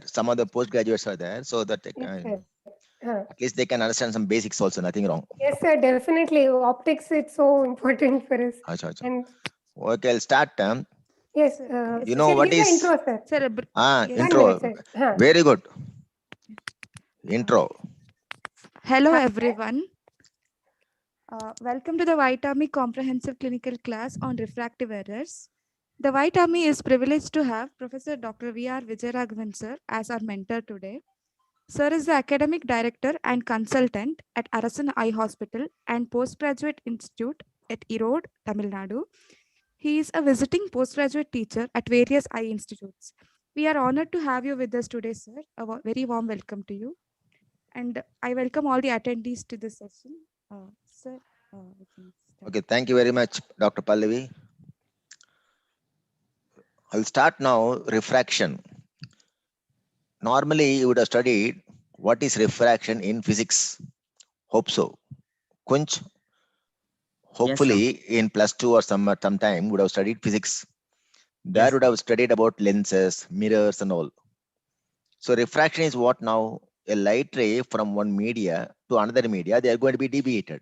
some of the postgraduates are there, so that they can, at least they can understand some basics also, nothing wrong. Yes, sir, definitely. Optics, it's so important for us. Achha, achha. And Okay, I'll start. yes, You know what give the is intro, sir. Sir, One intro? minute, sir. Very good. Intro. hello everyone. Welcome to the White Army Comprehensive Clinical Class on Refractive Errors. The White Army is privileged to have Professor Dr. V.R. Vijayaraghavan sir as our mentor today. Sir is the Academic Director and Consultant at Arasan Eye Hospital and Postgraduate Institute at Erode, Tamil Nadu. He is a visiting postgraduate teacher at various eye institutes. We are honored to have you with us today, sir. A very warm welcome to you. And I welcome all the attendees to this session. Sir, we can start. Okay, thank you very much, Dr. Pallavi. I'll start now. Refraction. Normally, you would have studied what is refraction in physics. Hope so. Kunch, hopefully in +2 or sometime would have studied physics. There would have studied about lenses, mirrors and all. So refraction is what now? A light ray from one media to another media, they are going to be deviated.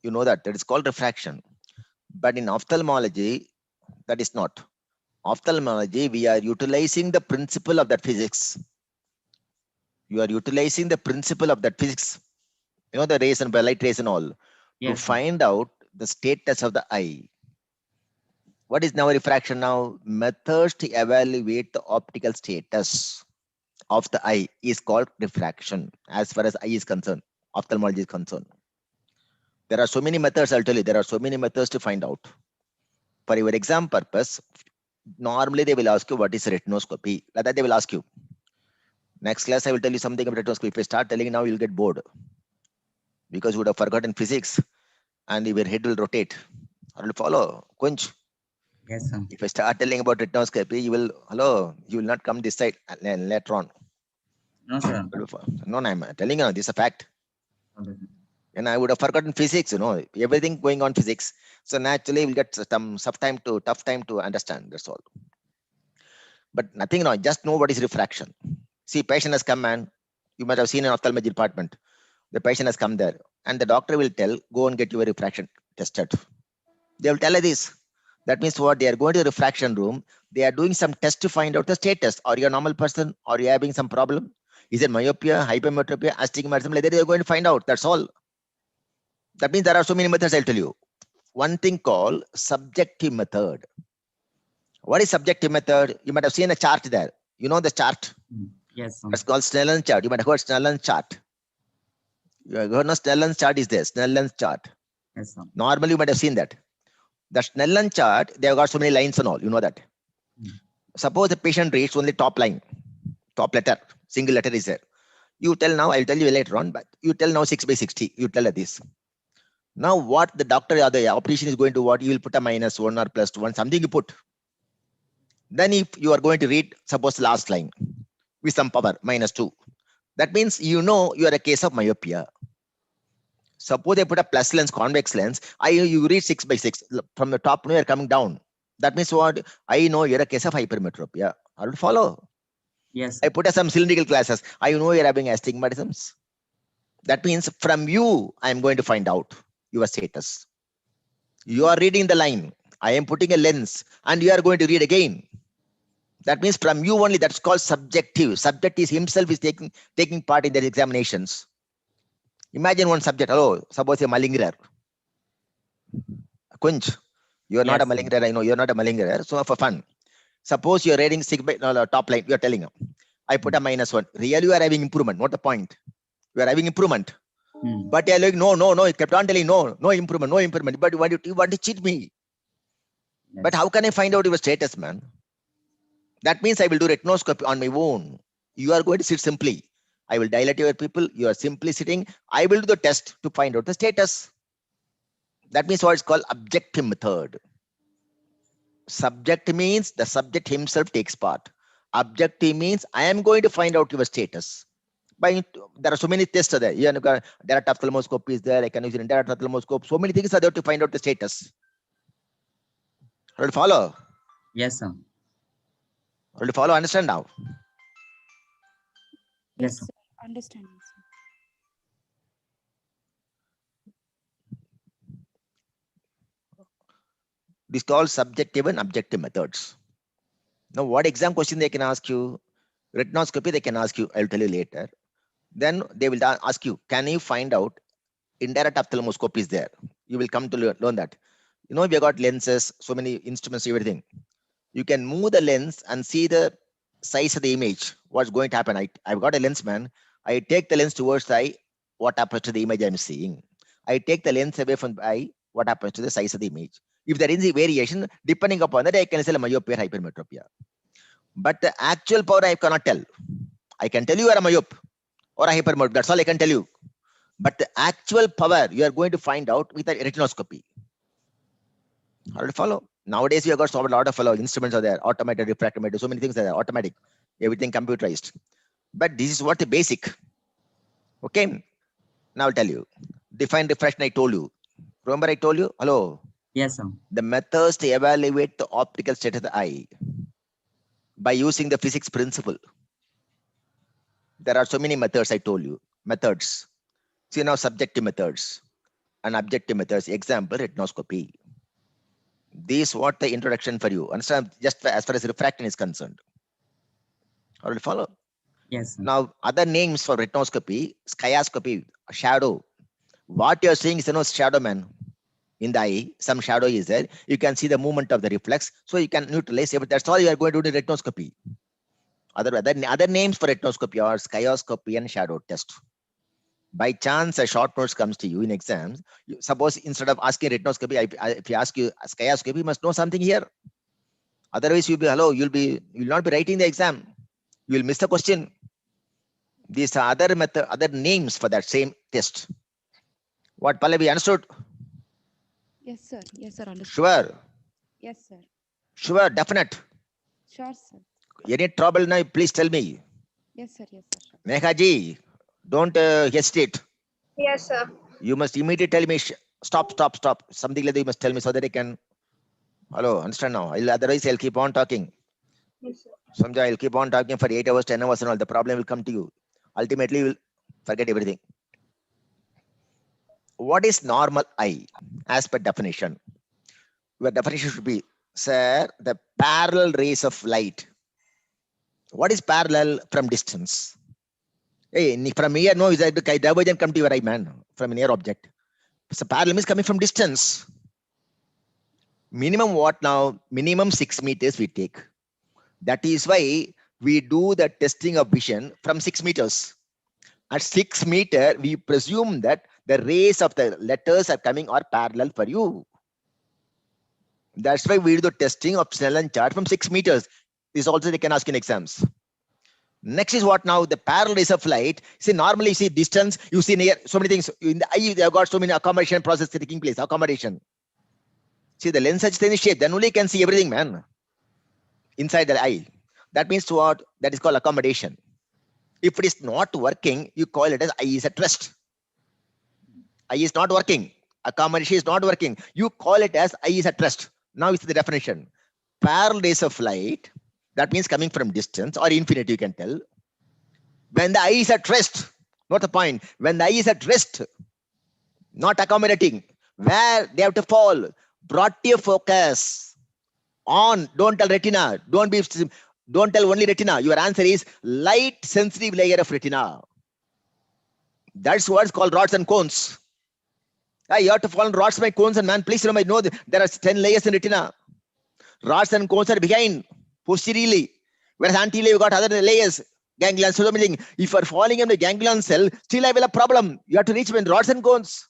You know that is called refraction. But in ophthalmology, that is not. Ophthalmology, we are utilizing the principle of that physics. You are utilizing the principle of that physics. You know, the rays and light rays and all, to find out the status of the eye. What is now refraction now? Methods to evaluate the optical status of the eye is called refraction, as far as eye is concerned, ophthalmology is concerned. There are so many methods, I'll tell you, there are so many methods to find out. For your exam purpose, normally they will ask you what is retinoscopy. Like that they will ask you. Next class, I will tell you something about retinoscopy. If I start telling now, you'll get bored. Because you would have forgotten physics and your head will rotate. I will follow. Kunch. Yes, sir. If I start telling about retinoscopy, you will not come this side later on. No, sir. No, I'm telling you, this is a fact. Okay. And I would have forgotten physics, everything going on physics. So naturally, we'll get some tough time to understand. That's all. But nothing wrong. Just know what is refraction. See, patient has come and you might have seen in ophthalmology department. The patient has come there and the doctor will tell, go and get your refraction tested. They will tell you this. That means what? They are going to the refraction room. They are doing some test to find out the status. Are you a normal person? Are you having some problem? Is it myopia, hypermetropia, astigmatism? Like that they are going to find out. That's all. That means there are so many methods, I'll tell you. One thing called subjective method. What is subjective method? You might have seen a chart there. You know the chart? Yes, sir. It's called Snellen chart. You might have heard Snellen chart. You have heard no Snellen chart is there. Snellen chart. Yes, sir. Normally, you might have seen that. The Snellen chart, they have got so many lines and all. You know that. Suppose the patient reads only top line, top letter, single letter is there. You tell now, I'll tell you later on, but you tell now 6/60. You tell her this. Now, what the doctor or the operation is going to what? You will put a -1 or +1, something you put. Then if you are going to read, suppose last line with some power, -2. That means you know you are a case of myopia. Suppose they put a plus lens, convex lens, you read 6/6. From the top, you are coming down. That means what? I know you're a case of hypermetropia. I will follow. Yes. I put some cylindrical glasses. I know you're having astigmatisms. That means from you, I am going to find out your status. You are reading the line. I am putting a lens and you are going to read again. That means from you only, that's called subjective. Subject is himself is taking part in their examinations. Imagine one subject, suppose a malingerer. Kunj, you are not a malingerer. I know you're not a malingerer. So for fun, suppose you're reading top line, you're telling him, I put a -1. Really, you are having improvement. Not the point. You are having improvement. But you're like, no, you kept on telling no improvement. But you want to cheat me. Yes. But how can I find out your status, man? That means I will do retinoscopy on my own. You are going to sit simply. I will dilate your pupil. You are simply sitting. I will do the test to find out the status. That means what is called objective method. Subject means the subject himself takes part. Objective means I am going to find out your status. There are so many tests there. Direct ophthalmoscope is there. I can use indirect ophthalmoscope. So many things are there to find out the status. Will follow? Yes, sir. Will you follow? Understand now? Yes, sir. sir. Understanding, sir. This is called subjective and objective methods. Now, what exam question they can ask you? Retinoscopy they can ask you. I'll tell you later. Then they will ask you, can you find out indirect ophthalmoscope is there? You will come to learn that. You know, we have got lenses, so many instruments, everything. You can move the lens and see the size of the image. What's going to happen? I've got a lens, man. I take the lens towards the eye. What happens to the image I'm seeing? I take the lens away from the eye. What happens to the size of the image? If there is a variation, depending upon that, I can say myopia, hypermetropia. But the actual power I cannot tell. I can tell you are a myope or a hypermyope. That's all I can tell you. But the actual power you are going to find out with a retinoscopy. How to follow? Nowadays, you have got a lot of instruments are there, automated, refractometer, so many things are there, automatic, everything computerized. But this is what the basic. Okay. Now I'll tell you. Define refraction, I told you. Remember I told you? Hello. Yes, sir. The methods to evaluate the optical state of the eye by using the physics principle. There are so many methods I told you. Methods. See now subjective methods and objective methods. Example, retinoscopy. This what the introduction for you. Understand? Just as far as refraction is concerned. How will you follow? Yes, sir. Now, other names for retinoscopy, skiascopy, shadow. What you're seeing is shadow, man. In the eye, some shadow is there. You can see the movement of the reflex, so you can neutralize it. That's all you are going to do in retinoscopy. Other names for retinoscopy are skiascopy and shadow test. By chance, a short notes comes to you in exams. Suppose instead of asking retinoscopy, if you ask you skiascopy, you must know something here. Otherwise, you'll be you'll not be writing the exam. You will miss the question. These are other names for that same test. What Pallavi understood? Yes, sir. Yes, sir. Understood. Sure. Yes, sir. Sure, definite. Sure, sir. Any trouble now, please tell me. Yes, sir. Yes, sir. Sure. Nehaji, don't hesitate. Yes, sir. You must immediately tell me, stop. Something like that you must tell me so that I can, hello, understand now. Otherwise, I'll keep on talking. Yes, sir. Someday I'll keep on talking for 8 hours, 10 hours and all. The problem will come to you. Ultimately, you will forget everything. What is normal eye as per definition? Your definition should be, sir, the parallel rays of light. What is parallel from distance? Hey, from here, no, is that the divergent come to your eye, man, from a near object. So parallel is coming from distance. Minimum what now? Minimum 6 meters we take. That is why we do the testing of vision from 6 meters. At 6 meters, we presume that the rays of the letters are coming or parallel for you. That's why we do the testing of Snellen chart from 6 meters. This also they can ask in exams. Next is what now? The parallel rays of light. See, normally you see distance, you see near, so many things. In the eye, you have got so many accommodation process taking place. Accommodation. See, the lens such in shape, then only you can see everything, man. Inside the eye. That means what? That is called accommodation. If it is not working, you call it as eye is at rest. Eye is not working. Accommodation is not working. You call it as eye is at rest. Now it's the definition. Parallel rays of light, that means coming from distance or infinity, you can tell. When the eye is at rest, not the point. When the eye is at rest, not accommodating, where they have to fall, brought your focus on, don't tell retina, don't tell only retina. Your answer is light sensitive layer of retina. That's what's called rods and cones. You have to fall on rods and cones, and man, please remember, know there are 10 layers in retina. Rods and cones are behind, posteriorly, whereas anteriorly you got other layers, ganglion, so many things. If you are falling in the ganglion cell, still I will have a problem. You have to reach when rods and cones.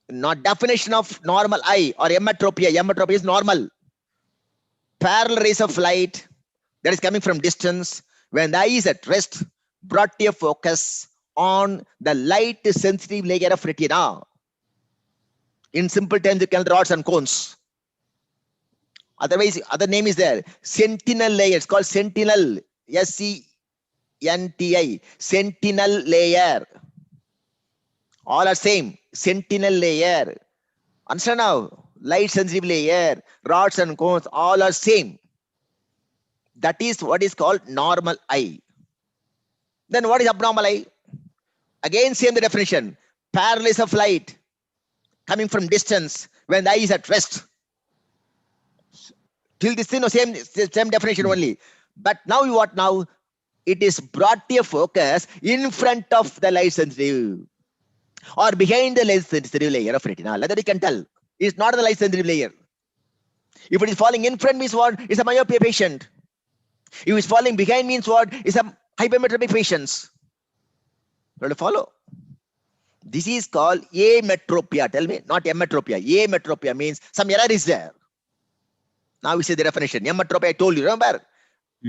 Not definition of normal eye or emmetropia. Emmetropia is normal. Parallel rays of light that is coming from distance. When the eye is at rest, brought your focus on the light sensitive layer of retina. In simple terms, you can rods and cones. Otherwise, other name is there. Sentinel layer. It's called sentinel. SCNTI. Sentinel layer. All are same. Sentinel layer. Understand now? Light sensitive layer, rods and cones, all are same. That is what is called normal eye. Then what is abnormal eye? Again, same the definition. Paralysis of light coming from distance when the eye is at rest. Till this thing, no, same definition only. But now what now? It is brought to a focus in front of the light sensitive or behind the light sensitive layer of retina. That you can tell. It's not the light sensitive layer. If it is falling in front means what? It's a myopia patient. If it's falling behind means what? It's a hypermetropic patient. Will you follow? This is called ametropia. Tell me, not emetropia. Ametropia means some error is there. Now we see the definition. Emetropia, I told you, remember?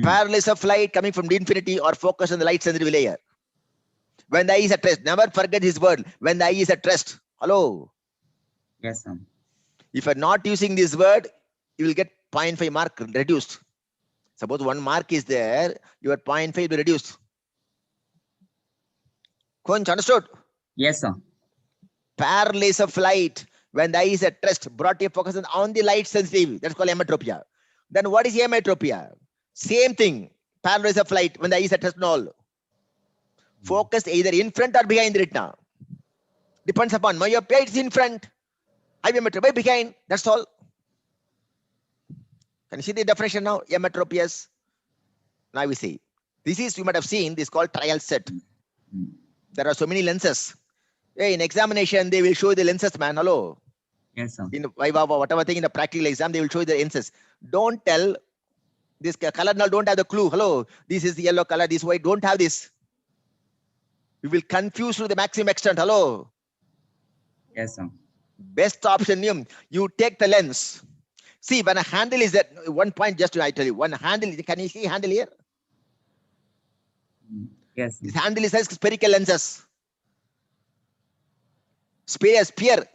Paralysis of light coming from the infinity or focus on the light sensitive layer. When the eye is at rest, never forget his word. When the eye is at rest. Hello? Yes, sir. If you're not using this word, you will get 0.5 mark reduced. Suppose 1 mark is there, your 0.5 will be reduced. Kunch, understood? Yes, sir. Paralysis of light when the eye is at rest, brought a focus on the light sensitive. That's called emetropia. Then what is emetropia? Same thing. Paralysis of light when the eye is at rest and all. Focused either in front or behind the retina. Depends upon myopia, it's in front. Hypermetropia behind. That's all. Can you see the definition now? Emetropias. Now we see. This is, you might have seen, this is called trial set. There are so many lenses. Hey, in examination, they will show you the lenses, man. Hello. Yes, sir. In whatever thing in the practical exam, they will show you the lenses. Don't tell this color now, don't have the clue. Hello, this is the yellow color, this white. Don't have this. You will confuse to the maximum extent. Hello. Yes, sir. Best option, you take the lens. See, when a handle is at 1 point, just to I tell you, one handle, can you see handle here? Yes, sir. This handle is like spherical lenses. Sphere.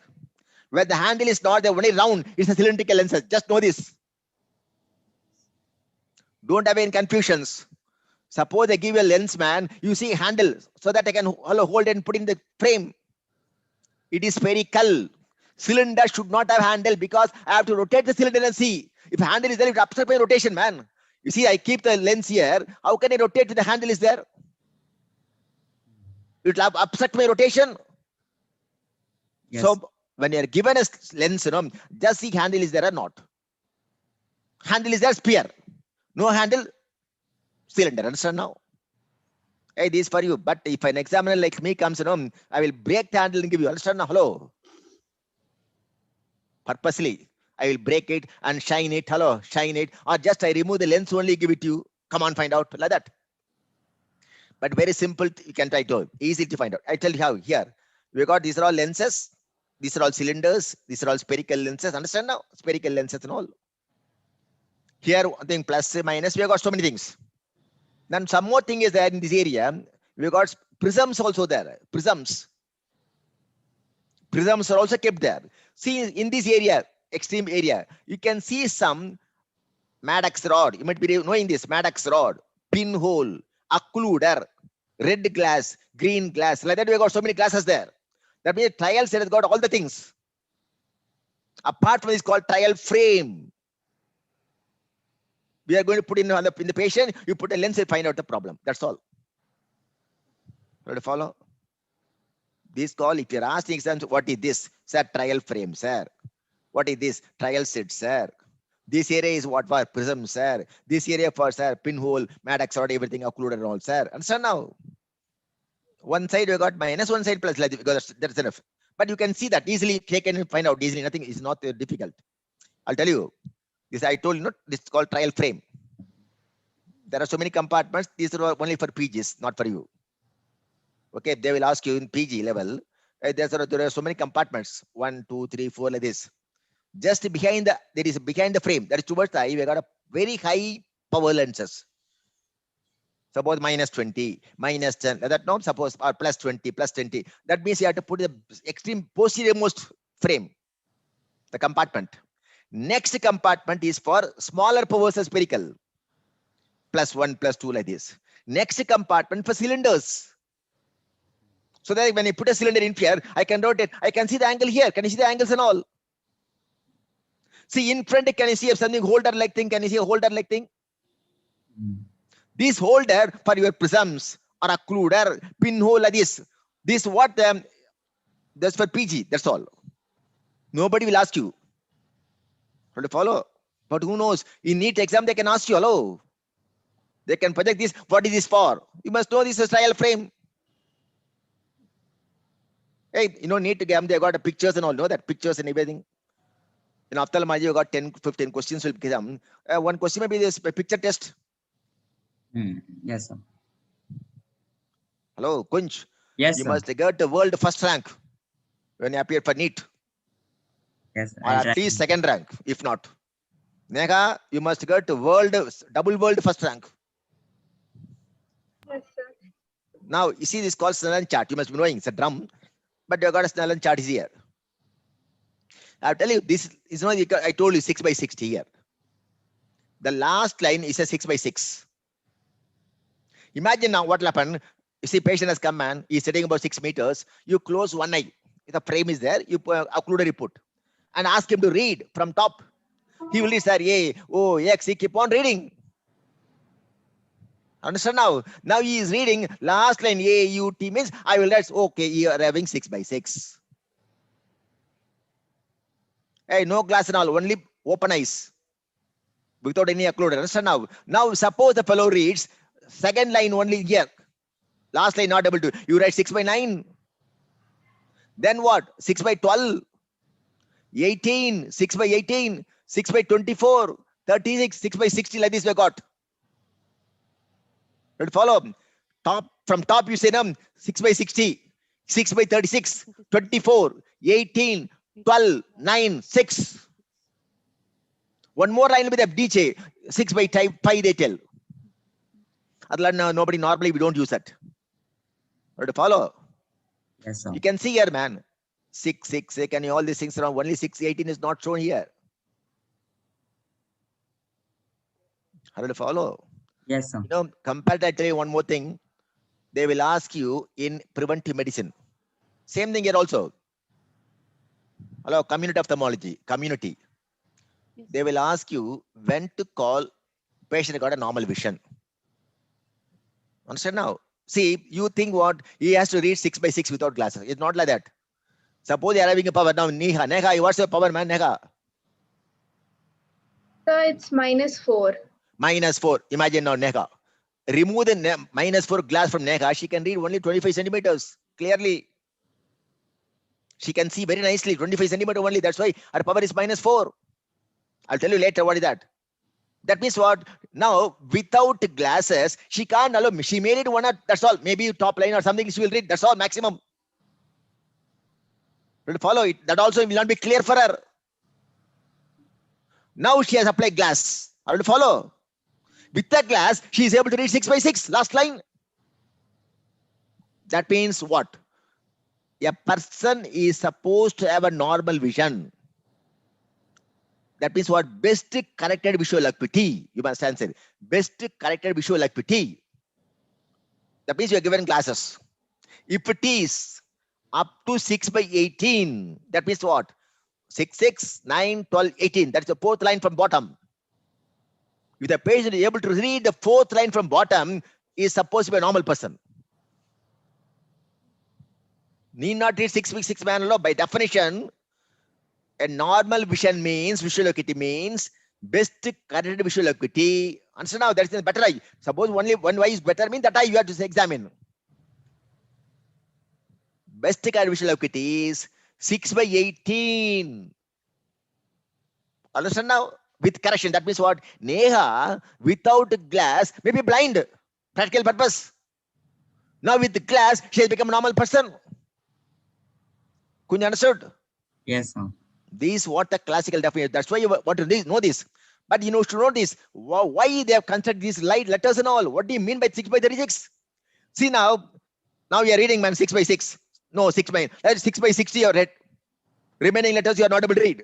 Where the handle is not the only round, it's a cylindrical lenses. Just know this. Don't have any confusions. Suppose I give you a lens, man, you see handle so that I can hold and put in the frame. It is spherical. Cylinder should not have handle because I have to rotate the cylinder and see. If handle is there, it will obstruct my rotation, man. You see, I keep the lens here. How can I rotate if the handle is there? It will obstruct my rotation. Yes. So when you are given a lens, just see handle is there or not. Handle is there, sphere. No handle, cylinder. Understand now? Hey, this is for you. But if an examiner like me comes, I will break the handle and give you. Understand now? Hello. Purposely, I will break it and shine it. Hello, shine it. Or just I remove the lens only, give it to you. Come on, find out. Like that. But very simple. You can try to. Easy to find out. I tell you how. Here, we got these are all lenses. These are all cylinders. These are all spherical lenses. Understand now? Spherical lenses and all. Here, I think plus, minus, we have got so many things. Then some more thing is there in this area. We got prisms also there. Prisms. Prisms are also kept there. See, in this area, extreme area, you can see some Maddox rod. You might be knowing this. Maddox rod, pinhole, occluder, red glass, green glass. Like that, we got so many glasses there. That means trial set has got all the things. Apart from this, called trial frame. We are going to put in the patient, you put a lens and find out the problem. That's all. Ready to follow? This call, if you're asking exams, what is this? Sir, trial frame, sir. What is this? Trial set, sir. This area is what for prism, sir. This area for, sir, pinhole, Maddox rod, everything occluded and all, sir. Understand now? One side we got minus, one side plus, because that's enough. But you can see that easily, take and find out easily. Nothing is not difficult. I'll tell you. This I told you, this is called trial frame. There are so many compartments. These are only for PGs, not for you. Okay, they will ask you in PG level. There are so many compartments. 1, 2, 3, 4 like this. Just behind the frame. That is towards the eye. We got a very high power lenses. Suppose minus 20, minus 10. That not suppose or plus 20, plus 20. That means you have to put the extreme posterior most frame. The compartment. Next compartment is for smaller powers as spherical. Plus 1, plus 2 like this. Next compartment for cylinders. So that when you put a cylinder in here, I can rotate. I can see the angle here. Can you see the angles and all? See in front, can you see something holder like thing? Can you see a holder like thing? This holder for your prisms or occluder, pinhole like this. This what that's for PG. That's all. Nobody will ask you. How to follow? But who knows? In NEET exam, they can ask you, hello. They can project this. What is this for? You must know this is trial frame. Hey, you know, NEET exam, they got pictures and all. Know that pictures and everything. In ophthalmology, you got 10, 15 questions will become. One question may be this picture test. Yes, sir. Hello, Kunj. Yes, You sir. must get the world first rank when you appear for NEET. Yes, Or at least second rank, if not. Nega, you must get world, double world first rank. Yes, sir. Now, you see this called Snellen chart. You must be knowing it's a drum, but you got a Snellen chart is here. I'll tell you, this is not, I told you 6 by 60 here. The last line is a 6 by 6. Imagine now what will happen. You see, patient has come and he's sitting about 6 meters. You close one eye. If the frame is there, you occluder you put and ask him to read from top. He will read, sir, A, O, X. He keep on reading. Understand now? Now he is reading last line A, U, T means I will write, okay, you are having 6 by 6. Hey, no glass and all, only open eyes without any occluder. Understand now? Now suppose the fellow reads second line only here. Last line not able to. You write 6 by 9. Then what? 6 by 12. 18. 6 by 18. 6 by 24. 36. 6 by 60 like this we got. Follow. Top from top you say 6 by 60. 6 by 36. 24. 18. 12. 9. 6. One more line with FDJ. 6 by 5 they tell. Otherwise, nobody normally we don't use that. To follow. Yes, sir. You can see here, man. 6, 6, 6, and all these things around. Only 6, 18 is not shown here. How to follow? Yes, sir. You know, compared to, I tell you one more thing. They will ask you in preventive medicine. Same thing here also. Hello, community ophthalmology, community. Yes. They will ask you when to call patient got a normal vision. Understand now? See, you think what? He has to read 6 by 6 without glasses. It's not like that. Suppose they are having a power now. Neha, what's your power, man? Neha. Sir, it's -4. -4. Imagine now, Neha. Remove the -4 glass from Neha. She can read only 25 centimeters clearly. She can see very nicely, 25 centimeters only. That's why her power is -4. I'll tell you later what is that. That means what? Now, without glasses, she can't allow. She made it one. That's all. Maybe top line or something she will read. That's all maximum. Will follow it. That also will not be clear for her. Now she has applied glass. I will follow. With the glass, she is able to read 6 by 6. Last line. That means what? A person is supposed to have a normal vision. That means what? Best corrected visual acuity. You must answer. Best corrected visual acuity. That means you are given glasses. If it is up to 6 by 18, that means what? 6, 6, 9, 12, 18. That's the fourth line from bottom. If the patient is able to read the fourth line from bottom, is supposed to be a normal person. Need not read 6 by 6 man law. By definition, a normal vision means, visual acuity means best corrected visual acuity. Understand now? That is the better eye. Suppose only one eye is better, means that eye you have to examine. Best corrected visual acuity is 6 by 18. Understand now? With correction. That means what? Neha, without glass, may be blind. Practical purpose. Now with the glass, she has become a normal person. Could you understood? Yes, sir. This is what the classical definition. That's why you want to know this. But you know to know this. Why they have constructed these light letters and all? What do you mean by 6 by 36? See now we are reading, man, 6 by 6. No, 6 by 60 you read. Remaining letters you are not able to read.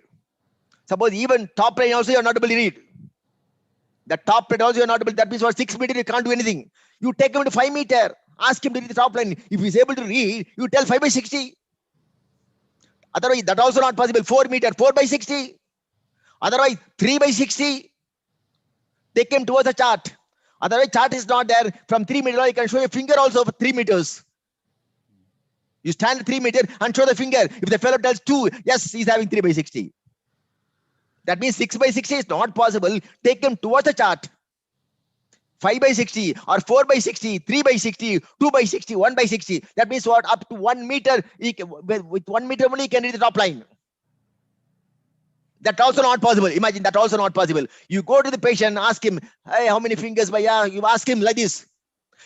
Suppose even top line also you are not able to read. The top line also you are not able. That means for 6 meters you can't do anything. You take him to 5 meters. Ask him to read the top line. If he is able to read, you tell 5 by 60. Otherwise, that also not possible. 4 meters, 4 by 60. Otherwise, 3 by 60. Take him towards the chart. Otherwise, chart is not there. From 3 meters, you can show your finger also for 3 meters. You stand 3 meters and show the finger. If the fellow tells 2, yes, he's having 3 by 60. That means 6 by 60 is not possible. Take him towards the chart. 5 by 60 or 4 by 60, 3 by 60, 2 by 60, 1 by 60. That means what? Up to 1 meter, with 1 meter only, he can reach the top line. That's also not possible. Imagine that also not possible. You go to the patient, ask him, hey, how many fingers? You ask him like this.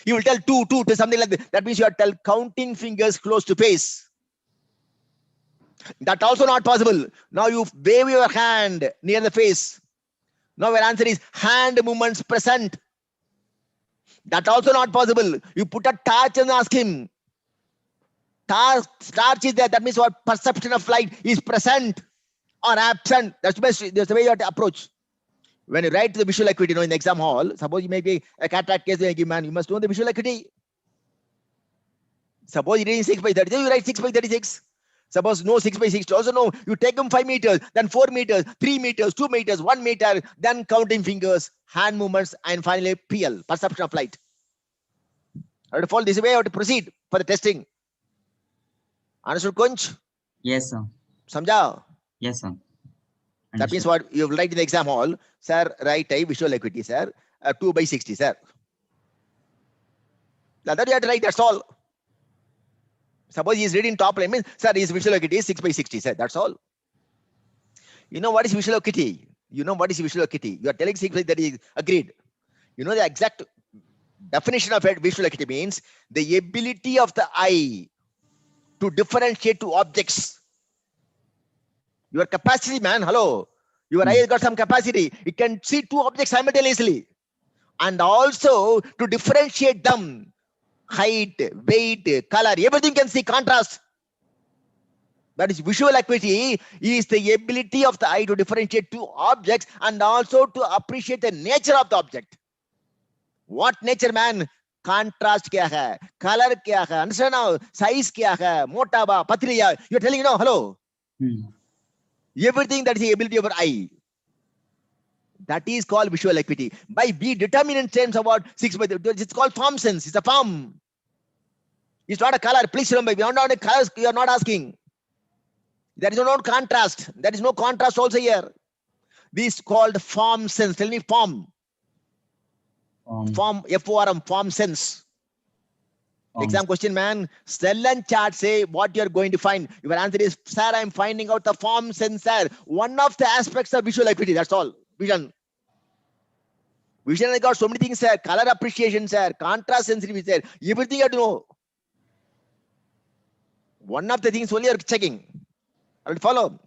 He will tell 2, 2 to something like that. That means you are counting fingers close to face. That also not possible. Now you wave your hand near the face. Now your answer is hand movements present. That also not possible. You put a torch and ask him. Torch is there. That means what? Perception of light is present or absent. That's the way you have to approach. When you write the visual acuity, in the exam hall, suppose you may be a cataract case, man, you must know the visual acuity. Suppose you're reading 6 by 36, you write 6 by 36. Suppose no 6 by 60, also no. You take them 5 meters, then 4 meters, 3 meters, 2 meters, 1 meter, then counting fingers, hand movements, and finally PL, perception of light. I have to follow this way, I have to proceed for the testing. Understood, Kunch? Yes, sir. Samjha? Yes, sir. That means what you write in the exam hall, sir, write a visual acuity, sir, 2 by 60, sir. Now that you have to write, that's all. Suppose he is reading top line, means, sir, his visual acuity is 6 by 60, sir. That's all. You know what is visual acuity? You know what is visual acuity? You are telling 6 by 30, agreed. You know the exact definition of visual acuity means the ability of the eye to differentiate two objects. Your capacity, man, hello. Your eye has got some capacity. It can see 2 objects simultaneously. And also to differentiate them. Height, weight, color, everything can see contrast. That is visual acuity is the ability of the eye to differentiate 2 objects and also to appreciate the nature of the object. What nature, man? Contrast kya hai, color kya hai, understand now? Size kya hai, mota ba, patli ya. You're telling, hello. Everything that is the ability of our eye. That is called visual acuity. By B determinant terms about 6 by 30, it's called form sense. It's a form. It's not a color. Please remember, beyond the colors, you are not asking. There is no contrast. There is no contrast also here. This is called form sense. Tell me form. Form, F-O-R-M, form sense. Exam question, man. Snellen chart say what you are going to find. Your answer is, sir, I am finding out the form sense, sir. One of the aspects of visual acuity. That's all. Vision. Vision has got so many things, sir. Color appreciation, sir. Contrast sensitivity, sir. Everything you have to know. One of the things only you are checking. I will follow.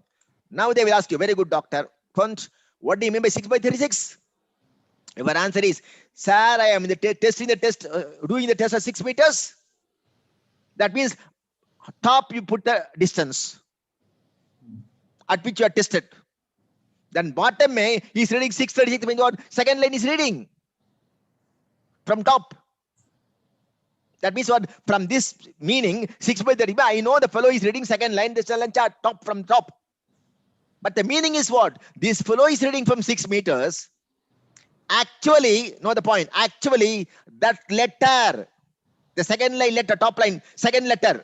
Now they will ask you, very good, doctor. What do you mean by 6 by 36? Your answer is, sir, I am in the doing the test of 6 meters. That means top you put the distance at which you are tested. Then bottom he is reading 636 means what? Second line is reading from top. That means what? From this meaning 6 by 30, I know the fellow is reading second line, the Snellen chart top from top. But the meaning is what? This fellow is reading from 6 meters. Actually, know the point. Actually, that letter, the second line letter, top line, second letter,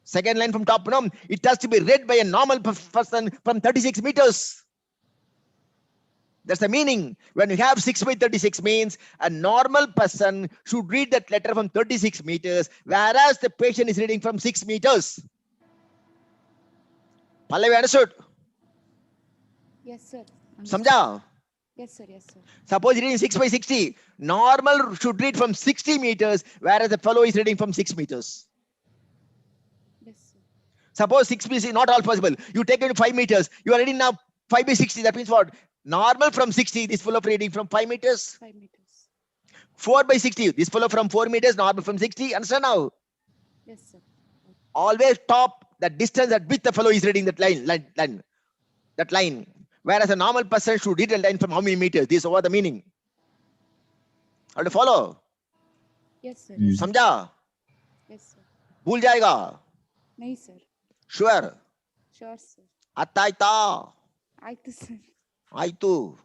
second line from top, no, it has to be read by a normal person from 36 meters. That's the meaning. When you have 6 by 36 means a normal person should read that letter from 36 meters, whereas the patient is reading from 6 meters. Pallavi, understood? Yes, sir. Samjha? Yes, sir. Yes, sir. Suppose reading 6 by 60. Normal should read from 60 meters, whereas the fellow is reading from 6 meters. Yes, sir. Suppose 6 by 60, not all possible. You take it to 5 meters. You are reading now 5 by 60. That means what? Normal from 60, this fellow reading from 5 meters. 5 meters. 4 by 60, this fellow from 4 meters, normal from 60. Understand now? Yes, sir. Always top the distance at which the fellow is reading that line. Whereas a normal person should read a line from how many meters? This is what the meaning. How to follow? Yes, sir. Samjha? Yes, sir. Bhul jayega? No, sir. Sure. Sure, sir. Attaita. Aitu, sir. Aitu.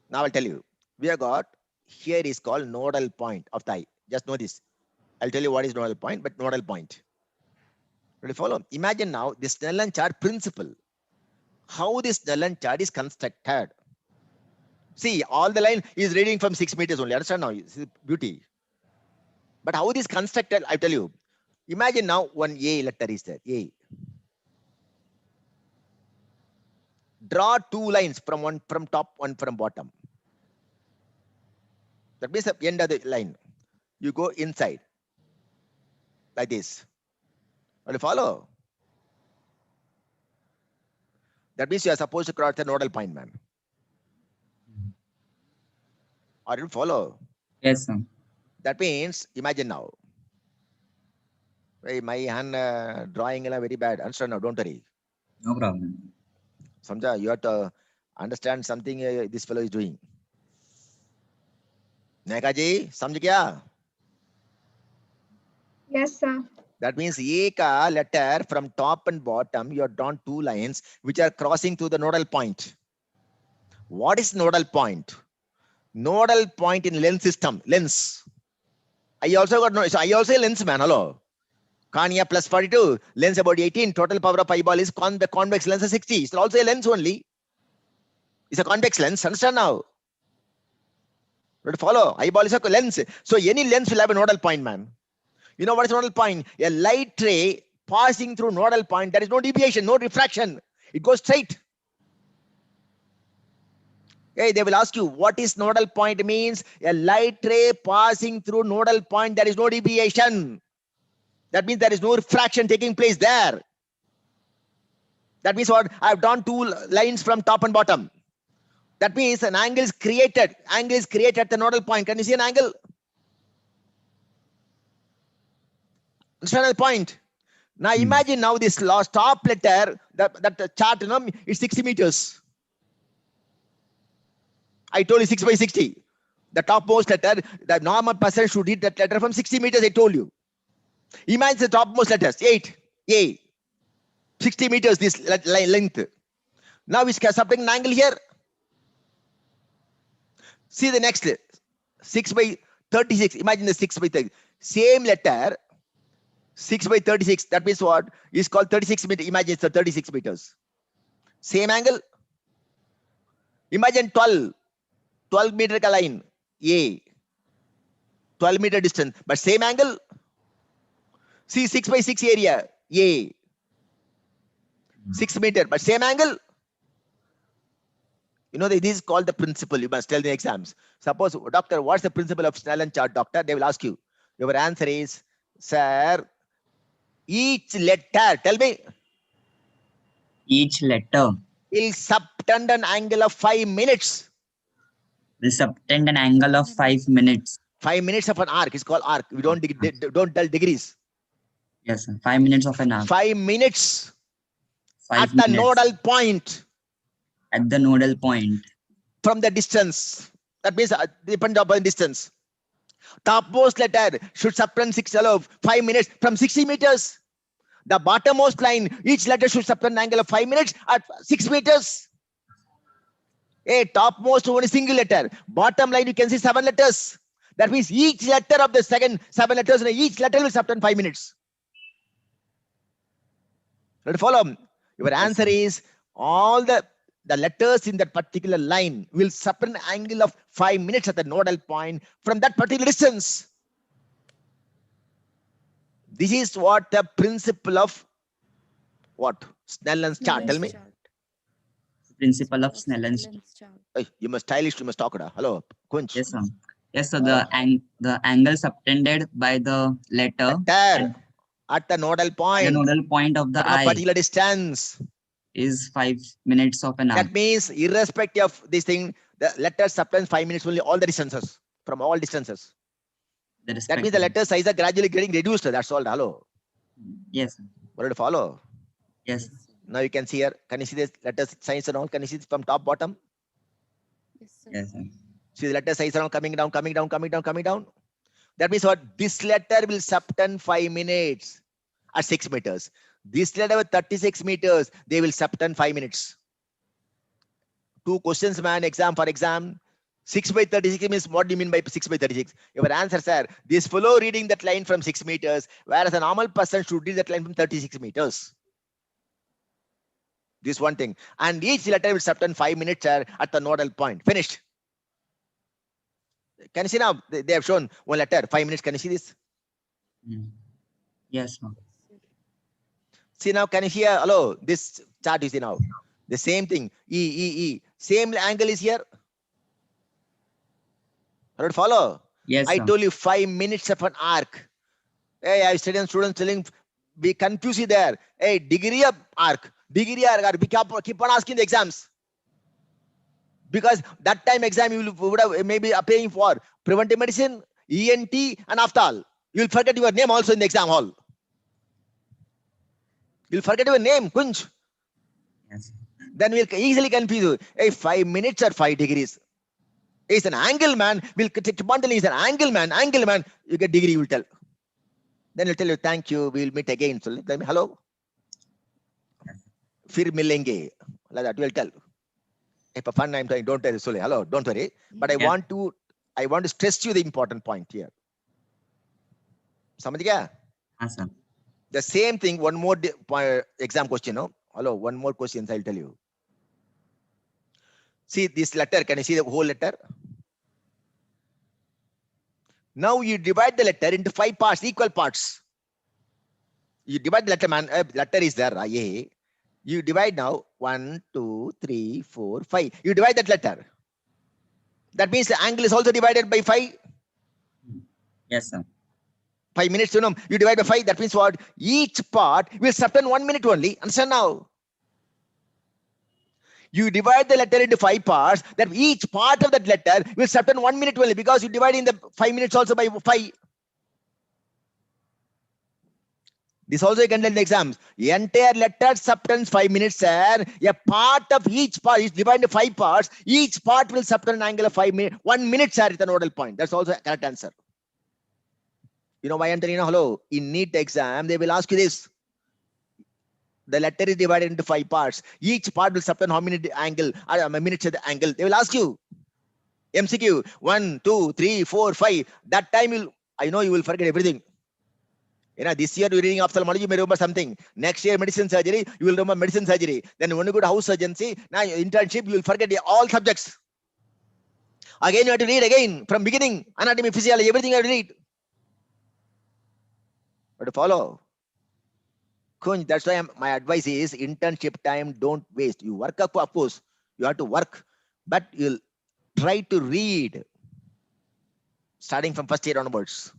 Now I'll tell you. we have got here is called nodal point of the eye. Just know this. I'll tell you what is nodal point, but nodal point. Will you follow? Imagine now the Snellen chart principle. How this Snellen chart is constructed. See, all the line is reading from 6 meters only. Understand now? It's beauty. But how this constructed, I tell you. Imagine now one A letter is there. A. Draw two lines from one from top, one from bottom. That means the end of the line. You go inside. Like this. Will you follow? That means you are supposed to cross the nodal point, man. Or you follow? Yes, sir. That means, imagine now. Hey, my hand drawing is very bad. Understand now, don't worry. No problem. Samjha, you have to understand something this fellow is doing. Neka ji, samjh kya? Yes, sir. That means A ka letter from top and bottom, you have drawn two lines which are crossing to the nodal point. What is nodal point? Nodal point in lens system, lens. I also got no, so I also a lens man, hello. Cornea plus 42, lens about 18, total power of eyeball is convex lens is 60. It's also a lens only. It's a convex lens, understand now? But follow, eyeball is a lens. So any lens will have a nodal point, man. You know what is nodal point? A light ray passing through nodal point, there is no deviation, no refraction. It goes straight. Okay, they will ask you what is nodal point means. A light ray passing through nodal point, there is no deviation. That means there is no refraction taking place there. That means what? I have drawn two lines from top and bottom. That means an angle is created. Angle is created at the nodal point. Can you see an angle? Understand the point? Now imagine now this last top letter, that chart, you know, is 60 meters. I told you 6 by 60. The topmost letter, the normal person should read that letter from 60 meters, I told you. Imagine the topmost letters, 8, A. 60 meters this length. Now we are subtracting an angle here. See the next, 6 by 36. Imagine the 6 by 30. Same letter, 6 by 36. That means what? Is called 36 meters. Imagine it's 36 meters. Same angle. Imagine 12 meter line, A. 12 meter distance, but same angle. See 6 by 6 area, A. 6 meter, but same angle. You know, this is called the principle. You must tell the exams. Suppose, doctor, what's the principle of Snellen chart, doctor? They will ask you. Your answer is, sir, each letter, tell me. Each letter Will subtend an angle of 5 minutes. will subtend an angle of 5 minutes. 5 minutes of an arc is called arc. We don't tell degrees. Yes, sir. 5 minutes of an arc. 5 minutes 5 at the minutes nodal point at the nodal point. from the distance. That means depends upon distance. Topmost letter should subtend 5 minutes from 60 meters. The bottommost line, each letter should subtend an angle of 5 minutes at 6 meters. A topmost only single letter. Bottom line, you can see 7 letters. That means each letter of the second 7 letters, each letter will subtend 5 minutes. Let follow. Your answer is all the letters in that particular line will subtend an angle of 5 minutes at the nodal point from that particular distance. This is what the principle of what? Snellen's chart. Tell me. Principle of Snellen's. Hey, you must stylish, you must talk. Hello, Kunch. Yes, sir. Yes, sir. The angle subtended by the letter Letter at the nodal point. the nodal point of the From a eye particular distance. is 5 minutes of an arc. That means irrespective of this thing, the letter subtends 5 minutes only all the distances, from all distances. That means the letter size are gradually getting reduced. That's all. Hello. Yes, sir. What to follow? Yes. Now you can see here. Can you see this letter size and all? Can you see it from top, bottom? Yes, sir. Yes, sir. See the letter size around coming down, coming down, coming down, coming down. That means what? This letter will subtend 5 minutes at 6 meters. This letter with 36 meters, they will subtend 5 minutes. 2 questions, man, exam for exam. 6 by 36 means what do you mean by 6 by 36? Your answer, sir, this fellow reading that line from 6 meters, whereas a normal person should read that line from 36 meters. This one thing. And each letter will subtend 5 minutes, sir, at the nodal point. Finished. Can you see now? They have shown one letter, 5 minutes. Can you see this? Yes, sir. See now, can you hear? Hello, this chart you see now. The same thing. E. Same angle is here. Alright, follow? Yes, I sir. told you 5 minutes of an arc. Hey, I studied students telling, be confused there. Hey, degree of arc. Degree arc. Keep on asking the exams. Because that time exam you would have maybe applying for preventive medicine, ENT, and Aftal. You will forget your name also in the exam hall. You'll forget your name, Kunj. Yes. Then we'll easily confuse you. Hey, 5 minutes or 5 degrees. It's an angle, man. We'll keep on telling it's an angle, man. Angle, man. You get degree, you will tell. Then he'll tell you, thank you. We'll meet again. So tell me, hello. Fir milenge. Like that, we'll tell. Hey, for fun, I'm telling, don't tell you, Sule. Hello, don't worry. But I want to stress you the important point here. Samajh gaya? Yes, sir. The same thing, one more exam question. No? Hello, one more question, I'll tell you. See this letter, can you see the whole letter? Now you divide the letter into 5 parts, equal parts. You divide the letter, man. Letter is there. You divide now 1, 2, 3, 4, 5. You divide that letter. That means the angle is also divided by 5. Yes, sir. 5 minutes, you know, you divide by 5. That means what? Each part will subtend 1 minute only. Understand now? You divide the letter into 5 parts. That each part of that letter will subtend 1 minute only because you divide in the 5 minutes also by 5. This also you can tell in the exams. The entire letter subtends 5 minutes, sir. A part of each part is divided into 5 parts. Each part will subtend an angle of 5 minutes. 1 minute, sir, is the nodal point. That's also a correct answer. You know why I'm telling you? Hello, in NEET exam, they will ask you this. The letter is divided into 5 parts. Each part will subtend how many angle, minutes of the angle. They will ask you. MCQ 1, 2, 3, 4, 5. That time I know you will forget everything. You know, this year you're reading ophthalmology, you may remember something. Next year, medicine surgery, you will remember medicine surgery. Then when you go to house surgery, now internship, you will forget all subjects. Again, you have to read again from beginning. Anatomy, physiology, everything you have to read. But to follow. Kunj, that's why my advice is internship time, don't waste. You work up, of course, you have to work, but you'll try to read starting from first year onwards.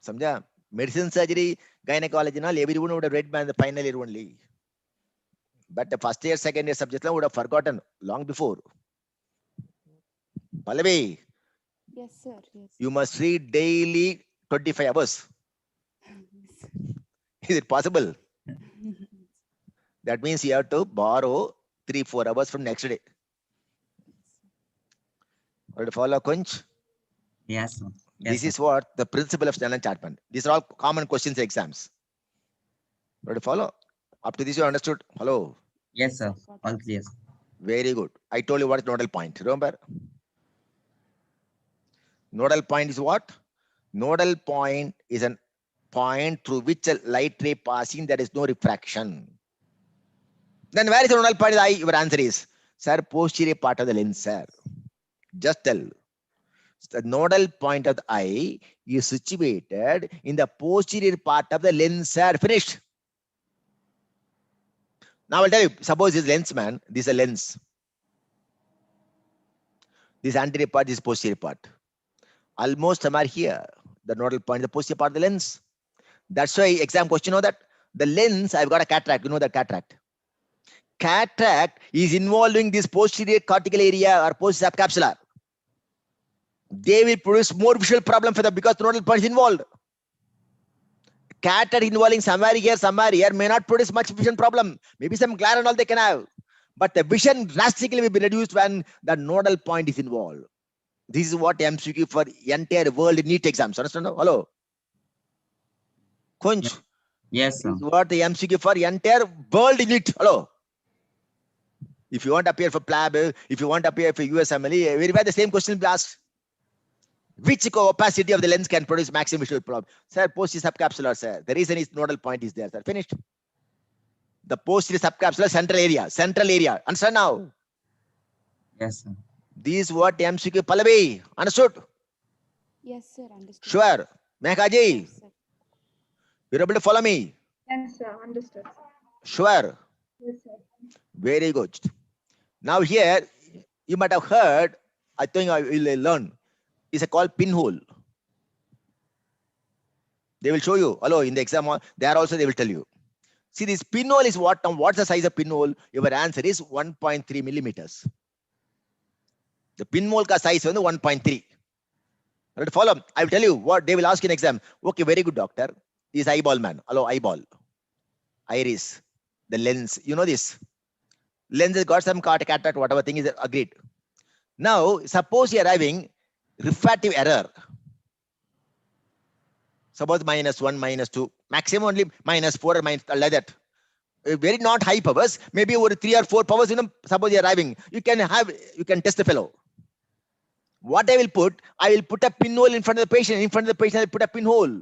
Samjha? Medicine, surgery, gynecology, and all, everyone would have read by the final year only. But the first year, second year subjects would have forgotten long before. Pallavi, Yes, sir. Yes. you must read daily 25 hours. Is it possible? That means you have to borrow 3-4 hours from next day. Or to follow, Kunj? Yes, sir. Yes, This sir. is what the principle of Snellen Chartman. These are all common questions in exams. Or to follow? Up to this, you understood? Hello. Yes, sir. All clear. Very good. I told you what is nodal point. Remember? Nodal point is what? Nodal point is a point through which a light ray passing, there is no refraction. Then where is the nodal point? Your answer is, sir, posterior part of the lens, sir. Just tell. The nodal point of the eye is situated in the posterior part of the lens, sir. Finished. Now I'll tell you, suppose this lens, man, this is a lens. This anterior part is posterior part. Almost some are here. The nodal point, the posterior part of the lens. That's why exam question, you know that the lens, I've got a cataract. You know the cataract. Cataract is involving this posterior cortical area or posterior subcapsular. They will produce more visual problem for them because the nodal point is involved. Cataract involving somewhere here may not produce much vision problem. Maybe some glare and all they can have. But the vision drastically will be reduced when the nodal point is involved. This is what MCQ for entire world NEET exams. Understand? Hello? Kunj? Yes, sir. This is what the MCQ for entire world NEET. Hello? If you want to appear for PLAB, if you want to appear for USMLE, verify the same question will be asked. Which opacity of the lens can produce maximum visual problem? Sir, posterior subcapsular, sir. The reason is nodal point is there, sir. Finished. The posterior subcapsular central area. Central area. Understand now? Yes, sir. These what MCQ Pallavi. Understood? Yes, sir. Understood. Sure. Mehkaji, Yes, sir. you're able to follow me? Yes, sir. Understood. Sure. Yes, sir. Very good. Now here, you might have heard, I think I will learn, is a called pinhole. They will show you. Hello, in the exam, there also they will tell you. See, this pinhole is what? What's the size of pinhole? Your answer is 1.3 millimeters. The pinhole ka size is 1.3. Right, follow. I will tell you what they will ask in exam. Okay, very good, doctor. Is eyeball man. Hello, eyeball. Iris. The lens. You know this. Lens has got some cataract, whatever thing is agreed. Now, suppose you are having refractive error. Suppose -1, -2, maximum only -4 or like that. Very not high powers, maybe over 3 or 4 powers. Suppose you are having, you can test the fellow. What I will put a pinhole in front of the patient. In front of the patient, I will put a pinhole.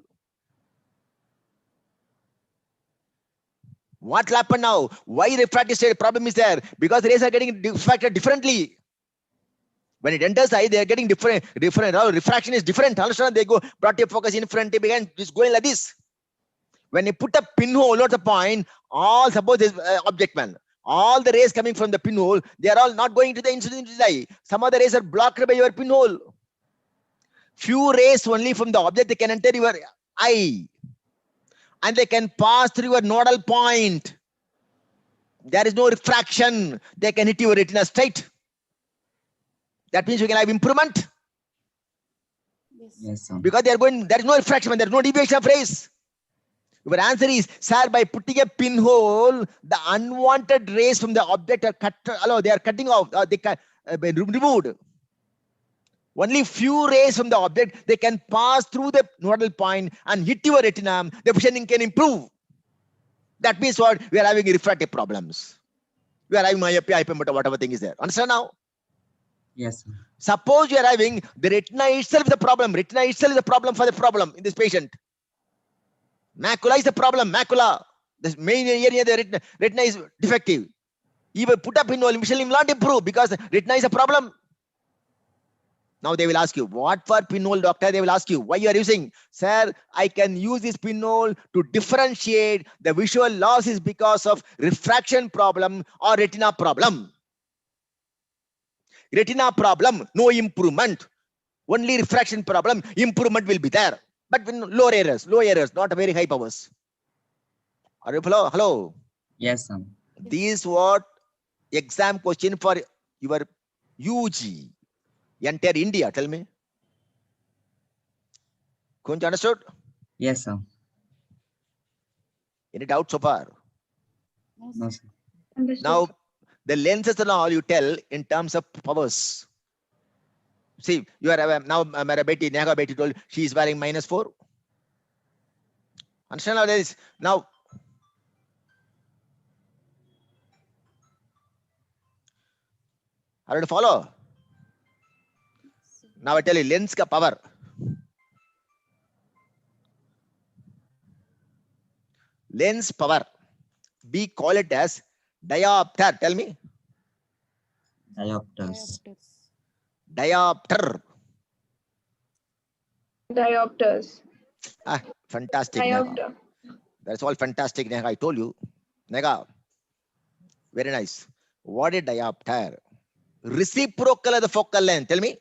What will happen now? Why refractive state problem is there? Because the rays are getting refracted differently. When it enters the eye, they are getting different. Refraction is different. Understand? They go brought your focus in front, again, just going like this. When you put a pinhole at the point, all suppose this object man, all the rays coming from the pinhole, they are all not going to the inside the eye. Some of the rays are blocked by your pinhole. Few rays only from the object they can enter your eye, and they can pass through your nodal point. There is no refraction. They can hit your retina straight. That means you can have improvement. Yes, sir. Because they are going, there is no refraction, there is no deviation of rays. Your answer is, sir, by putting a pinhole, the unwanted rays from the object are cut. They are cutting off. They can be removed. Only few rays from the object, they can pass through the nodal point and hit your retina. The vision can improve. That means what? We are having refractive problems. We are having myopia, hyperopia, whatever thing is there. Understand now? Yes, sir. Suppose you are having the retina itself is the problem. Retina itself is the problem for the problem in this patient. Macula is the problem. Macula. The main area of the retina is defective. Even put up pinhole, vision will not improve because retina is a problem. Now they will ask you, what for pinhole, doctor? They will ask you, why you are using? Sir, I can use this pinhole to differentiate the visual loss is because of refraction problem or retina problem. Retina problem, no improvement. Only refraction problem, improvement will be there. But low errors, not very high powers. Are you follow? Hello? Yes, sir. These what exam question for your UG. Entire India, tell me. Couldn't you understood? Yes, sir. Any doubt so far? No, sir. Understood. Now, the lenses and all you tell in terms of powers. See, you are now Marabeti, Naga Beti told she is wearing -4. Understand how that is? Now, are you to follow? Now I tell you, lens ka power. Lens power. We call it as diopter. Tell me. Diopters. Diopter. Diopters. Ah, fantastic. Nega. Diopter. That's all fantastic. Nega, I told you. Nega. Very nice. What is diopter? Reciprocal of the focal length. Tell me.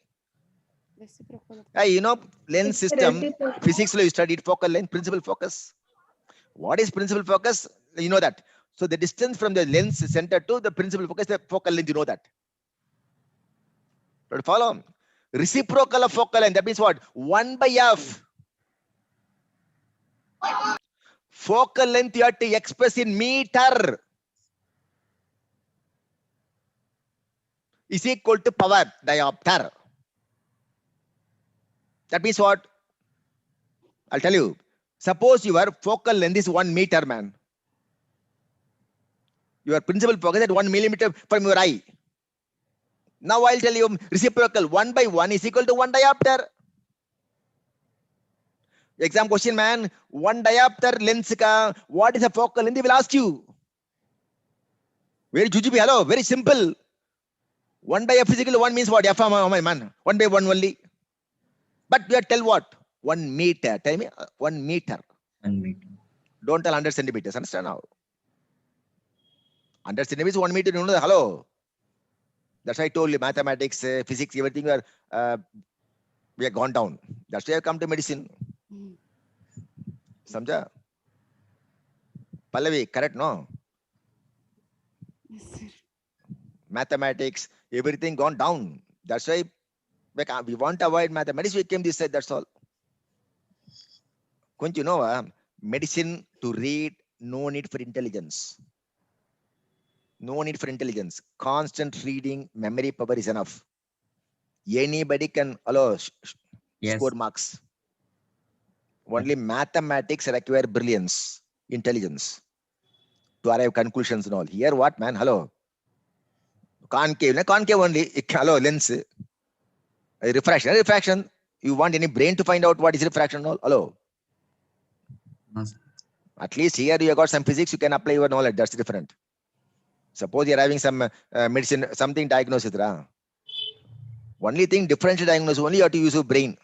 Hey, you know, lens It's system, reciprocal. physics you studied focal length, principal focus. What is principal focus? You know that. So the distance from the lens center to the principal focus, the focal length, you know that. But follow. Reciprocal of focal length, that means what? 1/f. Focal length you have to express in meter. Is equal to power, diopter. That means what? I'll tell you. Suppose your focal length is 1 meter, man. Your principal focus at 1 millimeter from your eye. Now I'll tell you reciprocal 1 by 1 is equal to 1 diopter. Exam question, man. 1 diopter lens ka what is a focal length? They will ask you. Very jujube, hello, very simple. 1 by f is equal to 1 means what? F, man. 1 by 1 only. But we are tell what? 1 meter. Tell me 1 meter. 1 meter. Don't tell 100 centimeters. Understand now? 100 centimeters, 1 meter. You know, hello. That's why I told you mathematics, physics, everything we have gone down. That's why I come to medicine. Samjha? Pallavi, correct, no? Yes, sir. Mathematics, everything gone down. That's why we want to avoid mathematics. We came this side, that's all. Don't you know, medicine to read, no need for intelligence. No need for intelligence. Constant reading, memory power is enough. Anybody can Yes. score marks. Only mathematics require brilliance, intelligence to arrive conclusions and all. Here what, man? Hello. Concave only. Hello, lens. Refraction. You want any brain to find out what is refraction and all? Hello. No, sir. At least here you have got some physics, you can apply your knowledge. That's different. Suppose you're having some medicine, something diagnosis. Only thing, differential diagnosis, only you have to use your brain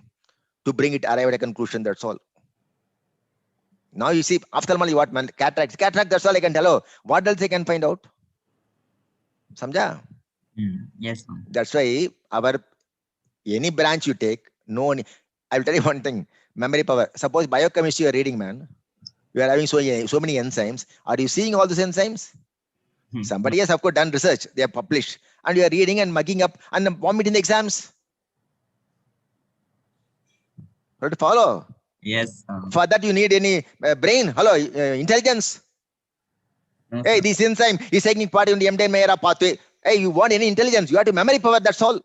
to bring it, arrive at a conclusion. That's all. Now you see, ophthalmology, what, man? Cataract, that's all I can tell. Oh, what else I can find out? Samjha? Yes, sir. That's why any branch you take, I will tell you one thing, memory power. Suppose biochemistry you are reading, man. You are having so many enzymes. Are you seeing all those enzymes? Somebody has, of course, done research. They have published. And you are reading and mugging up and vomiting the exams. Have to follow. Yes. For that, you need any brain? Hello, intelligence. No, Hey, sir. this enzyme is taking part in the MDMA pathway. Hey, you want any intelligence? You have to memory power. That's all.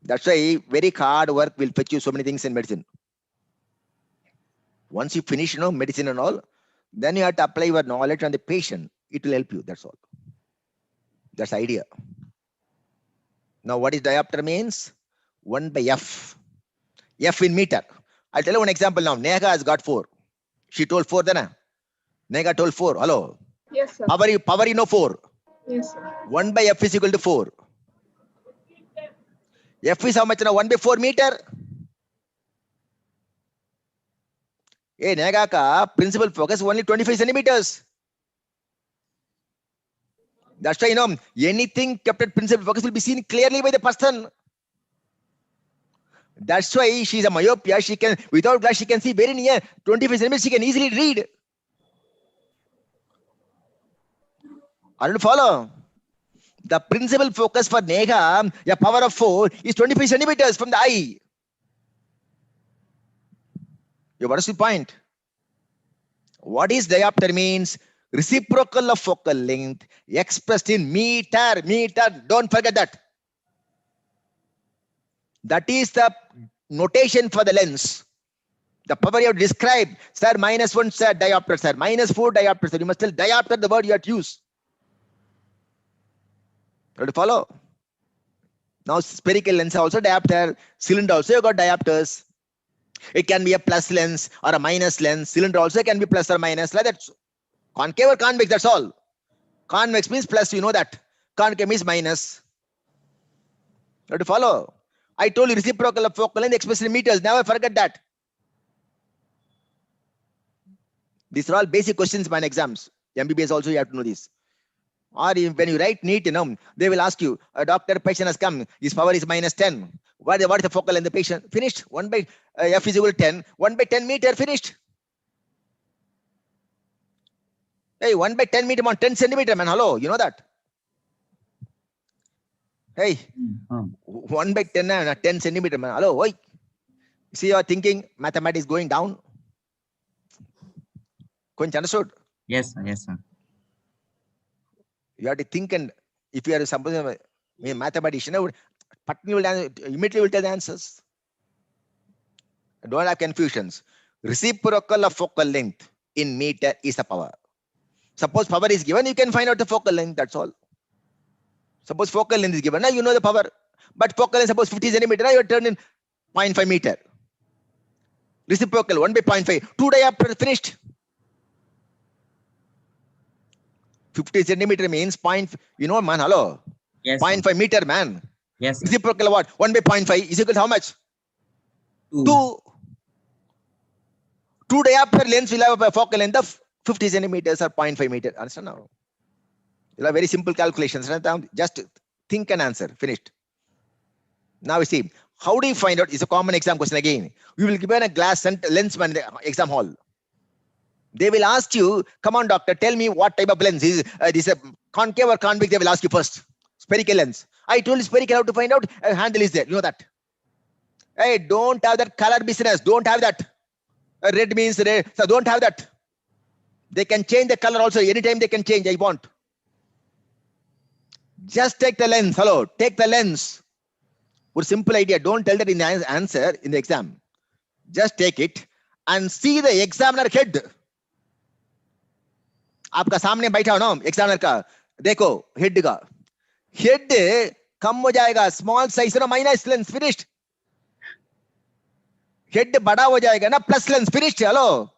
That's why very hard work will fetch you so many things in medicine. Once you finish, medicine and all, then you have to apply your knowledge on the patient. It will help you. That's all. That's the idea. Now, what is diopter means? 1 by f. F in meter. I'll tell you one example now. Neha has got 4. She told 4 then. Neha told 4. Hello. Yes, sir. Power, 4. Yes, sir. 1 by f is equal to 4. F is how much now? 1 by 4 meter. Hey, Neha ka principal focus only 25 centimeters. That's why, anything kept at principal focus will be seen clearly by the person. That's why she's a myopia. She can, without glass, she can see very near 25 centimeters. She can easily read. Are you follow? The principal focus for Neha, a power of 4, is 25 centimeters from the eye. You what is the point? What is diopter means? Reciprocal of focal length expressed in meter. Don't forget that. That is the notation for the lens. The power you have described, sir, -1, sir, diopter, sir, -4 diopter, sir. You must tell diopter the word you have to use. You have to follow. Now, spherical lens also diopter, cylinder also you got diopters. It can be a plus lens or a minus lens. Cylinder also can be plus or minus. Like that. Concave or convex, that's all. Convex means plus, you know that. Concave means minus. You have to follow. I told you reciprocal of focal length expressed in meters. Never forget that. These are all basic questions by exams. MBBS also you have to know this. Or when you write NEET, they will ask you, a doctor, patient has come, his power is -10. What is the focal length the patient? Finished. 1 by f is equal to 10. 1 by 10 meter, finished. Hey, 1 by 10 meter, 10 centimeter, man. Hello, you know that? Hey, 1 by 10, 10 centimeter, man. Hello, oi. See, you're thinking mathematics going down. Understood? Yes, sir. Yes, sir. You have to think, and if you are a mathematician, immediately will tell the answers. Don't have confusions. Reciprocal of focal length in meter is the power. Suppose power is given, you can find out the focal length. That's all. Suppose focal length is given, now you know the power. But focal length, suppose 50 centimeter, now you turn in 0.5 meter. Reciprocal 1 by 0.5. 2 diopter finished. 50 centimeter means point. You know, man. Hello. Yes. 0.5 meter, man. Yes. Sir. Reciprocal what? 1 by 0.5 is equal to how much? 2. 2 diopter lens will have a focal length of 50 centimeters or 0.5 meter. Understand now? These are very simple calculations. Just think and answer. Finished. Now we see, how do you find out? It's a common exam question again. We will give a glass lens in the exam hall. They will ask you, come on, doctor, tell me what type of lens is this a concave or convex? They will ask you first. Spherical lens. I told you spherical, how to find out? A handle is there. You know that. Hey, don't have that color business. Don't have that. Red means red. So don't have that. They can change the color also. Anytime they can change. I want. Just take the lens. Hello. Take the lens. One simple idea. Don't tell that in the answer in the exam. Just take it and see the examiner head. आपका सामने बैठा हो ना examiner का, देखो head का. Head कम हो जाएगा. Small size ना minus lens finished. Head बड़ा हो जाएगा ना plus lens finished. Hello.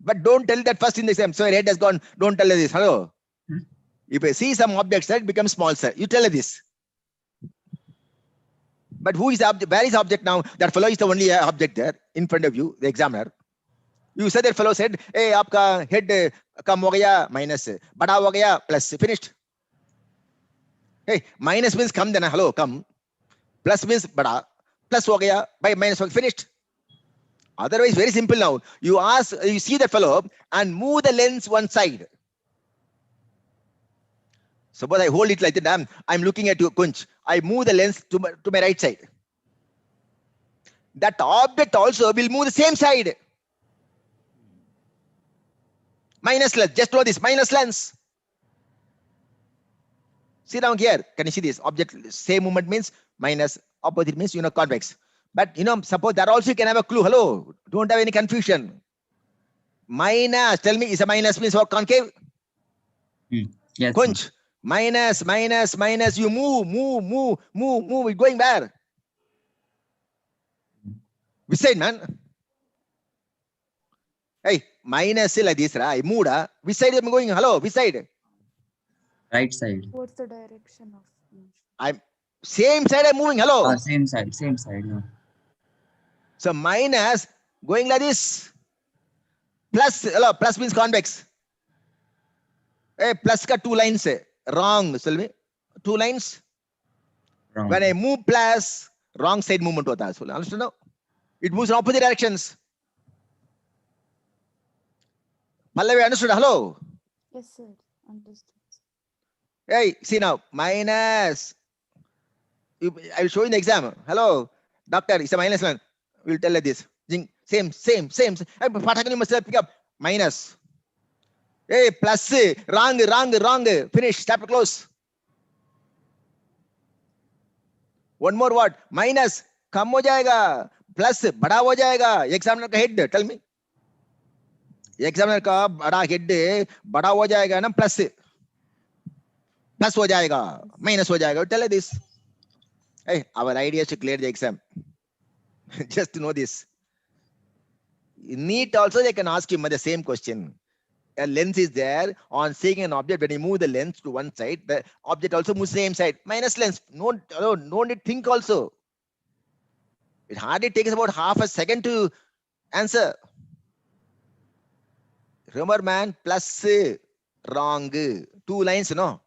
But don't tell that first in the exam. So your head has gone. Don't tell this. Hello. If you see some objects that become small size, you tell this. But who is the object? Where is the object now? That fellow is the only object there in front of you, the examiner. You said that fellow said, hey, आपका head कम हो गया minus, बड़ा हो गया plus, finished. Hey, minus means कम देना, hello, कम. Plus means बड़ा, plus हो गया by minus, finished. Otherwise, very simple now. You ask, you see the fellow and move the lens one side. Suppose I hold it like that. I'm looking at you, Kunch. I move the lens to my right side. That object also will move the same side. Minus lens. Just know this. Minus lens. See down here. Can you see this? Object, same movement means minus. Opposite means, convex. But, suppose that also you can have a clue. Hello. Don't have any confusion. Minus. Tell me, is a minus means or concave? Yes. Kunch. Minus, minus, minus. You move. It's going where? Which side, man? Hey, minus like this, right? Move. Which side am I going? Hello, which side? Right side. What's the direction of motion? I'm same side I'm moving. Hello. Same side. Same side. Yeah. So minus going like this. Plus, hello, plus means convex. Hey, plus ka 2 lines. Wrong, Selvi. 2 lines. Wrong. When I move plus, wrong side movement hota hai. Understand now? It moves in opposite directions. Pallavi, understood? Hello. Yes, sir. Understood. Hey, see now, minus. I will show you in the exam. Hello, doctor, it's a minus one. We'll tell you this. Same. Hey, Patakan, you must pick up. Minus. Hey, plus. Wrong. Finish. Chapter close. One more word. Minus. Kam ho jayega. Plus. Bada ho jayega. Examiner ka head. Tell me. Examiner ka bada head. Bada ho jayega na plus. Plus ho jayega. Minus ho jayega. Tell you this. Hey, our idea is to clear the exam. Just to know this. NEET also they can ask you the same question. A lens is there. On seeing an object, when you move the lens to one side, the object also moves the same side. Minus lens. No need to think also. It hardly takes about half a second to answer. Remember, man, plus, wrong. 2 lines, no?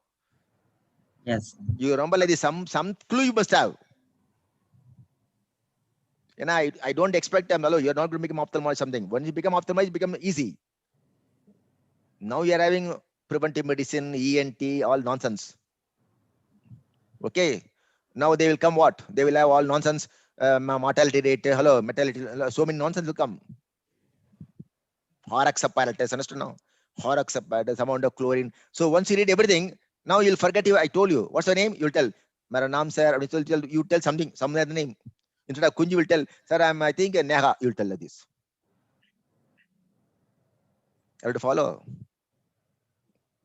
Yes. You remember like this, some clue you must have. And I don't expect them, hello, you're not going to become ophthalmologist or something. When you become ophthalmologist, it becomes easy. Now you're having preventive medicine, ENT, all nonsense. Okay. Now they will come what? They will have all nonsense, mortality rate, hello, mortality, so many nonsense will come. Horax apparatus, understand now? Horax apparatus, amount of chlorine. So once you read everything, now you'll forget I told you. What's your name? You'll tell. Mera naam sir. You tell something, some other name. Instead of Kunji will tell, sir, I think Neha. You'll tell like this. Able to follow?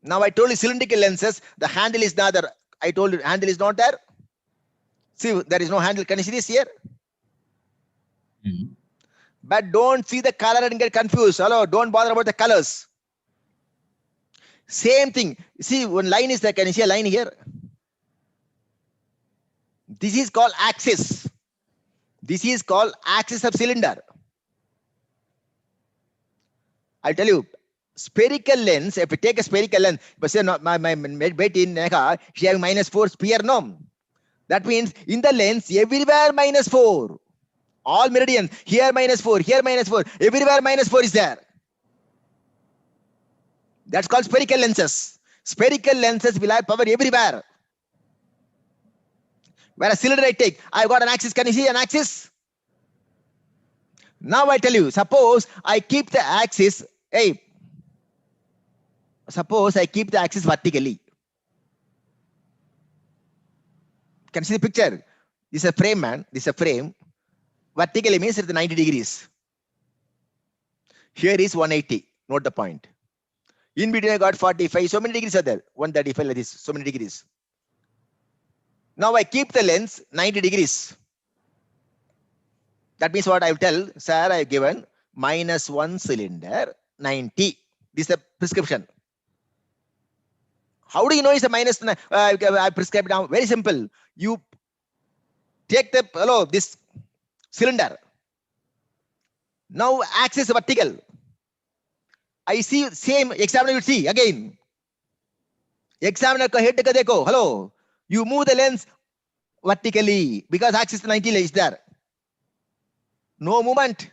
Now I told you cylindrical lenses, the handle is not there. I told you handle is not there. See, there is no handle. Can you see this here? Mhm. But don't see the color and get confused. Hello, don't bother about the colors. Same thing. See, one line is there. Can you see a line here? This is called axis. This is called axis of cylinder. I'll tell you, spherical lens, if you take a spherical lens, but say not my mate in Neka, she having -4 sphere, no. That means in the lens, everywhere -4. All meridians, here -4, here -4, everywhere -4 is there. That's called spherical lenses. Spherical lenses will have power everywhere. Where a cylinder I take, I've got an axis. Can you see an axis? Now I tell you, suppose I keep the axis, hey, suppose I keep the axis vertically. Can you see the picture? This is a frame, man. This is a frame. Vertically means it's 90 degrees. Here is 180. Note the point. In between I got 45. So many degrees are there. 135 like this. So many degrees. Now I keep the lens 90 degrees. That means what I will tell, sir, I have given -1 cylinder 90. This is the prescription. How do you know it's a minus? I prescribe now. Very simple. You take the this cylinder. Now axis vertical. I see same examiner you see again. Examiner ka head ka dekho. Hello. You move the lens vertically because axis 90 is there. No movement.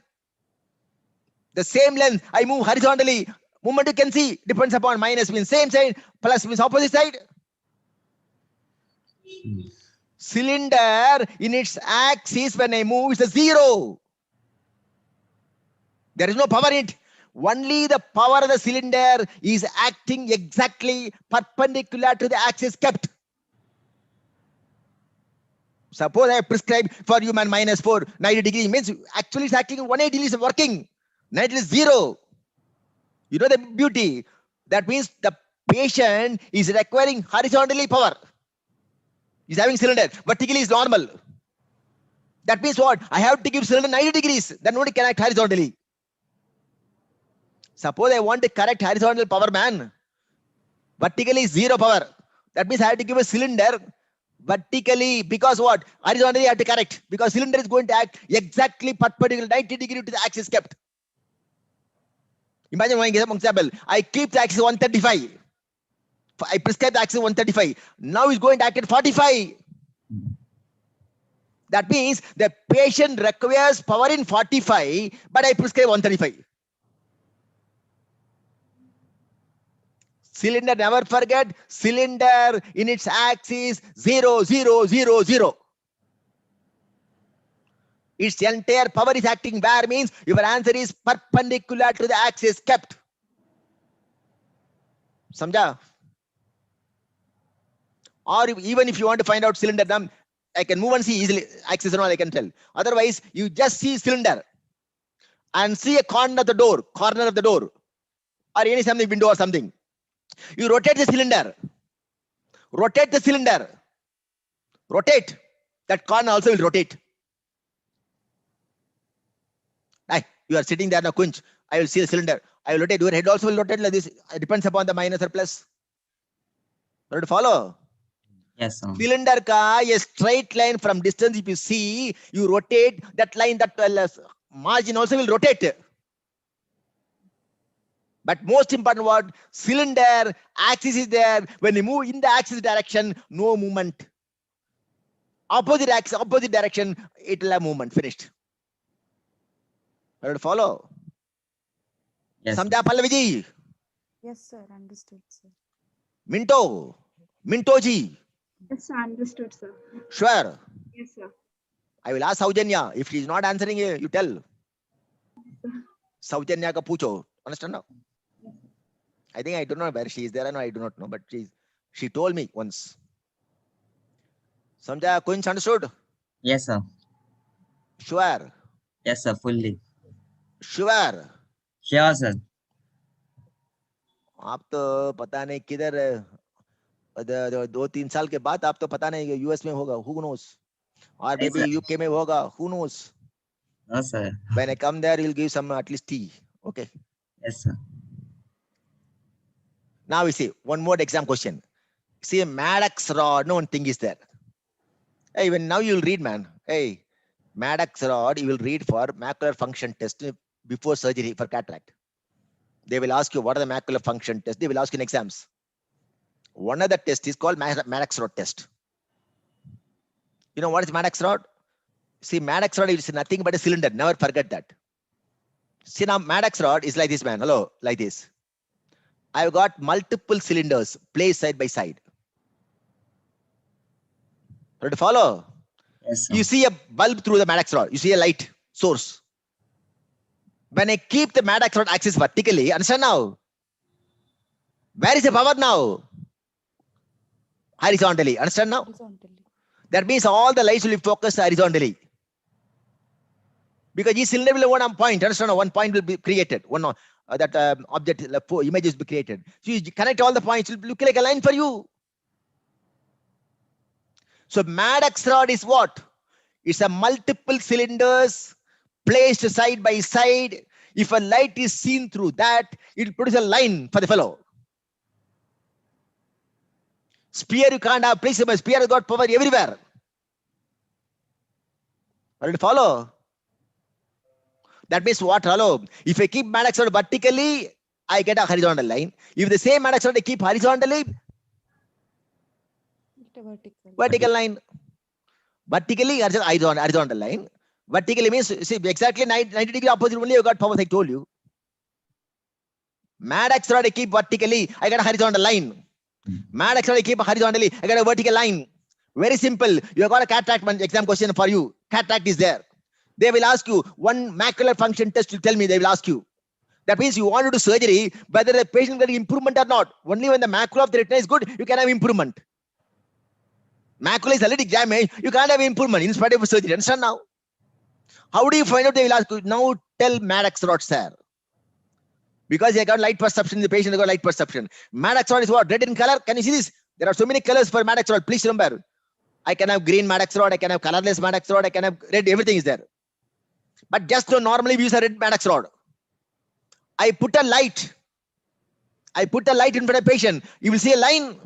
The same lens I move horizontally. Movement you can see depends upon minus means same side, plus means opposite side. Cylinder in its axis when I move is a 0. There is no power in it. Only the power of the cylinder is acting exactly perpendicular to the axis kept. Suppose I prescribe for you man -4, 90 degrees means actually it's acting 180 degrees is working. 90 is 0. You know the beauty. That means the patient is requiring horizontally power. He's having cylinder. Vertically is normal. That means what? I have to give cylinder 90 degrees. Then only can act horizontally. Suppose I want to correct horizontal power, man. Vertically is 0 power. That means I have to give a cylinder vertically because what? Horizontally I have to correct. Because cylinder is going to act exactly perpendicular 90 degrees to the axis kept. Imagine one example. I keep the axis 135. I prescribe the axis 135. Now it's going to act at 45. That means the patient requires power in 45, but I prescribe 135. Cylinder, never forget, cylinder in its axis 0, 0, 0, 0. Its entire power is acting where means your answer is perpendicular to the axis kept. Samjha? Or even if you want to find out cylinder, I can move and see easily. Axis and all I can tell. Otherwise, you just see cylinder and see a corner of the door, or any something window or something. You rotate the cylinder. Rotate the cylinder. Rotate. That corner also will rotate. You are sitting there now, Kunj. I will see the cylinder. I will rotate. Your head also will rotate like this. It depends upon the minus or plus. You to follow? Yes, sir. Cylinder ka a straight line from distance. If you see, you rotate that line. That margin also will rotate. But most important word, cylinder axis is there. When you move in the axis direction, no movement. Opposite axis, opposite direction, it will have movement. Finished. To follow? Yes. Samjha Pallaviji? Yes, sir. Understood, sir. Minto ji? Yes, sir. Understood, sir. Sure. Yes, sir. I will ask Saujanya. If she is not answering, you tell. Saujanya ka pucho. Understand now? I think I don't know where she is there. No, I do not know. But she told me once. Samjha Kunj understood? Yes, sir. Sure. Yes, sir. Fully. Sure. Sure, sir. आप तो पता नहीं किधर 2-3 साल के बाद आप तो पता नहीं US में होगा, who knows, or maybe Yes, sir. UK में होगा, who knows. No, sir. When I come there, you'll give some at least tea. Okay. Yes, sir. Now we see one more exam question. See a Maddox rod, no one thing is there. Hey, even now you'll read, man. Hey, Maddox rod, you will read for macular function test before surgery for cataract. They will ask you what are the macular function tests. They will ask you in exams. One of the tests is called Maddox rod test. You know what is Maddox rod? See, Maddox rod is nothing but a cylinder. Never forget that. See, now Maddox rod is like this, man. Hello, like this. I've got multiple cylinders placed side by side. Ready to follow? Yes, sir. You see a bulb through the Maddox rod. You see a light source. When I keep the Maddox rod axis vertically, understand now? Where is the power now? Horizontally. Understand now? Horizontally. That means all the lights will be focused horizontally. Because each cylinder will have one point. Understand? One point will be created. One object images will be created. So you connect all the points. It will look like a line for you. So Maddox rod is what? It's a multiple cylinders placed side by side. If a light is seen through that, it will produce a line for the fellow. Spear you can't have place. Spear has got power everywhere. Are you to follow? That means what? Hello. If I keep Maddox rod vertically, I get a horizontal line. If the same Maddox rod I keep horizontally, vertical line. Vertically, horizontal line. Vertically means, see, exactly 90 degree opposite only you got power, I told you. Maddox rod I keep vertically, I got a horizontal line. Maddox rod I keep horizontally, I got a vertical line. Very simple. You have got a cataract exam question for you. Cataract is there. They will ask you one macular function test to tell me, they will ask you. That means you want to do surgery, whether the patient getting improvement or not. Only when the macula of the retina is good, you can have improvement. Macula is already damaged, you can't have improvement in spite of surgery. Understand now? How do you find out? They will ask you, now tell Maddox rod, sir. Because they got light perception, the patient got light perception. Maddox rod is what? Red in color. Can you see this? There are so many colors for Maddox rod. Please remember. I can have green Maddox rod, I can have colorless Maddox rod, I can have red, everything is there. But just to normally we use a red Maddox rod. I put a light. I put a light in front of the patient. You will see a line.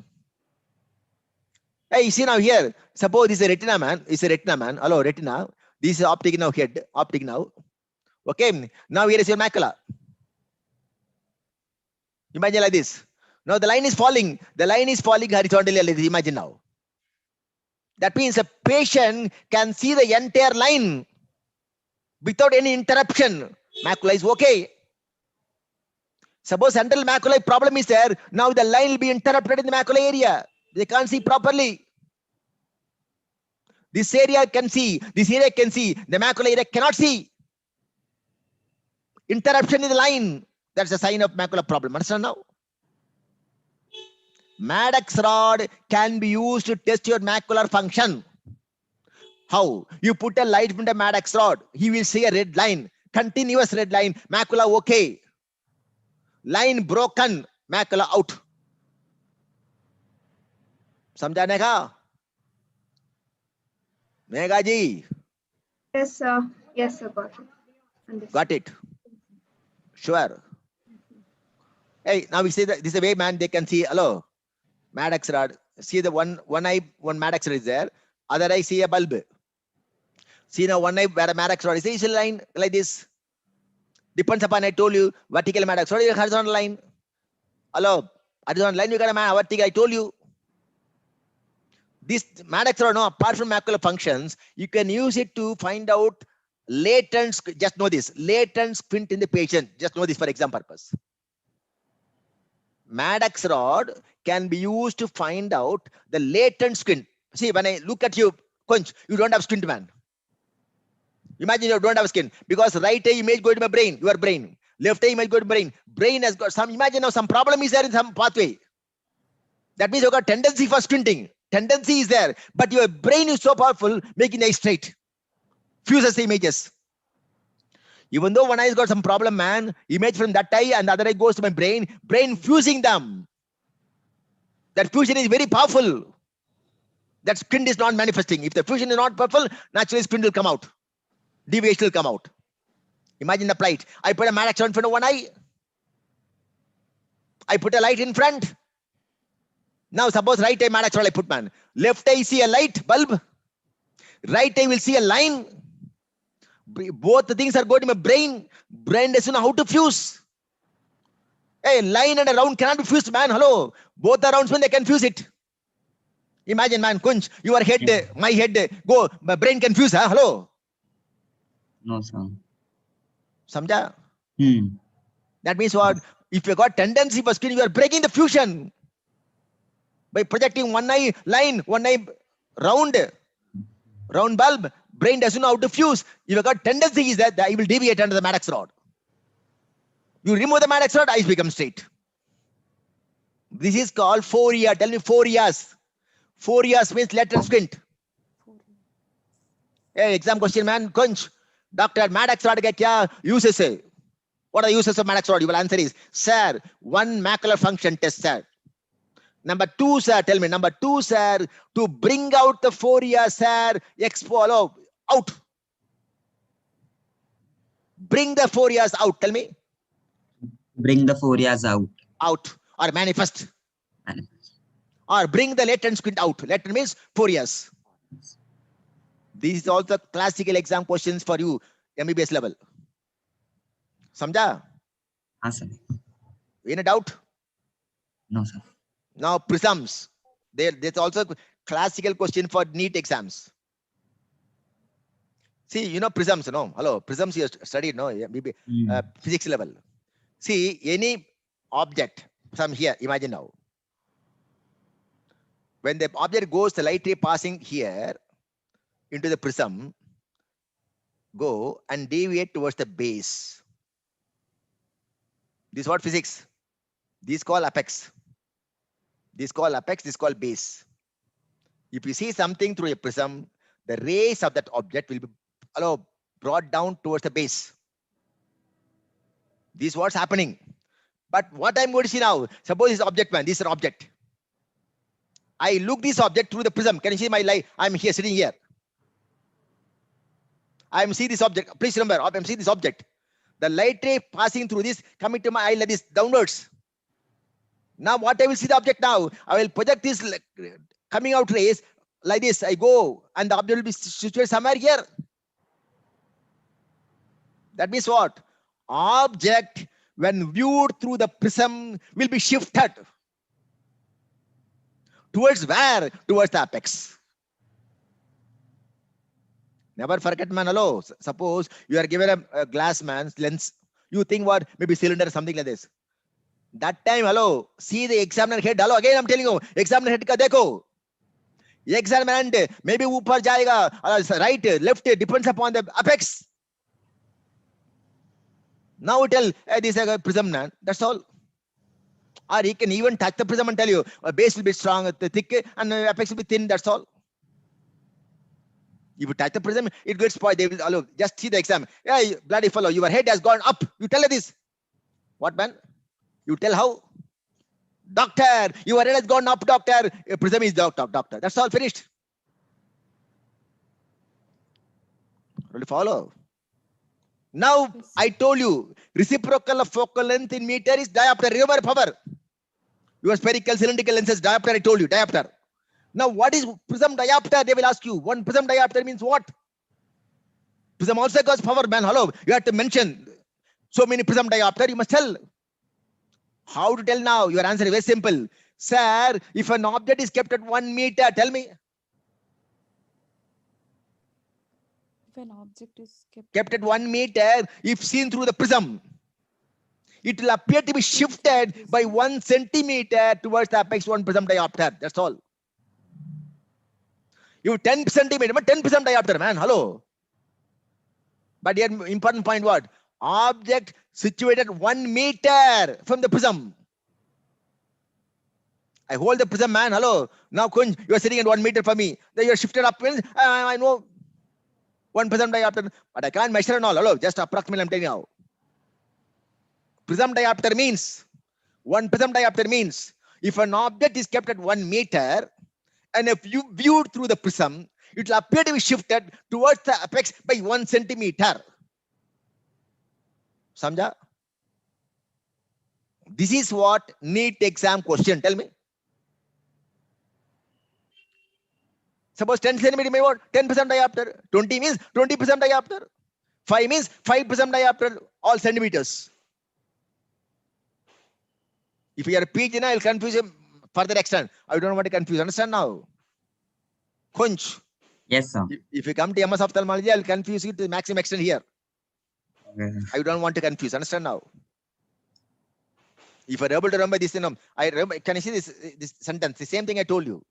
Hey, you see now here. Suppose this is a retina man. It's a retina man. Hello, retina. This is optic now head. Optic now. Okay. Now here is your macula. Imagine like this. Now the line is falling. The line is falling horizontally. Imagine now. That means a patient can see the entire line without any interruption. Macula is okay. Suppose central macula problem is there. Now the line will be interrupted in the macula area. They can't see properly. This area can see. This area can see. The macula area cannot see. Interruption in the line. That's a sign of macular problem. Understand now? Maddox rod can be used to test your macular function. How? You put a light in the Maddox rod. He will see a red line. Continuous red line. Macula okay. Line broken. Macula out. समझाने का? मेघा जी. Yes, sir. Yes, sir. Got it. Understood. Got it. Sure. Hey, now we see that this is a way, man. They can see. Hello, Maddox rod. See the one eye, one Maddox rod is there. Other eye see a bulb. See now one eye where a Maddox rod is. See, it's a line like this. Depends upon, I told you, vertical Maddox rod, horizontal line. Hello, horizontal line, you got a vertical, I told you. This Maddox rod, no, apart from macular functions, you can use it to find out latent, just know this, latent squint in the patient. Just know this for exam purpose. Maddox rod can be used to find out the latent squint. See, when I look at you, Kunj, you don't have squint, man. Imagine you don't have skin, because right eye image go to my brain, your brain. Left eye image go to brain. Brain has got some, imagine now some problem is there in some pathway. That means you got tendency for squinting. Tendency is there, but your brain is so powerful, making the eye straight. Fuses the images. Even though one eye has got some problem, man, image from that eye and the other eye goes to my brain fusing them. That fusion is very powerful. That squint is not manifesting. If the fusion is not powerful, naturally squint will come out. Deviation will come out. Imagine the plight. I put a mad axon in front of one eye. I put a light in front. Now suppose right eye mad axon I put, man. Left eye see a light bulb. Right eye will see a line. Both the things are going to my brain. Brain doesn't know how to fuse. A line and a round cannot be fused, man. Hello. Both the rounds when they can fuse it. Imagine, man, Kunj, your head, my head, go, my brain can fuse, huh? Hello. No, sir. Samjha? Hmm. That means what? If you got tendency for squint, you are breaking the fusion. By projecting one eye line, one eye round bulb, brain doesn't know how to fuse. If you got tendency is that it will deviate under the Maddox rod. You remove the Maddox rod, eyes become straight. This is called 4 years. Tell me 4 years. 4 years means lateral squint. Hey, exam question, man. Kunj, Doctor, Maddox rod ka kya uses hai? What are the uses of Maddox rod? You will answer is, sir, one macular function test, sir. Number 2, sir, tell me. Number 2, sir, to bring out the 4 years, sir, out. Bring the 4 years out, tell me. Bring the 4 years out. Out or manifest. Or bring the latent squint out. Latent means 4 years. These are all the classical exam questions for you, MBBS level. Samjha? Sir. Any doubt? No, sir. Now prisms. There's also classical question for NEET exams. See, you know prisms, no? Hello, prisms you studied, no? Maybe physics level. See, any object from here, imagine now. When the object goes, the light ray passing here into the prism, go and deviate towards the base. This is what physics. This called apex. This called apex, this called base. If you see something through a prism, the rays of that object will be brought down towards the base. This is what's happening. But what I'm going to see now, suppose this object, man, this is an object. I look this object through the prism. Can you see my light? I'm here, sitting here. I'm seeing this object. Please remember, I'm seeing this object. The light ray passing through this, coming to my eye like this, downwards. Now what I will see the object now? I will project this coming out rays like this. I go and the object will be situated somewhere here. That means what? Object when viewed through the prism will be shifted. Towards where? Towards the apex. Never forget, man. Hello. Suppose you are given a glass, man's lens. You think what? Maybe cylinder or something like this. That time, hello. See the examiner head. Hello. Again, I'm telling you. Examiner head ka dekho. Examiner maybe upar jayega. Right, left, depends upon the apex. Now tell, hey, this is a prism, man. That's all. Or he can even touch the prism and tell you, a base will be strong, thick, and apex will be thin. That's all. If you touch the prism, it gets spoiled. They will just see the exam. Yeah, bloody fellow, your head has gone up. You tell her this. What, man? You tell how? Doctor, your head has gone up, doctor. A prism is doctor. That's all, finished. Will you follow? Now, I told you, reciprocal of focal length in meter is diopter. Remember, power. Your spherical, cylindrical lenses, diopter, I told you, diopter. Now, what is prism diopter? They will ask you. One prism diopter means what? Prism also goes power, man. Hello, you have to mention so many prism diopter. You must tell. How to tell now? Your answer is very simple. Sir, if an object is kept at 1 meter, tell me. If an object is Kept at 1 meter, if seen through the prism, it will appear to be shifted by 1 centimeter towards the apex 1 prism diopter. That's all. You 10 centimeter, but 10 prism diopter, man. Hello. But here, important point what? Object situated 1 meter from the prism. I hold the prism, man. Hello. Now, Kunj, you are sitting at 1 meter from me. Then you are shifted upwards. I know. 1 prism diopter, but I can't measure and all. Hello, just approximately I'm telling you now. Prism diopter means, 1 prism diopter means, if an object is kept at 1 meter, and if you viewed through the prism, it will appear to be shifted towards the apex by 1 centimeter. Samjha? This is what NEET exam question. Tell me. Suppose 10 centimeter may what? 10% diopter. 20 means 20% diopter. 5 means 5% diopter, all centimeters. If you are a PG, I will confuse him further extent. I don't want to confuse. Understand now? Kunch. Yes, sir. If you come to MS ophthalmology, I will confuse you to the maximum extent here. Okay. I don't want to confuse. Understand now? If you're able to remember this, I remember. Can you see this sentence? The same thing I told you.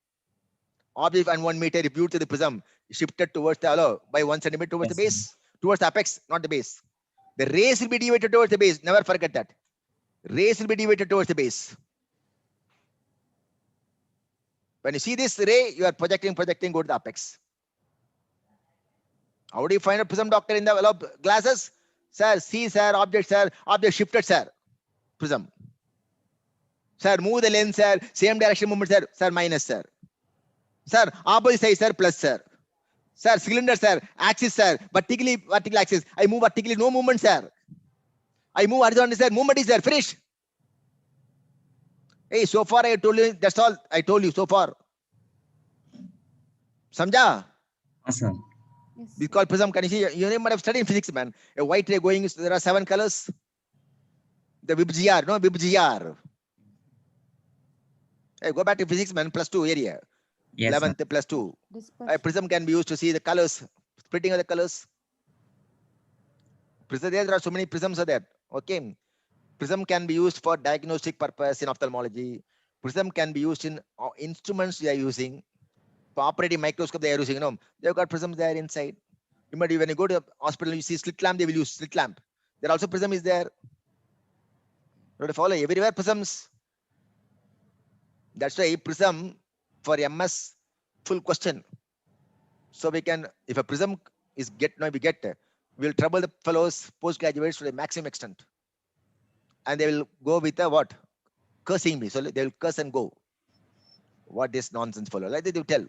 Object and 1 meter if viewed to the prism shifted towards the allow by 1 centimeter towards Yes, the base, towards the apex, not the base. The rays will be deviated towards the base. Never forget that. Rays will be deviated towards the base. When you see this ray, you are projecting, go to the apex. How do you find a prism doctor in the glasses? Sir, see, sir, object shifted, sir. Prism. Sir, move the lens, sir. Same direction movement, sir. Sir, minus, sir. Sir, opposite side, sir, plus, sir. Sir, cylinder, sir. Axis, sir. Vertical axis. I move vertically, no movement, sir. I move horizontally, sir. Movement is there. Finish. Hey, so far I told you. That's all I told you so far. Samjha? Yes, sir. Yes. We call prism. Can you see? You might have studied in physics, man. A white ray going. There are 7 colors. The VIBGR, no VIBGR. Hey, go back to physics, man. +2 area. Yes, 11th sir. +2. Dispersion. A prism can be used to see the colors, splitting of the colors. Prism, there are so many prisms are there. Okay. Prism can be used for diagnostic purpose in ophthalmology. Prism can be used in instruments they are using. For operating microscope they are using. They've got prisms there inside. You might, when you go to the hospital, you see slit lamp, they will use slit lamp. There also prism is there. You have to follow everywhere prisms. That's why prism for MS full question. So we can, if a prism is we'll trouble the fellows postgraduates to the maximum extent. And they will go with a what? Cursing me. So they will curse and go. What this nonsense follow? Like they do tell.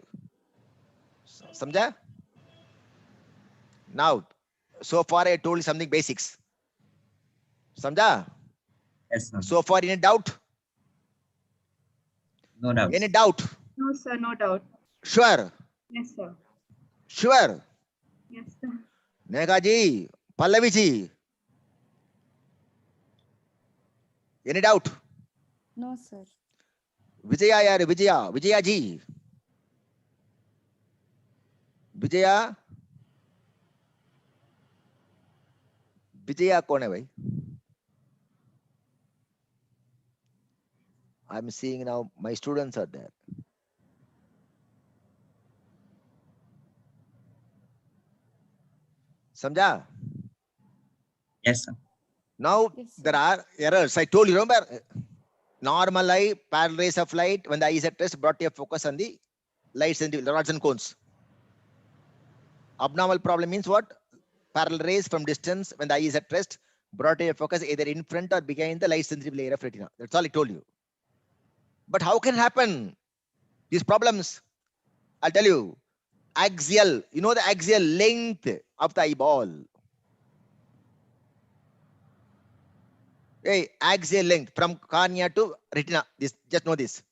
Samjha? Now, so far I told you something basics. Samjha? Yes, sir. So far, any doubt? No doubt. Any doubt? No, sir, no doubt. Sure. Yes, sir. Sure. Yes, sir. Nega ji, Pallavi ji. Any doubt? No, sir. Vijaya ji. Vijaya कौन है भाई? I'm seeing now my students are there. Samjha? Yes, sir. Now Yes, sir. there are errors. I told you, remember? Normal eye, parallel rays of light, when the eye is at rest, brought your focus on the lights and the rods and cones. Abnormal problem means what? Parallel rays from distance, when the eye is at rest, brought your focus either in front or behind the light sensitive layer of retina. That's all I told you. But how can happen? These problems, I'll tell you. Axial, you know the axial length of the eyeball. Hey, axial length from cornea to retina. This, just know this.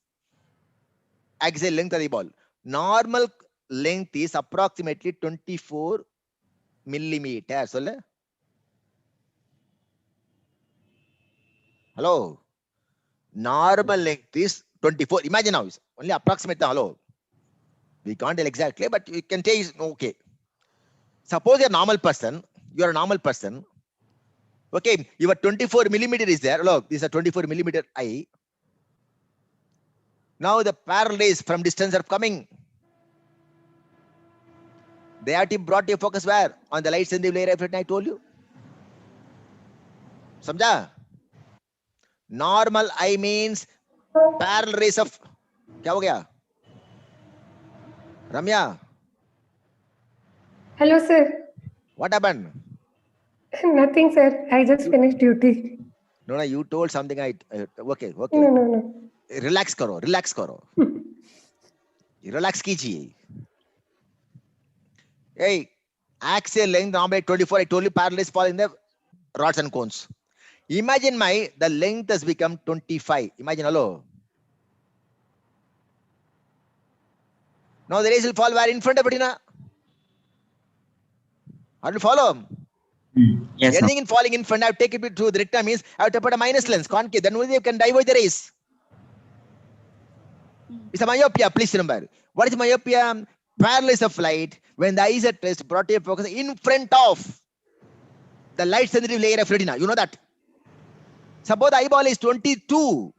Axial length of the eyeball. Normal length is approximately 24 millimeters. Hello. Normal length is 24. Imagine now, only approximate. Hello. We can't tell exactly, but you can say okay. Suppose you're a normal person. You're a normal person. Okay, your 24 millimeter is there. Look, this is a 24 millimeter eye. Now the parallel rays from distance are coming. They have to brought your focus where? On the light sensitive layer of retina, I told you. Samjha? Normal eye means parallel rays of. क्या हो गया? Ramya? Hello, sir. What happened? Nothing, sir. I just finished duty. No, you told something. Okay. No. Relax karo. Relax कीजिए. Hey, axial length normally 24. I told you parallel fall in the rods and cones. Imagine the length has become 25. Imagine, hello. Now the rays will fall where in front of retina. How to follow? Yes, sir. Anything in falling in front, I have taken it to the retina means I have to put a minus lens, concave. Then only you can diverge the rays. It's a myopia, please remember. What is myopia? Paralysis of light when the eyes are at brought to focus in front of the light sensitive layer of retina. You know that. Suppose the eyeball is 22.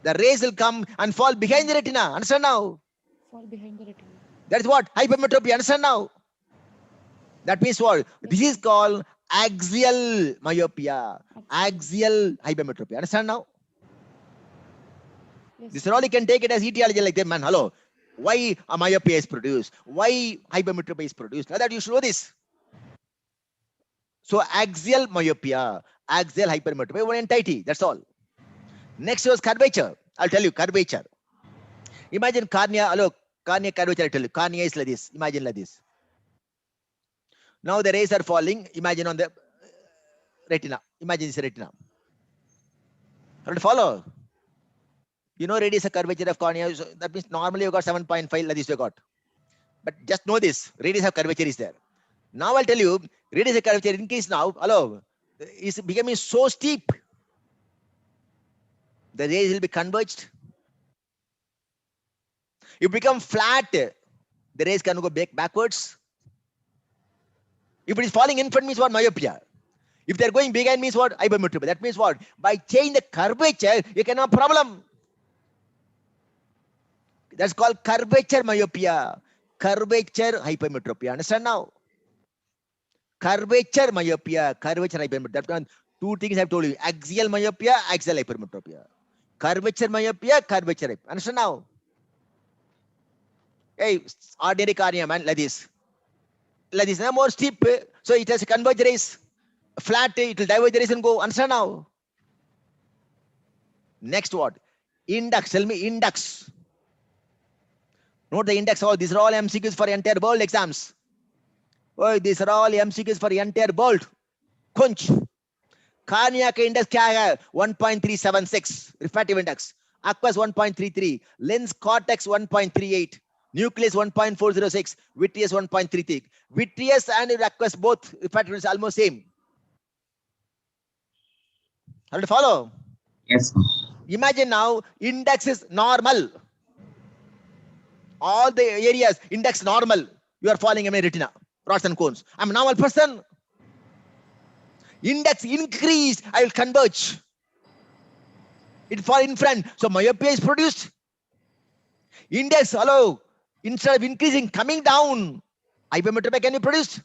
The rays will come and fall behind the retina. Understand now? Fall behind the retina. That is what? Hypermetropia. Understand now? That means what? This is called axial myopia. Axial hypermetropia. Understand now? Yes. This is all you can take it as etiology like that, man. Hello. Why a myopia is produced? Why hypermetropia is produced? Now that you should know this. So axial myopia, axial hypermetropia, one entity. That's all. Next was curvature. I'll tell you curvature. Imagine cornea. Hello, cornea curvature. I tell you, cornea is like this. Imagine like this. Now the rays are falling. Imagine on the retina. Imagine this retina. How to follow? You know, radius of curvature of cornea. So that means normally you got 7.5 like this you got. But just know this, radius of curvature is there. Now I'll tell you, radius of curvature increase now. Hello, is becoming so steep. The rays will be converged. You become flat. The rays can go backwards. If it is falling in front means what? Myopia. If they're going behind means what? Hypermetropia. That means what? By changing the curvature, you can have a problem. That's called curvature myopia. Curvature hypermetropia. Understand now? Curvature myopia. Curvature hypermetropia. That's one, two things I've told you. Axial myopia, axial hypermetropia. Curvature myopia, curvature hypermetropia. Understand now? Hey, ordinary cornea, man, like this. Like this, more steep. So it has a converge rays. Flat, it will diverge rays and go. Understand now? Next what? Index. Tell me index. Note the index. Oh, these are all MCQs for entire world exams. Oh, these are all MCQs for entire world. Kunch. Cornea का index क्या है? 1.376 refractive index. Aqueous 1.33. Lens cortex 1.38. Nucleus 1.406. Vitreous 1.33. Vitreous and aqueous both refractive index almost same. How to follow? Yes, sir. Imagine now index is normal. All the areas index normal. You are falling in my retina, rods and cones. I'm a normal person. Index increased, I will converge. It fall in front. So myopia is produced. Index, hello, instead of increasing, coming down. Hypermetropia can be produced.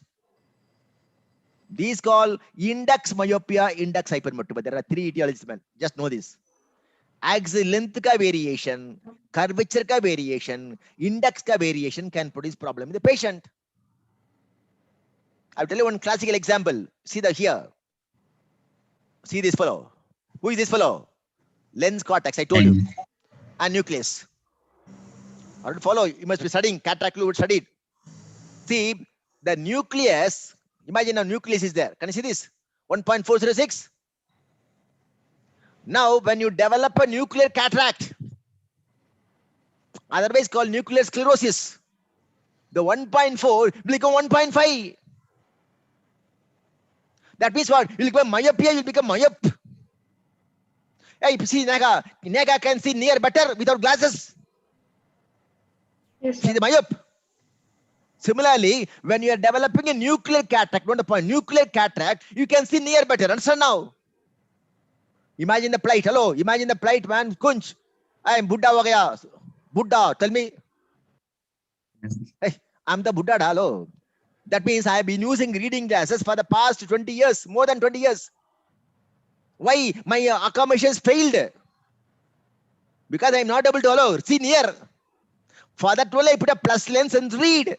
These called index myopia, index hypermetropia. There are three etiologies, man. Just know this. Axial length ka variation, curvature ka variation, index ka variation can produce problem in the patient. I'll tell you one classical example. See the here. See this fellow. Who is this fellow? Lens cortex, I told you. And nucleus. How to follow? You must be studying. Cataract fluid studied. See, the nucleus, imagine a nucleus is there. Can you see this? 1.406. Now, when you develop a nuclear cataract, otherwise called nuclear sclerosis, the 1.4 will become 1.5. That means what? You will become myopia, you will become myop. Hey, see, Naga can see near better without glasses. Yes, See sir. the myop. Similarly, when you are developing a nuclear cataract, not the point, nuclear cataract, you can see near better. Understand now? Imagine the plight. Hello, imagine the plight, man. Kunch, I am Buddha ho gaya. Buddha, tell me. Yes. Hey, I'm the Buddha. Hello. That means I have been using reading glasses for the past 20 years, more than 20 years. Why? My accommodations failed. Because I am not able to allow. See near. For that only I put a plus lens and read.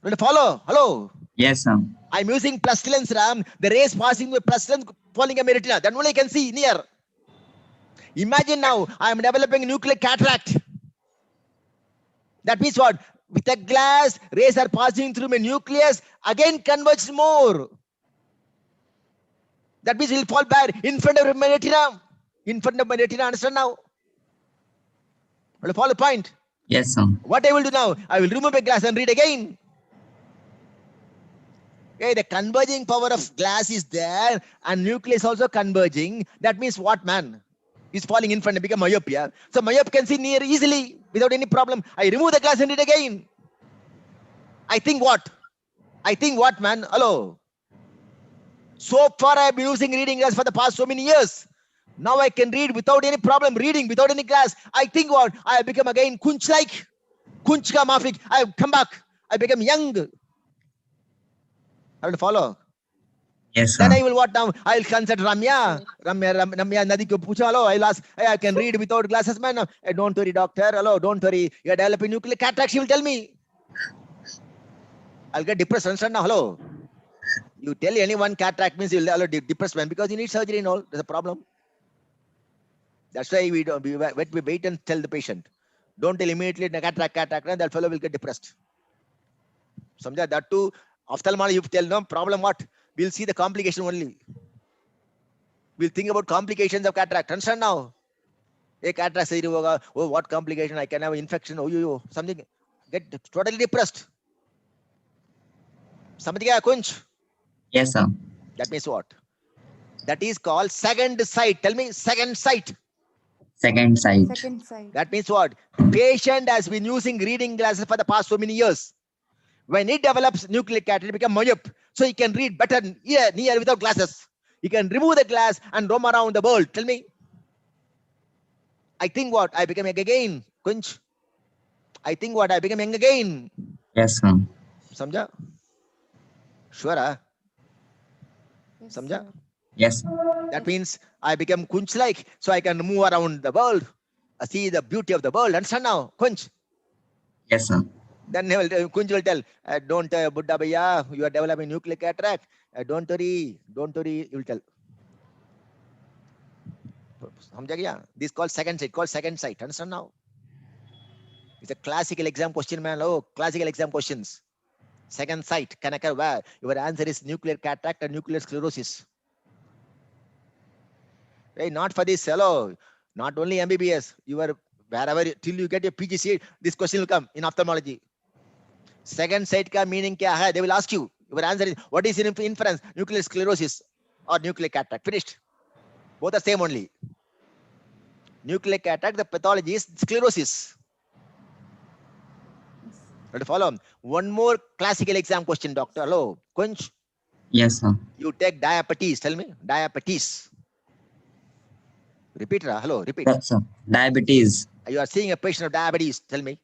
Will you follow? Hello. Yes, sir. I'm using plus lens RAM. The rays passing with plus lens falling on my retina. Then only I can see near. Imagine now I'm developing nuclear cataract. That means what? With a glass, rays are passing through my nucleus, again converges more. That means it will fall back in front of my retina. In front of my retina, understand now? Will you follow the point? Yes, sir. What I will do now? I will remove my glass and read again. Okay, the converging power of glass is there and nucleus also converging. That means what, man? Is falling in front and become myopia. So myopia can see near easily without any problem. I remove the glass and read again. I think what? I think what, man? Hello. So far I have been using reading glass for the past so many years. Now I can read without any problem, reading without any glass. I think what? I have become again Kunch-like. Kunch ka mafik. I have come back. I become young. I will follow. Yes, sir. Then I will what now? I will consult Ramya Nadi ko pucha. Hello, I will ask. Hey, I can read without glasses, man. Hey, don't worry, doctor. Hello, don't worry. You are developing nuclear cataract. She will tell me. I'll get depressed. Understand now? Hello. You tell anyone cataract means you'll depressed, man, because you need surgery and all. There's a problem. That's why we wait and tell the patient. Don't tell immediately cataract, and that fellow will get depressed. Samjha, that too. Ophthalmology, you tell no problem. What? We'll see the complication only. We'll think about complications of cataract. Understand now? A cataract surgery hoga. Oh, what complication? I can have infection. Oh, something. Get totally depressed. Samjh gaya, Kunch? Yes, sir. That means what? That is called second sight. Tell me, second sight. Second sight. Second side. That means what? Patient has been using reading glasses for the past so many years. When he develops nuclear cataract, he becomes myope. So he can read better near without glasses. He can remove the glass and roam around the world. Tell me. I think what? I become young again. Kunch. I think what? I become young again. Yes, sir. Samjha? Sure, huh? Yes, Samjha? sir. Yes. That means I become Kunch-like, so I can move around the world, see the beauty of the world. Understand now, Kunch? Yes, sir. Then Kunj will tell, don't Buddha Bhaiya, you are developing nuclear cataract. Don't worry, he will tell. This is called second sight. Understand now? It's a classical exam question, man. Oh, classical exam questions. Second sight can occur where? Your answer is nuclear cataract and nuclear sclerosis. Right? Not for this, hello. Not only MBBS. You are wherever till you get your PG seat, this question will come in ophthalmology. Second sight ka meaning kya hai? They will ask you. Your answer is what is in inference? Nuclear sclerosis or nuclear cataract. Finished. Both are same only. Nuclear cataract, the pathology is sclerosis. Ready to follow? One more classical exam question, doctor. Hello, Kunch. Yes, sir. You take diabetes. Tell me, diabetes. Repeat, hello, repeat. Yes, sir. Diabetes. You are seeing a patient of diabetes. Tell me.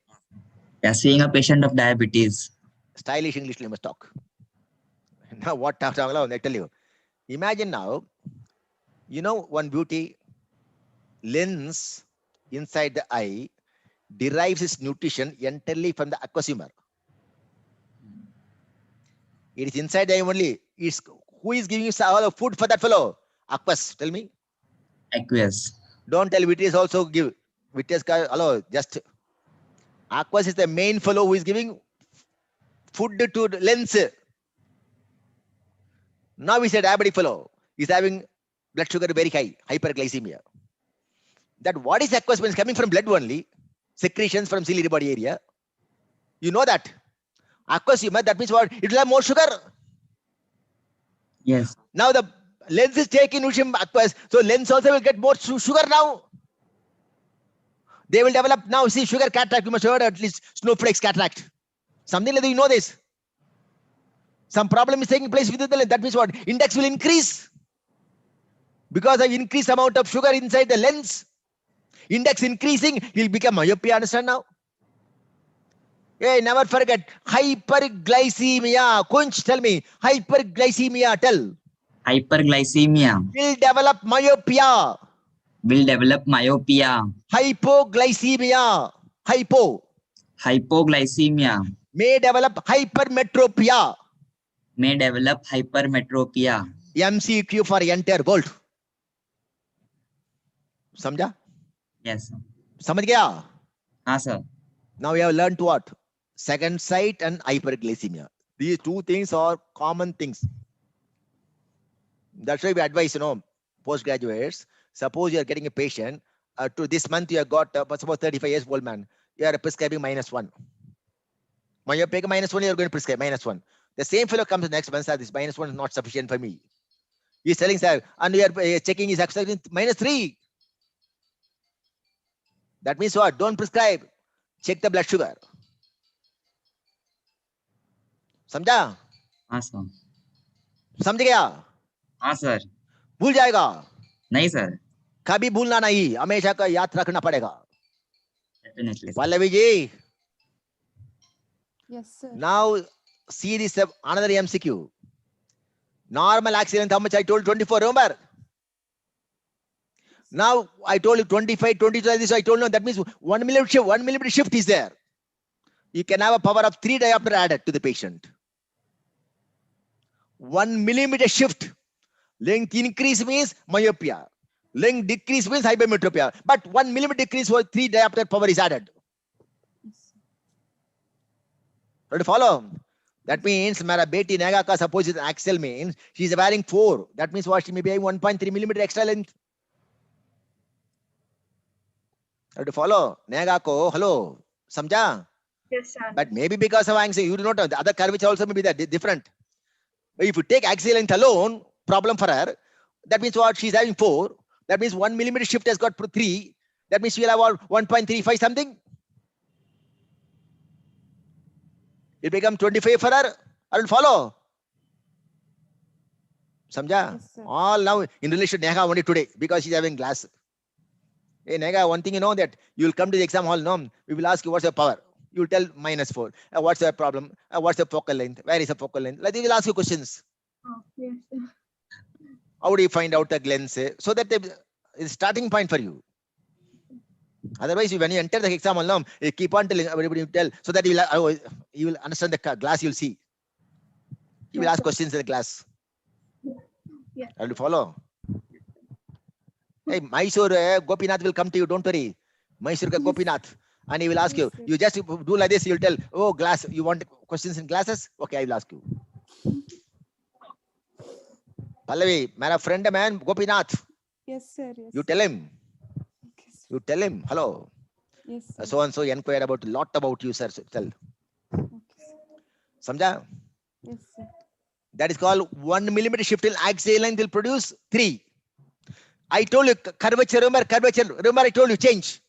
We are seeing a patient of diabetes. Stylish English, you must talk. Now, what talk? I tell you. Imagine now, you know one beauty, lens inside the eye derives its nutrition entirely from the aqueous humor. It is inside the eye only. It's who is giving you all the food for that fellow? Aqueous. Tell me. Aqueous. Don't tell vitreous also give. Vitreous, hello, just aqueous is the main fellow who is giving food to the lens. Now we said diabetic fellow is having blood sugar very high, hyperglycemia. That what is aqueous when it's coming from blood only, secretions from ciliary body area. You know that. Aqueous humor, that means what? It will have more sugar. Yes. Now the lens is taking nutrition aqueous, so lens also will get more sugar now. They will develop now. See, sugar cataract, you must have heard at least snowflakes cataract. Something like that, you know this. Some problem is taking place within the lens. That means what? Index will increase. Because of increased amount of sugar inside the lens. Index increasing, will become myopia. Understand now? Hey, never forget. Hyperglycemia. Kunch, tell me. Hyperglycemia, tell. Hyperglycemia Will develop myopia. will develop myopia. Hypoglycemia. Hypoglycemia. May develop hypermetropia. May develop hypermetropia. MCQ for entire world. समझा? Yes, sir. समझ गया? हाँ, sir. Now we have learned what? Second sight and hyperglycemia. These two things are common things. That's why we advise, postgraduates. Suppose you are getting a patient. To this month you have got, suppose 35 years old man. You are prescribing -1. Myopia -1, you are going to prescribe -1. The same fellow comes next month, sir, this -1 is not sufficient for me. He's telling, sir, and we are checking his accepting -3. That means what? Don't prescribe. Check the blood sugar. समझा? हाँ, sir. समझ गया? हाँ, sir. भूल जाएगा? नहीं, sir. कभी भूलना नहीं, हमेशा का याद रखना पड़ेगा. Definitely, sir. Pallavi ji, Yes, sir. now see this another MCQ. Normal axis length, how much I told? 24, remember? Now I told you 25, 22 like this. I told you that means 1 millimeter shift is there. You can have a power of 3 diopter added to the patient. 1 millimeter shift. Length increase means myopia. Length decrease means hypermetropia. But 1 millimeter decrease for 3 diopter power is added. Try to follow? That means Mara Beti Naga ka suppose it's axial means she's wearing 4. That means what she may be having 1.3 millimeter extra length. Try to follow? Naga ko, hello. Samjha? Yes, sir. But maybe because of anxiety, you do not know. The other curvature also may be that different. But if you take axial length alone, problem for her, that means what? She's having 4. That means 1 millimeter shift has got 3. That means she'll have 1.35 something. It become 25 for her. I will follow. Samjha? Yes, sir. All now in relation to Neha only today because she's having glass. Hey Neha, one thing you know that you will come to the exam hall. No, we will ask you what's your power. You will tell -4. What's your problem? What's the focal length? Where is the focal length? Like they will ask you questions. Oh, yes, sir. How do you find out the length? So that is starting point for you. Otherwise, when you enter the exam hall, you keep on telling everybody you tell so that you will understand the glass. You'll see. You will Yes, ask sir. questions in the class. Yes. Have to follow. Hey, Mysore Gopinath will come to you. Don't worry. Mysore ka Gopinath. And he will ask you. Yes, sir. You just do like this. You'll tell, oh, glass. You want questions in glasses? Okay, I will ask you. Pallavi, my friend, man, Gopinath. Yes, sir. Yes. You tell him. Okay, sir. You tell him. Hello. Yes, sir. So and so inquired about a lot about you, sir. Tell. Okay, sir. Samjha? Yes, sir. That is called 1 millimeter shift in axial length will produce 3. I told you curvature. Remember I told you change.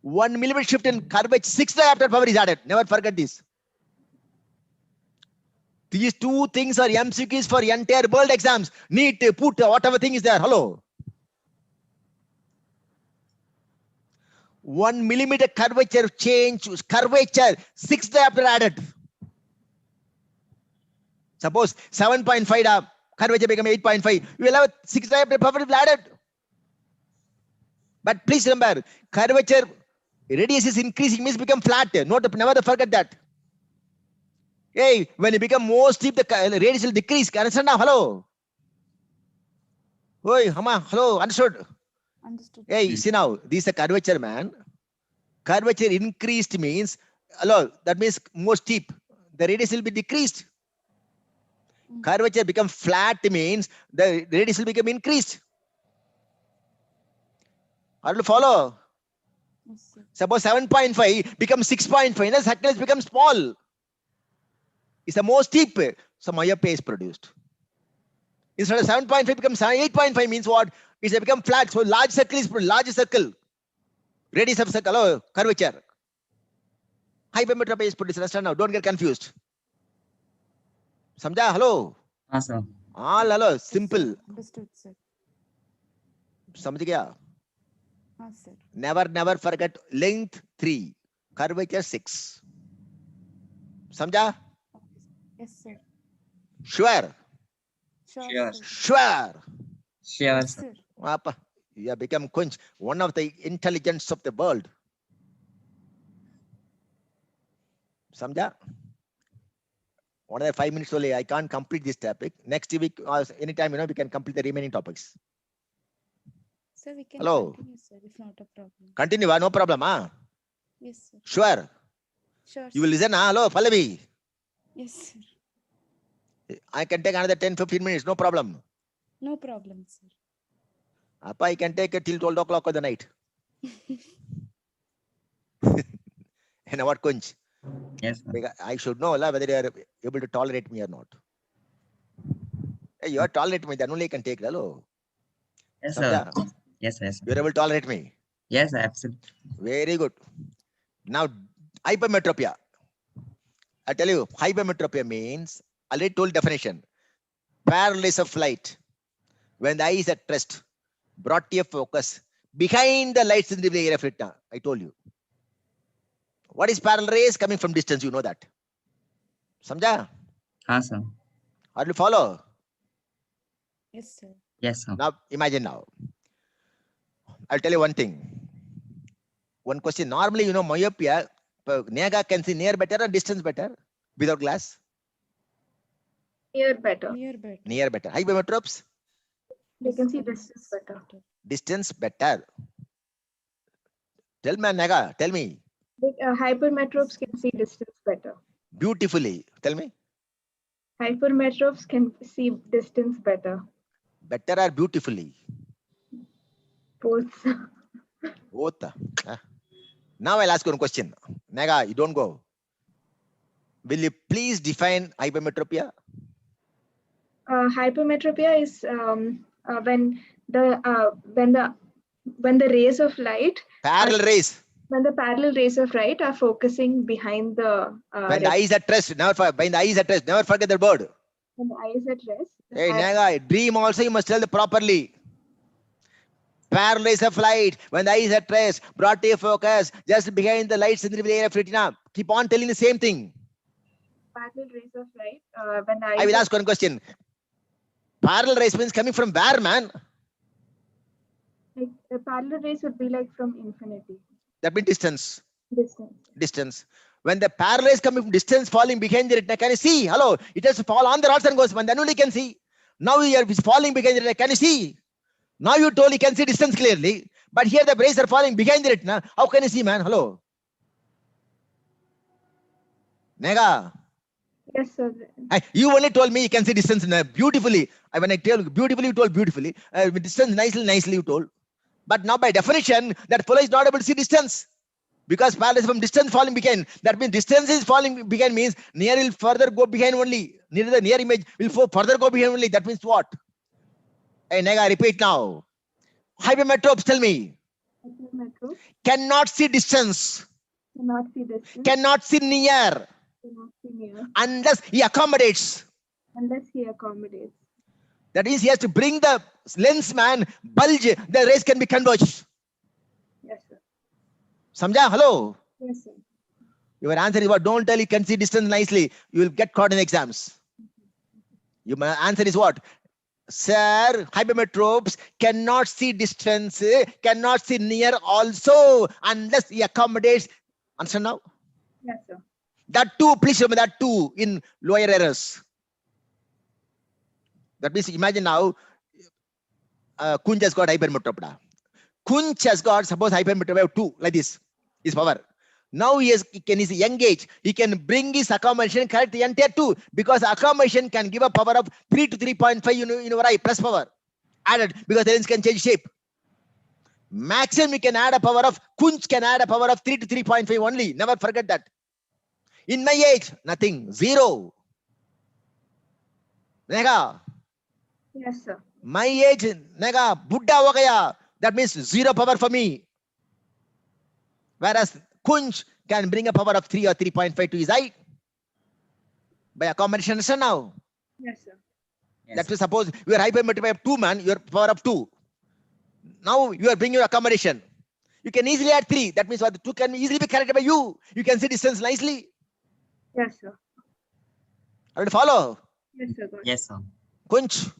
1 millimeter shift in curvature, 6 diopter power is added. Never forget this. These two things are MCQs for entire world exams. Need to put whatever thing is there. Hello. 1 millimeter curvature change, 6 diopter added. Suppose 7.5 curvature become 8.5. You will have 6 diopter power added. But please remember, curvature radius is increasing means become flat. Never forget that. Hey, when you become more steep, the radius will decrease. Understand now? Hello. Oi, Hama, hello, understood. Understood. Hey, see now, this is a curvature, man. Curvature increased means, hello, that means more steep. The radius will be decreased. Curvature become flat means the radius will become increased. How to follow? Yes, sir. Suppose 7.5 becomes 6.5, the circle becomes small. It's the most steep. So myopia is produced. Instead of 7.5 becomes 8.5 means what? It's become flat. So large circle is large circle. Radius of circle, oh, curvature. Hypermetropia is produced. Understand now? Don't get confused. Samjha? Hello. हाँ, sir. All hello. Yes, Simple. sir. Understood, sir. समझ गया? Ah, sir. Never forget length 3, curvature 6. समझा? Yes, sir. Sure. Sure, Sure. sir. Sure. Sure, Yes, sir. sir. Appa, you have become Kunj, one of the intelligence of the world. Samjha? Another 5 minutes only. I can't complete this topic. Next week, anytime, we can complete the remaining topics. Sir, we can Hello. continue, sir, if not a problem. Continue, no problem. Yes, sir. Sure. Sure. You will sir. listen. Hello, Pallavi. Yes, sir. I can take another 10-15 minutes. No problem. No problem, sir. Appa, I can take it till 12 o'clock of the night. And what, Kunj? Yes, sir. I should know whether you are able to tolerate me or not. Hey, you are tolerate me, then only I can take. Hello. Yes, sir. Samjha? Yes, yes. You are able to tolerate me. Yes, absolutely. Very good. Now, hypermetropia. I tell you, hypermetropia means, I already told definition. Paralysis of light. When the eye is at rest, brought to a focus behind the lights in the area of retina. I told you. What is parallel rays? Coming from distance, you know that. Samjha? Sir. How do you follow? Yes, sir. Yes, sir. Now, imagine now. I'll tell you one thing. One question. Normally, myopia, Nega can see near better or distance better without glass? Near better. Near better. Near better. Hypermetropes? They can see distance better. Distance better. Tell me, Nega, tell me. Hypermetropes can see distance better. Beautifully. Tell me. Hypermetropes can see distance better. Better or beautifully? Both. Both. Now I'll ask you one question. Nega, you don't go. Will you please define hypermetropia? Hypermetropia is when the rays of light, Parallel rays. when the parallel rays of light are focusing behind the When the eye is at rest, when the eye is at rest, never forget the word. when the eye is at rest. Hey, Nega, dream also you must tell the properly. Parallel rays of light, when the eye is at rest, brought to a focus, just behind the lights in the area of retina. Keep on telling the same thing. Parallel rays of light, when the eye I will ask one question. Parallel rays means coming from where, man? like, the parallel rays would be like from infinity That means distance. distance. Distance. When the parallel rays coming from distance falling behind the retina, can you see? Hello, it has to fall on the rods and goes. When then only can see. Now you are falling behind the retina. Can you see? Now you told you can see distance clearly, but here the rays are falling behind the retina. How can you see, man? Hello. Nega. Yes, sir. You only told me you can see distance beautifully. When I tell you beautifully, you told beautifully. Distance nicely you told. But now by definition, that fellow is not able to see distance. Because parallel from distance falling behind. That means distance is falling behind means near will further go behind only. The near image will further go behind only. That means what? Hey, Nega, repeat now. Hypermetropes, tell me. Hypermetropes Cannot see distance. cannot see distance. Cannot see near. Cannot see near Unless he accommodates. unless he accommodates. That is, he has to bring the lens, man, bulge. The rays can be converged. Yes, sir. Samjha? Hello? Yes, sir. Your answer is what? Don't tell you can see distance nicely. You will get caught in exams. Your answer is what? Sir, hypermetropes cannot see distance, cannot see near also, unless he accommodates. Understand now? Yes, sir. That too, please remember that too in lower errors. That means imagine now, Kunj has got hypermetropia. Kunj has got, suppose hypermetropia of 2, like this, his power. Now he can his young age, he can bring his accommodation correct the entire 2, because accommodation can give a power of 3 to 3.5 in your eye, plus power added, because the lens can change shape. Maximum we can add a power of, Kunj can add a power of 3 to 3.5 only. Never forget that. In my age, nothing, 0. Nega. Yes, sir. My age, Nega, Buddha ho gaya. That means 0 power for me. Whereas Kunj can bring a power of 3 or 3.5 to his eye. By accommodation, understand now? Yes, sir. Yes. That means suppose you are hypermetropia of 2, man, your power of 2. Now you are bringing your accommodation. You can easily add 3. That means what the 2 can easily be corrected by you. You can see distance nicely. Yes, sir. I will follow. Yes, sir. Got it. Yes, sir. Kunj.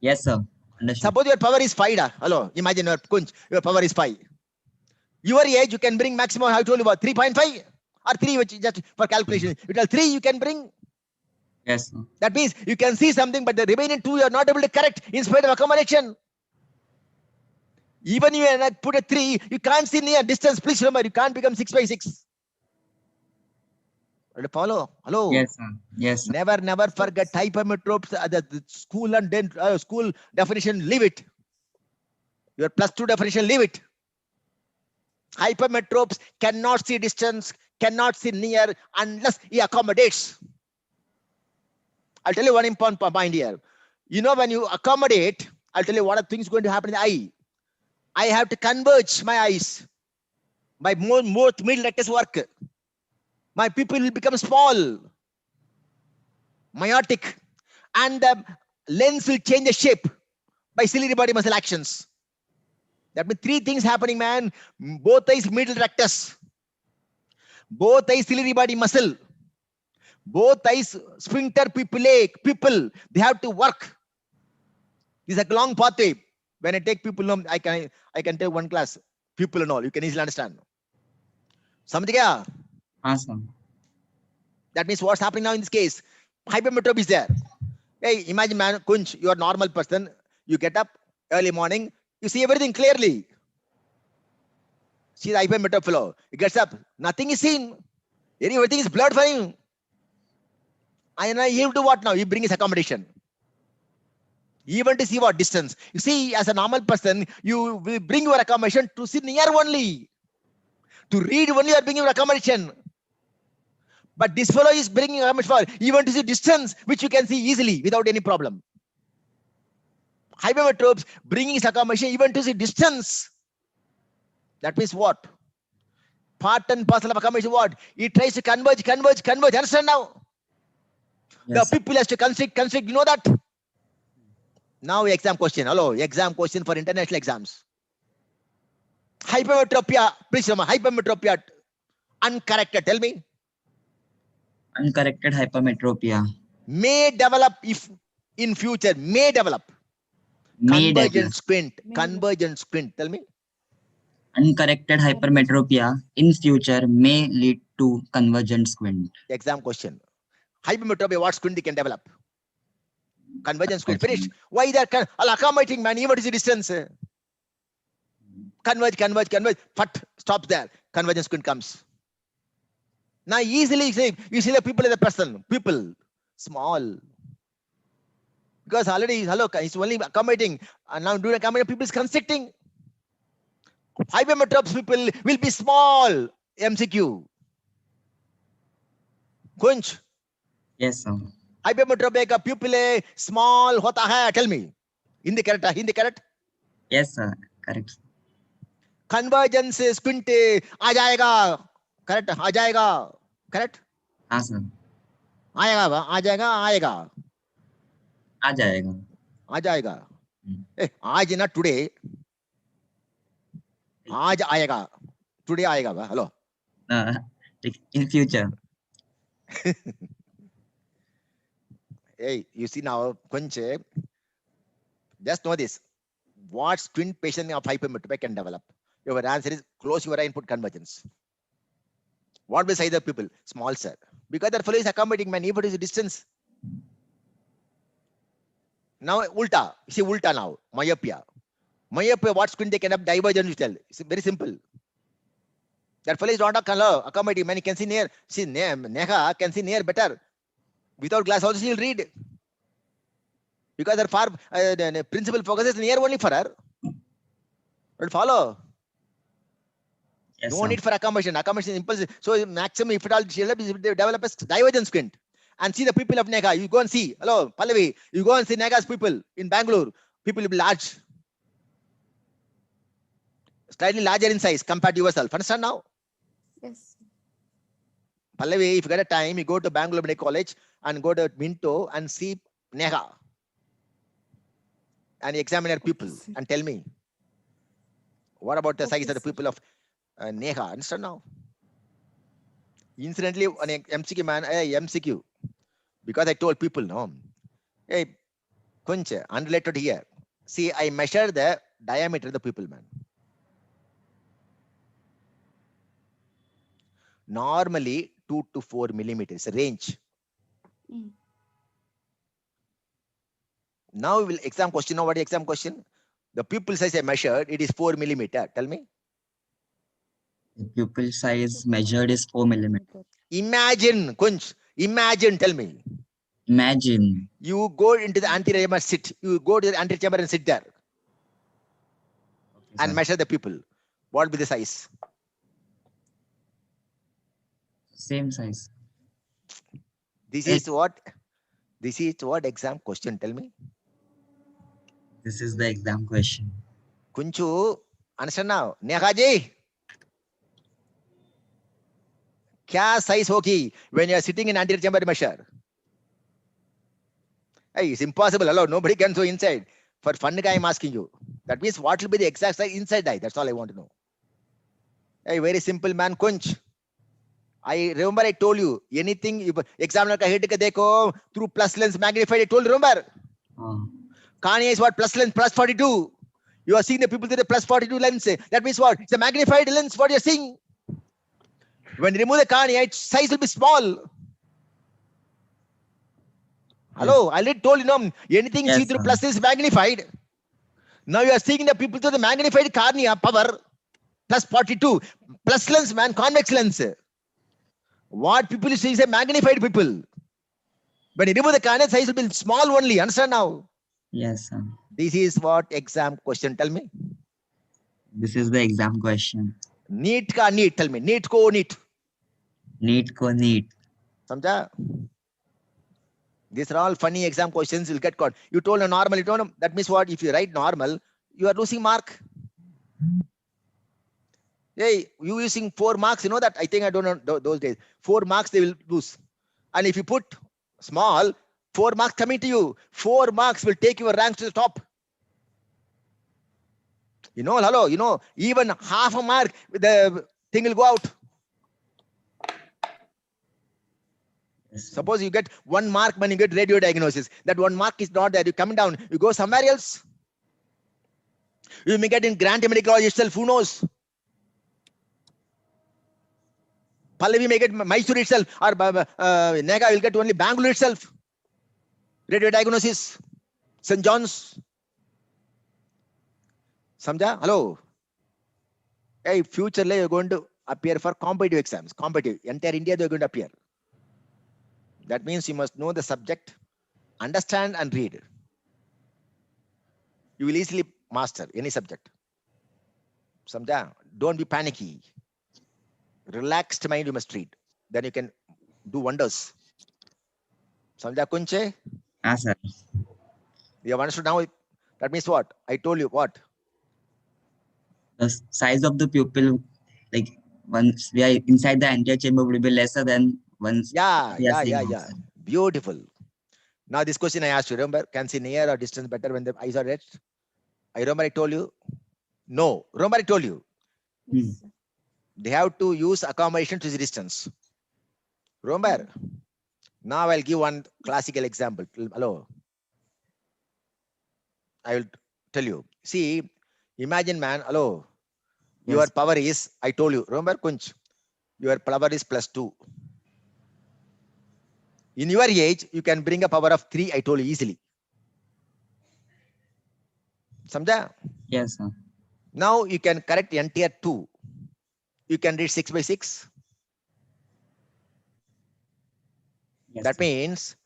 Yes, sir. Understood. Suppose your power is 5. Hello. Imagine your Kunj, your power is 5. Your age, you can bring maximum, I told you about 3.5 or 3, which just for calculation. You tell 3, you can bring. Yes, sir. That means you can see something, but the remaining two you are not able to correct in spite of accommodation. Even you put a 3, you can't see near distance. Please remember, you can't become 6 by 6. Follow? Hello? Yes, sir. Yes, sir. Never forget hypermetropes. The school and then school definition, leave it. Your +2 definition, leave it. Hypermetropes cannot see distance, cannot see near unless he accommodates. I'll tell you one important point here. You know, when you accommodate, I'll tell you what are things going to happen in the eye. I have to converge my eyes. My more middle rectus work. My pupil will become small, myotic, and the lens will change the shape by ciliary body muscle actions. That means 3 things happening, man. Both eyes middle rectus, both eyes ciliary body muscle, both eyes sphincter pupil. They have to work. This is a long pathway. When I take pupil, I can take one class, pupil and all. You can easily understand. Samajh gaya? Awesome. That means what's happening now in this case? Hypermetropy is there. Hey, imagine, man, Kunj, you are a normal person. You get up early morning, you see everything clearly. See the hypermetropy fellow. He gets up, nothing is seen. Everything is blurred for him. And he will do what now? He brings his accommodation. Even to see what distance. You see, as a normal person, you will bring your accommodation to see near only. To read only, you are bringing your accommodation. But this fellow is bringing accommodation for even to see distance, which you can see easily without any problem. Hypermetropes bringing his accommodation even to see distance. That means what? Part and parcel of accommodation, what? He tries to converge. Understand now? Yes, The people has to constrict. You know that? Now exam question. Hello, exam question for international exams. Hypermetropia, please remember, hypermetropia uncorrected. Tell me. uncorrected hypermetropia. May develop if in future. May develop. May Convergent develop. squint. May Convergent squint. Tell me. Uncorrected hypermetropia in future may lead to convergent squint. Exam question. Hypermetropia, what squint they can develop? Convergent squint. Finished. Why they are accommodating, man? Even is the distance. Converge. But stops there. Convergent squint comes. Now easily you see the people as a person. People. Small. Because already, hello, it's only accommodating. And now doing accommodation, people is constricting. Hypermetropes people will be small. MCQ. Kunch. Yes, sir. Hypermetropia का pupil small होता है. Tell me. Hindi correct? Yes, sir. Correct. Convergence squint आ जाएगा. Correct? आ जाएगा. Correct? हाँ, sir. आएगा. आ जाएगा. आज ना today. आज आएगा. Today आएगा. Hello. In future. Hey, you see now, Kunche, just know this. What squint patient of hypermetropia can develop? Your answer is close your eye and put convergence. What will say the people? Small, sir. Because that fellow is accommodating, man. Even is a distance. Now, ulta. You see ulta now. Myopia. What squint they can have? Divergence, you tell. It's very simple. That fellow is not accommodating, man. He can see near. See, Neha can see near better. Without glass also she'll read. Because her far principal focus is near only for her. But follow. Yes, No sir. need for accommodation. Accommodation is impulsive. So maximum, if at all she'll develop a divergent squint. And see the people of Nega. You go and see. Hello, Pallavi. You go and see Nega's people in Bangalore. People will be large. Slightly larger in size compared to yourself. Understand now? Yes. Pallavi, if you get a time, you go to Bangalore Medical College and go to Minto and see Nega. And examine your people and tell me. What about the size of the people of Neha? Understand now? Incidentally, on MCQ, man, MCQ. Because I told people, no. Hey, Kunche, unrelated here. See, I measure the diameter of the pupil, man. Normally 2 to 4 millimeters range. Now we will exam question. Now what is exam question? The pupil size I measured, it is 4 millimeter. Tell me. The pupil size measured is 4 millimeters. Imagine, Kunj, imagine, tell me. Imagine. You go into the anterior chamber, sit. You go to the anterior chamber and sit there Okay, and sir. measure the pupil. What will be the size? Same size. This Eh. is what? This is what exam question? Tell me. This is the exam question. Kunchu, understand now? Neha ji, kya size hogi when you are sitting in anterior chamber measure? Hey, it's impossible. Hello, nobody can go inside. For fun, I am asking you. That means what will be the exact size inside eye? That's all I want to know. Hey, very simple man, Kunch. I remember I told you anything. Examiner ka hit ka dekho through plus lens magnified. I told you, remember? Kanye is what? Plus lens, plus 42. You are seeing the people through the plus 42 lens. That means what? It's a magnified lens. What you're seeing. When you remove the cornea, its size will be small. Hello, I already told you, no, anything Yes, see through sir. plus is magnified. Now you are seeing the people through the magnified cornea power plus 42. Plus lens, man, convex lens. What people you see is a magnified people. When you remove the cornea, size will be small only. Understand now? Yes, sir. This is what exam question. Tell me. This is the exam question. Neat ka neat. Tell me. Neat ko neat. Neat ko neat. Samjha? These are all funny exam questions. You'll get caught. You told a normal. You told them. That means what? If you write normal, you are losing mark. Hey, you using 4 marks. You know that? I think I don't know those days. 4 marks they will lose. And if you put small, 4 marks coming to you. 4 marks will take your rank to the top. You know, hello, you know, even half a mark, the thing will go out. Yes, sir. Suppose you get 1 mark when you get radio diagnosis. That 1 mark is not there. You come down, you go somewhere else. You may get in Grant Medical College itself. Who knows? Pallavi may get Mysore itself, or Nega will get only Bangalore itself. Radio diagnosis, St. John's. Samjha? Hello. Hey, future you're going to appear for competitive exams. Competitive. Entire India they're going to appear. That means you must know the subject, understand and read. You will easily master any subject. Samjha? Don't be panicky. Relaxed mind you must read. Then you can do wonders. Samjha Kunche? Ah, sir. You have understood now? That means what? I told you what? The size of the pupil, like once we are inside the anterior chamber, will be lesser than once. Yeah. we are seeing outside. Beautiful. Now this question I asked you, remember, can see near or distance better when the eyes are red? I remember I told you. No. Remember I told you. Yes, sir. They have to use accommodation to the distance. Remember? Now I'll give one classical example. Hello. I will tell you. See, imagine man, hello. Your Yes. power is, I told you, remember Kunch? Your power is +2. In your age, you can bring a power of 3, I told you easily. Samjha? Yes, sir. Now you can correct entire 2. You can read 6 by 6. Yes, That sir. means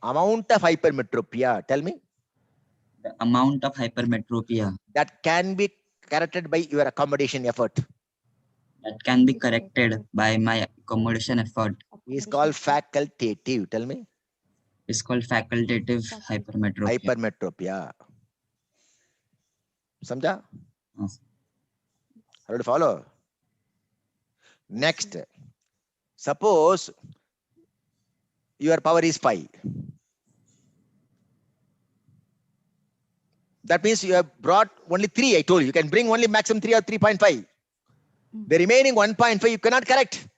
amount of hypermetropia. Tell me. The amount of hypermetropia That can be corrected by your accommodation effort. that can be corrected by my accommodation effort Is called facultative. Tell me. is called facultative hypermetropia. Hypermetropia. Samjha? Yes. How to follow? Next. Suppose your power is 5. That means you have brought only 3. I told you. You can bring only maximum 3 or 3.5. The remaining 1.5 you cannot correct.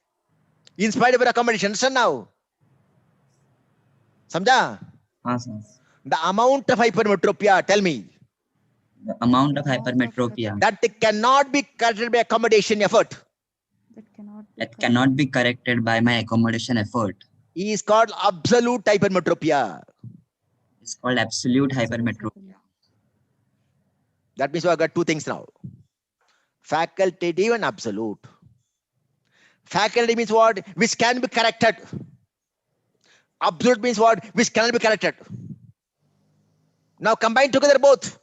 In spite of your accommodation. Understand now? Samjha? Ah, sir. The amount of hypermetropia, tell me. The amount of hypermetropia That cannot be corrected by accommodation effort. that cannot be corrected by my accommodation effort Is called absolute hypermetropia. It's called absolute hypermetropia. That means we have got two things now. Facultative and absolute. Facultative means what? Which can be corrected. Absolute means what? Which cannot be corrected. Now combine together both.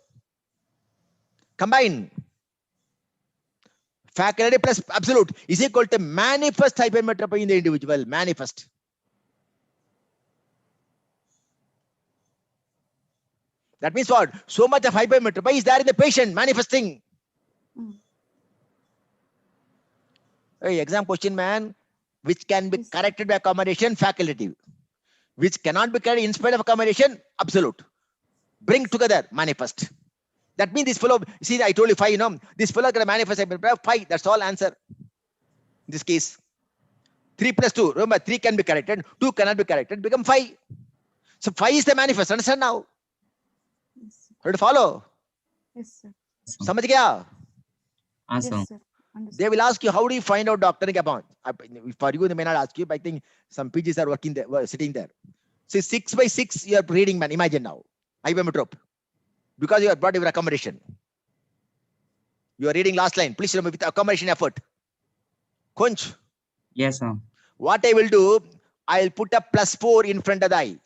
Combine. Facultative plus absolute is equal to manifest hypermetropia in the individual. Manifest. That means what? So much of hypermetropia is there in the patient manifesting. Hey, exam question, man. Which can be corrected by accommodation? Facultative. Which cannot be corrected in spite of accommodation? Absolute. Bring together, manifest. That means this fellow, see, I told you 5, you know, this fellow can manifest 5. That's all answer. In this case, 3 plus 2. Remember, 3 can be corrected, 2 cannot be corrected, become 5. So 5 is the manifest. Understand now? Yes, sir. How to follow? Yes, sir. Samajh gaya? Awesome. Yes, sir. Understood. They will ask you, how do you find out doctoring upon? For you, they may not ask you, but I think some PGs are working there, sitting there. See, 6 by 6, you are reading, man. Imagine now. Hypermetrop. Because you have brought your accommodation. You are reading last line. Please remember with accommodation effort. Kunch. Yes, sir. What I will do, I'll put a +4 in front of the eye.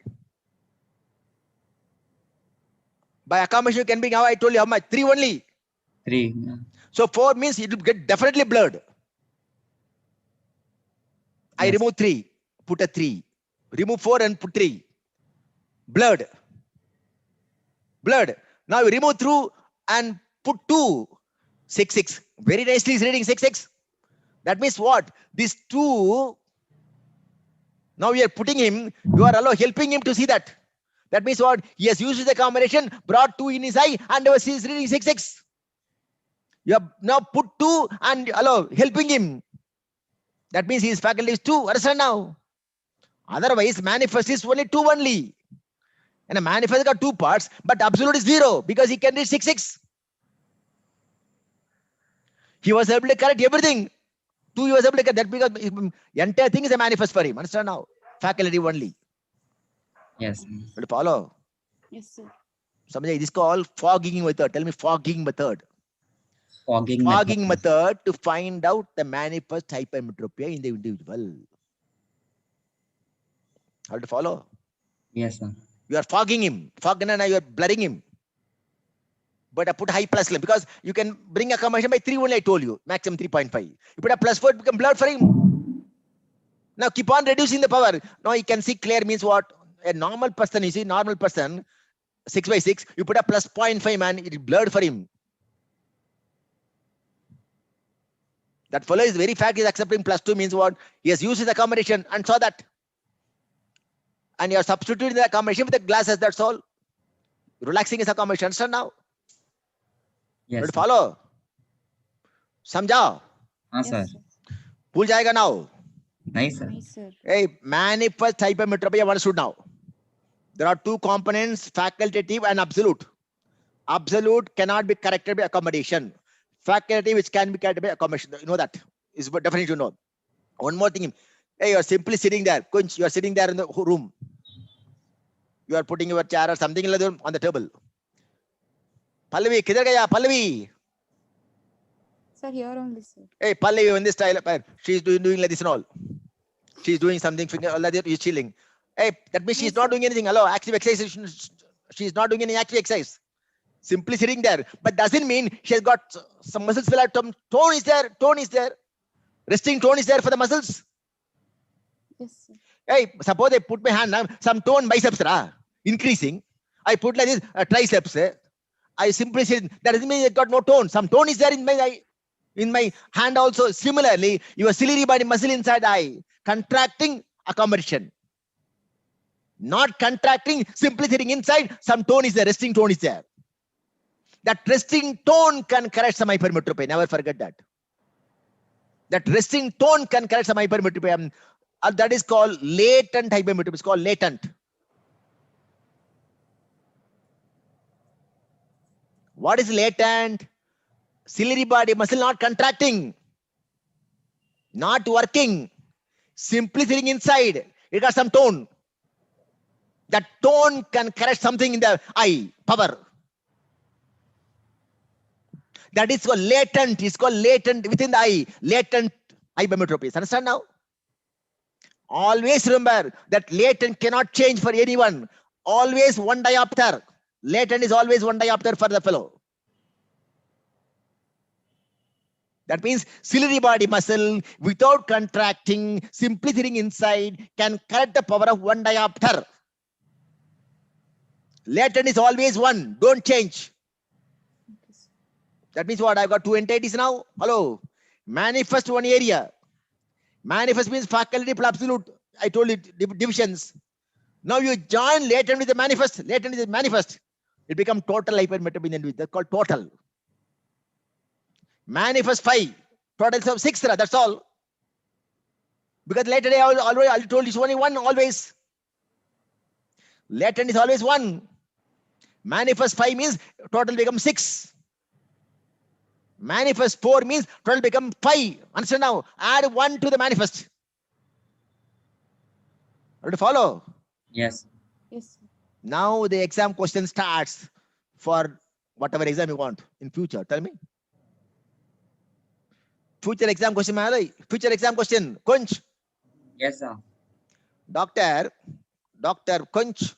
By accommodation, you can be, how I told you how much? 3 only. 3. Yeah. So 4 means it will get definitely blurred. I Yes. remove 3, put a 3. Remove 4 and put 3. Blurred. Blurred. Now you remove through and put 2. 6, 6. Very nicely is reading 6, 6. That means what? This 2, now you are putting him, you are helping him to see that. That means what? He has used the combination, brought 2 in his eye, and he is reading 6, 6. You have now put 2 and helping him. That means his faculty is 2. Understand now? Otherwise, manifest is only 2 only. And a manifest got 2 parts, but absolute is 0 because he can read 6, 6. He was able to correct everything. 2 he was able to correct that because the entire thing is a manifest for him. Understand now? Faculty only. Yes. Will you follow? Yes, sir. Samajh, this is called fogging method. Tell me fogging method. Fogging Fogging method to find out the manifest hypermetropia in the individual. How to follow? Yes, sir. You are fogging him. Fogging and you are blurring him. But I put high plus because you can bring a combination by 3 only, I told you. Maximum 3.5. You put a +4, it become blurred for him. Now keep on reducing the power. Now you can see clear means what? A normal person, you see, normal person, 6 by 6, you put a +0.5, man, it is blurred for him. That fellow is very fact is accepting +2 means what? He has used his accommodation and saw that. And you are substituting the accommodation with the glasses, that's all. Relaxing his accommodation. Understand now? Yes. Will you follow? Samjha? Yes, sir. sir. Bhul jayega now. Nice, sir. Nice, sir. Hey, manifest hypermetropia understood now. There are 2 components, facultative and absolute. Absolute cannot be corrected by accommodation. Facultative which can be corrected by accommodation. You know that. Is definitely to know. One more thing. Hey, you are simply sitting there. Kunch, you are sitting there in the room. You are putting your chair or something on the table. Pallavi, kidhar gaya? Pallavi. Sir, here only, sir. Hey, Pallavi, in this style, she is doing like this and all. She is doing something, all that is chilling. Hey, that means she is Yes, not sir. doing anything. Hello, active exercise. She is not doing any active exercise. Simply sitting there. But doesn't mean she has got some muscles fill out. Tone is there. Tone is there. Resting tone is there for the muscles. Yes, sir. Hey, suppose I put my hand now, some tone biceps increasing. I put like this triceps. I simply sit. That doesn't mean it got no tone. Some tone is there in my eye, in my hand also. Similarly, your ciliary body muscle inside eye contracting accommodation. Not contracting, simply sitting inside. Some tone is there. Resting tone is there. That resting tone can correct some hypermetropia. Never forget that. That resting tone can correct some hypermetropia. That is called latent hypermetropia. It's called latent. What is latent? Ciliary body muscle not contracting, not working, simply sitting inside. It got some tone. That tone can correct something in the eye, power. That is called latent. It's called latent within the eye. Latent hypermetropia. Understand now? Always remember that latent cannot change for anyone. Always one diopter. Latent is always one diopter for the fellow. That means ciliary body muscle, without contracting, simply sitting inside, can correct the power of one diopter. Latent is always one. Don't change. That means what? I've got two entities now. Hello. Manifest one area. Manifest means faculty plus absolute. I told you divisions. Now you join latent with the manifest. Latent is the manifest. It becomes total hypermetropia. That's called total. Manifest 5. Total of 6. That's all. Because latent I already told you it's only one always. Latent is always 1. Manifest 5 means total becomes 6. Manifest 4 means total becomes 5. Understand now? Add 1 to the manifest. Are you to follow? Yes. Yes. Now the exam question starts for whatever exam you want in future. Tell me. Future exam question. Future exam question. Kunch. Yes, sir. Doctor Kunch.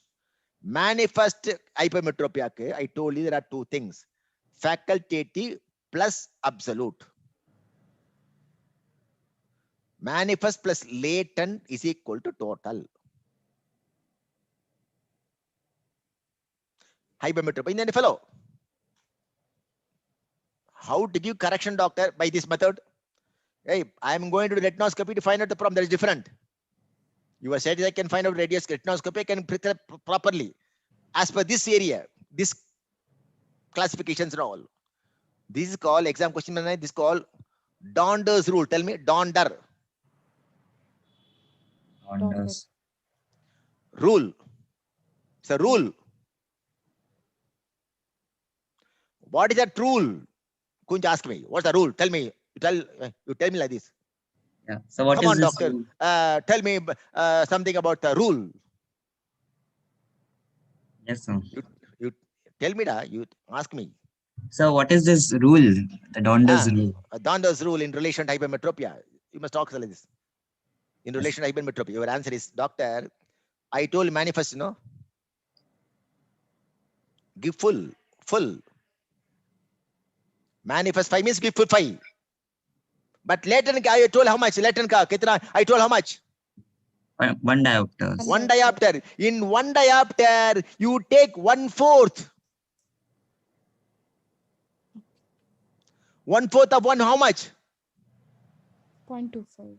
Manifest hypermetropia. I told you there are two things. Facultative plus absolute. Manifest plus latent is equal to total. Hypermetropia. Then fellow. How to give correction, doctor, by this method? Hey, I am going to do retinoscopy to find out the problem. That is different. You are said I can find out radius retinoscopy, I can prepare properly as per this area, this classifications and all. This is called exam question. This is called Donders rule. Tell me, Donder. Donders. Rule. It's a rule. What is that rule? Kunj ask me. What's the rule? Tell me. You tell me like this. Yeah. So what Come is on, this doctor. rule? Tell me something about the rule. Yes, sir. You tell me that. You ask me. So what is this rule? The Donders rule. Donders rule in relation to hypermetropia. You must talk like this. In relation to hypermetropia, your answer is, doctor, I told manifest, give full. Manifest 5 means give full 5. But latent I told how much? Latent ka kitna? I told how much? 1 diopters. 1 diopter. In 1 diopter, you take 1/4. 1/4 of 1, how much? 0.25.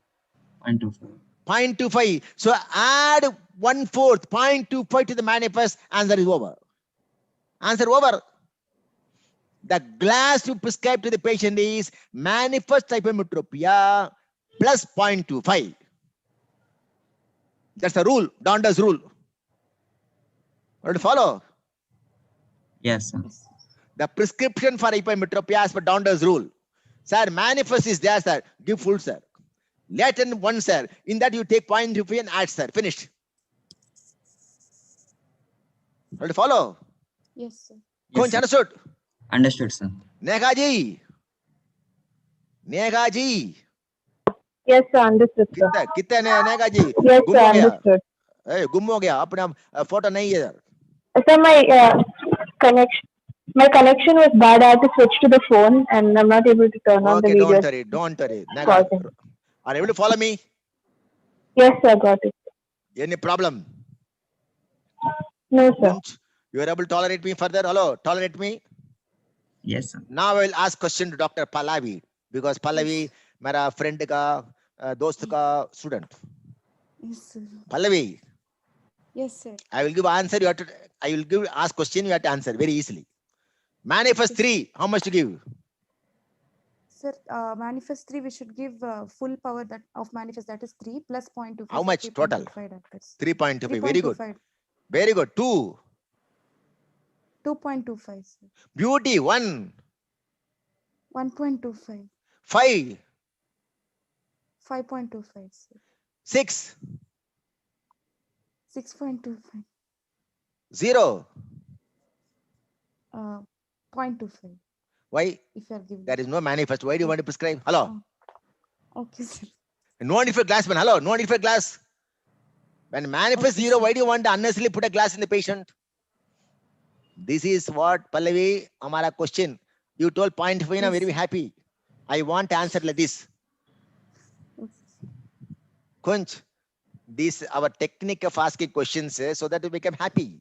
0.25. 0.25. So add 1/4, 0.25 to the manifest. Answer is over. Answer over. The glass you prescribe to the patient is manifest hypermetropia plus 0.25. That's the rule, Donders rule. Want to follow? Yes, sir. The prescription for hypermetropia as per Donders rule. Sir, manifest is there, sir. Give full, sir. Latent 1, sir. In that you take 0.25 and add, sir. Finished. Want to follow? Yes, sir. Kunch, Yes, sir. understood? Understood, sir. Negaji. Yes, sir, understood, sir. कितने नेगाजी? Yes, गुम sir, हो गया? understood. गुम हो गया. अपना photo नहीं है. Sir, my connection was bad. I had to switch to the phone, and I'm not able to turn on the Okay, video. don't worry. Nega, Pausing. are you able to follow me? Yes, sir, got it. Any problem? No, sir. Kunch, you are able to tolerate me further? Hello, tolerate me? Yes, sir. Now I will ask question to Dr. Pallavi, because Pallavi, मेरा friend का, दोस्त का student. Yes, sir. Pallavi, Yes, sir. I will give answer. I will ask question. You have to answer very easily. Manifest 3. How much to give? Sir, manifest 3, we should give full power that of manifest, that is 3 plus 0.25. How much total? 3.25. Very good. 3.25. Very good. 2. 2.25, sir. Beauty 1. 1.25. 5. 5.25, sir. 6. 6.25. 0. 0.25. Why? If you are giving. There is no manifest. Why do you want to prescribe? Hello. Okay, sir. No need for glass, man. Hello. No need for glass. When manifest Okay, 0, sir. why do you want to unnecessarily put a glass in the patient? This is what Pallavi, Amara question. You told 0.5, I'm Yes, very sir. happy. I want to answer like this. Okay. Kunch, this our technique of asking questions so that we become happy.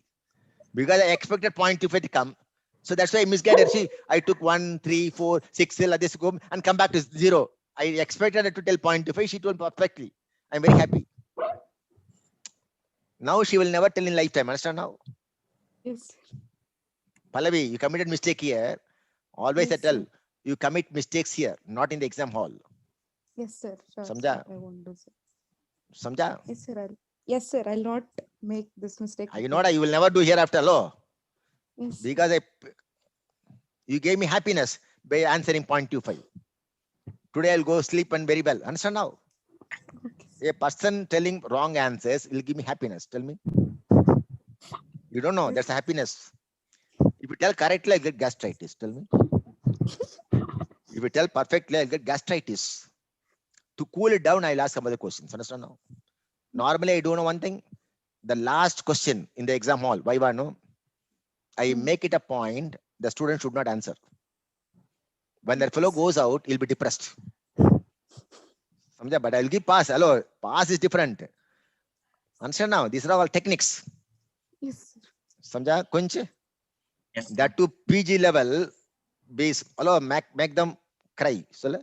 Because I expected 0.25 to come. So that's why I misguided. See, I took 1, 3, 4, 6, this go and come back to 0. I expected her to tell 0.25. She told perfectly. I'm very happy. Now she will never tell in lifetime. Understand now? Yes, sir. Pallavi, you committed mistake here. Always I Yes, tell, sir. you commit mistakes here, not in the exam hall. Yes, sir. Sure, Samjha? sir. I won't do so. Samjha? Yes, sir. I'll not make this mistake. You know, you will never do hereafter, law. Yes, sir. Because you gave me happiness by answering 0.25. Today I'll go sleep and very well. Understand now? Okay. A person telling wrong answers will give me happiness. Tell me. You don't know. That's a happiness. If you tell correctly, I'll get gastritis. Tell me. If you tell perfectly, I'll get gastritis. To cool it down, I'll ask some other questions. Understand now? Normally, I don't know one thing. The last question in the exam hall, Viva, no? I make it a point, the student should not answer. When that fellow goes out, he'll be depressed. But I'll give pass. Hello, pass is different. Understand now? These are all techniques. Yes, sir. Samjha? Kunch? Yes. That to PG level base. Hello, make them cry. So,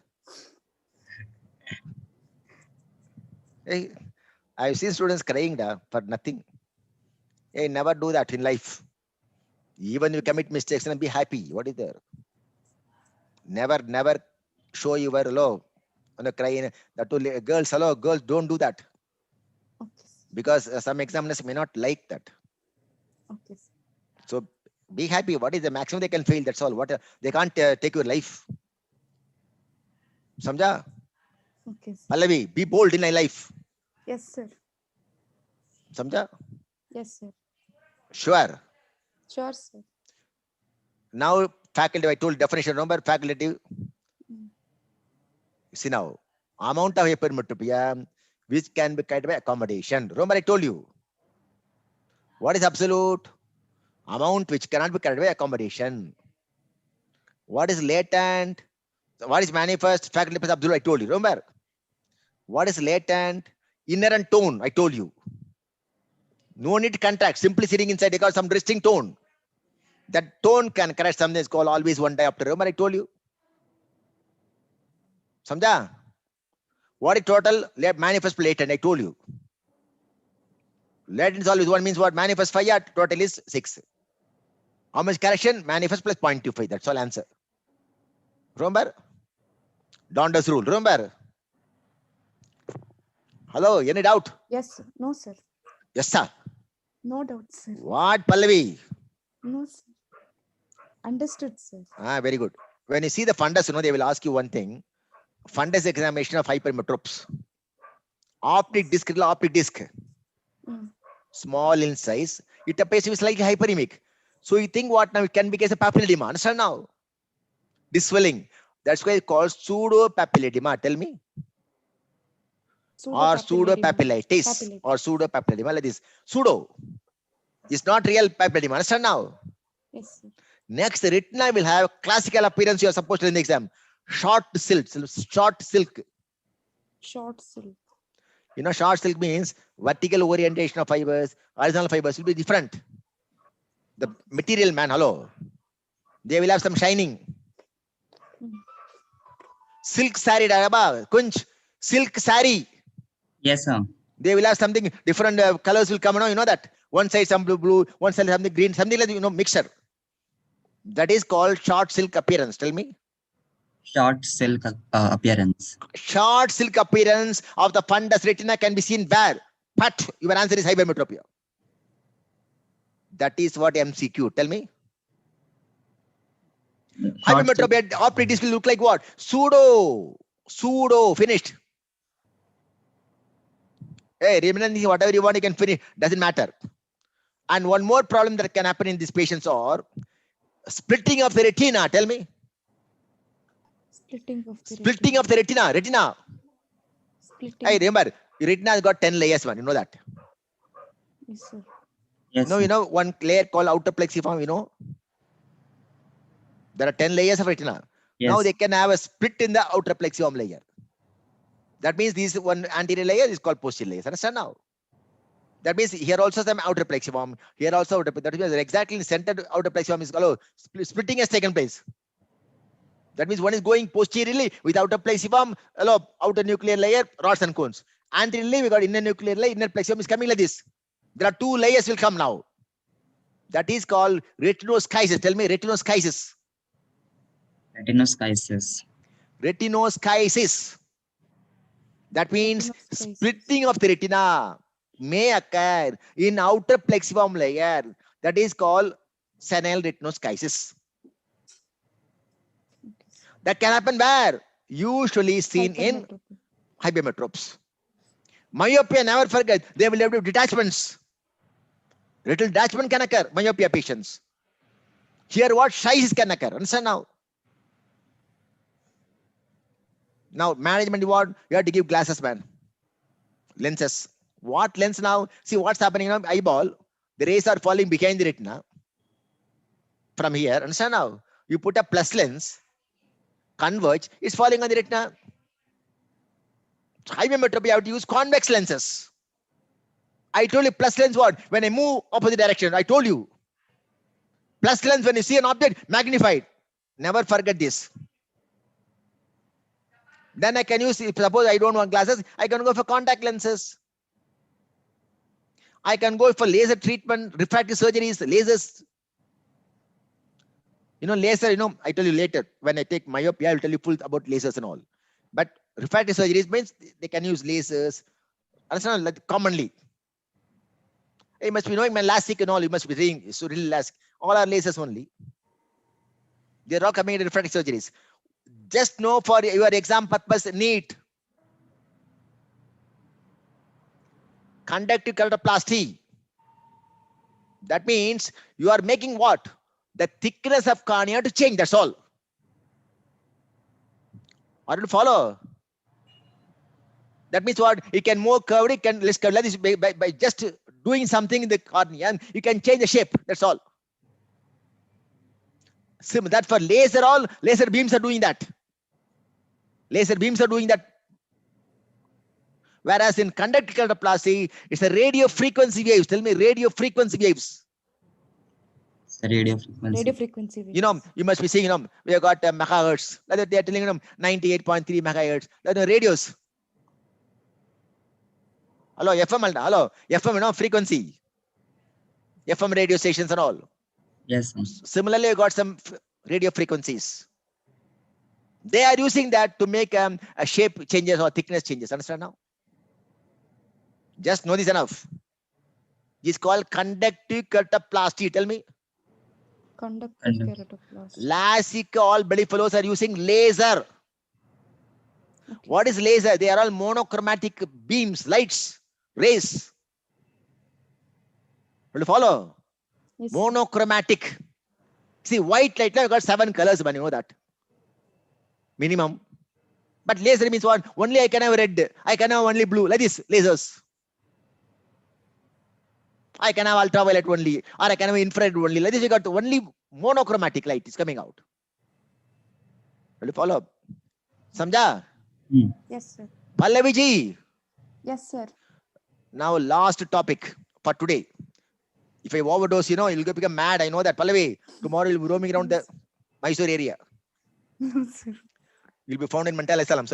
hey, I've seen students crying for nothing. Hey, never do that in life. Even you commit mistakes and be happy. What is there? Never show you were low on the crying. That to girls, hello, girls, don't do that. Okay, sir. Because some examiners may not like that. Okay, sir. So be happy. What is the maximum they can fail? That's all. What they can't take your life. Samjha? Okay, sir. Pallavi, be bold in my life. Yes, sir. Samjha? Yes, sir. Sure. Sure, sir. Now, faculty, I told definition. Remember, faculty. See now, amount of hypermetropia which can be cut by accommodation. Remember, I told you. What is absolute? Amount which cannot be cut by accommodation. What is latent? What is manifest? Faculty plus absolute, I told you. Remember? What is latent? Inherent tone, I told you. No need to contract, simply sitting inside, they got some distinct tone. That tone can correct something is called always one diopter. Remember, I told you. Samjha? What is total? Manifest latent, I told you. Latent is always 1 means what? Manifest 5, yeah, total is 6. How much correction? Manifest plus 0.25. That's all answer. Remember? Donders rule. Remember? Hello, any doubt? Yes, sir. No, sir. Yes, sir. No doubt, sir. What, Pallavi? No, sir. Understood, sir. Very good. When you see the fundus, they will ask you one thing. Fundus examination of hypermetropes. Optic disc, small in size. It appears to be slightly hyperemic. So you think what now? It can be case of papilledema. Understand now? This swelling. That's why it's called pseudo-papilledema. Tell me. Or pseudo-papillitis. Or pseudo-papilledema like this. Pseudo. It's not real papilledema. Understand now? Yes, sir. Next, the retina will have classical appearance you are supposed to in the exam. Short silk. Short silk. Short silk. You know, short silk means vertical orientation of fibers, horizontal fibers will be different. The material, man, hello. They will have some shining. Silk sari, Daraba, Kunch, silk sari. Yes, sir. They will have something different colors will come. You know that. One side some blue, one side something green, something like mixture. That is called short silk appearance. Tell me. Short silk appearance. Short silk appearance of the fundus retina can be seen where? But your answer is hypermetropia. That is what MCQ. Tell me. Hypermetropia optic disc will look like what? Pseudo. Finished. Hey, remember whatever you want, you can finish. Doesn't matter. And one more problem that can happen in these patients are splitting of the retina. Tell me. Splitting of the Splitting of the retina. Retina. Splitting. Hey, remember, your retina has got 10 layers, man. You know that. Yes, sir. Yes, No, sir. you know one layer called outer plexiform, you know. There are 10 layers of retina. Yes. Now they can have a split in the outer plexiform layer. That means this one anterior layer is called posterior layer. Understand now? That means here also some outer plexiform. Here also outer. That means exactly in the center outer plexiform is called splitting has taken place. That means one is going posteriorly with outer plexiform, outer nuclear layer, rods and cones. Anteriorly we got inner nuclear layer, inner plexiform is coming like this. There are two layers will come now. That is called retinoschisis. Tell me, retinoschisis. Retinoschisis. Retinoschisis. That means Retinoschisis. splitting of the retina may occur in outer plexiform layer. That is called senile retinoschisis. That can happen where? Usually seen in hypermetropes. Myopia, never forget, they will have detachments. Little detachment can occur, myopia patients. Here what? Sizes can occur. Understand now? Now, management what? You have to give glasses, man. Lenses. What lens now? See what's happening now? Eyeball. The rays are falling behind the retina. From here. Understand now? You put a plus lens, converge, it's falling on the retina. Hypermetropia, you have to use convex lenses. I told you plus lens what? When I move opposite direction, I told you. Plus lens, when you see an object, magnified. Never forget this. Then I can use, if suppose I don't want glasses, I can go for contact lenses. I can go for laser treatment, refractive surgeries, lasers. You know, laser, you know, I tell you later, when I take myopia, I will tell you full about lasers and all. But refractive surgeries means they can use lasers. Understand, like commonly. You must be knowing my LASIK and all, you must be reading, so really LASIK. All are lasers only. They're all coming in refractive surgeries. Just know for your exam purpose, NEAT. Conductive keratoplasty. That means you are making what? The thickness of cornea to change, that's all. Are you follow? That means what? You can more curved, you can less curved. Like this by just doing something in the cornea, and you can change the shape, that's all. That for laser, all laser beams are doing that. Laser beams are doing that. Whereas in conductive keratoplasty, it's a radio frequency waves. Tell me, radio frequency waves. Radio frequency. Radio frequency waves. You know, you must be seeing, you know, we have got megahertz. Like they are telling them 98.3 megahertz. Like the radios. Hello, FM, hello, FM, you know, frequency. FM radio stations and all. Yes, sir. Similarly, you got some radio frequencies. They are using that to make a shape changes or thickness changes. Understand now? Just know this enough. It's called conductive keratoplasty. Tell me. Conductive keratoplasty. LASIK, all belly fellows are using laser. Okay. What is laser? They are all monochromatic beams, lights, rays. Will you follow? Yes, Monochromatic. See, white light, now you got 7 colors, man. You know that. Minimum. But laser means what? Only I can have red. I can have only blue. Like this, lasers. I can have ultraviolet only, or I can have infrared only. Like this, you got only monochromatic light is coming out. Will you follow? Samjha? Yes, sir. Pallavi ji. Yes, sir. Now, last topic for today. If I overdose, you know, you'll become mad. I know that. Pallavi, tomorrow you'll be roaming around the Mysore area. No, sir. You'll be found in mental asylums.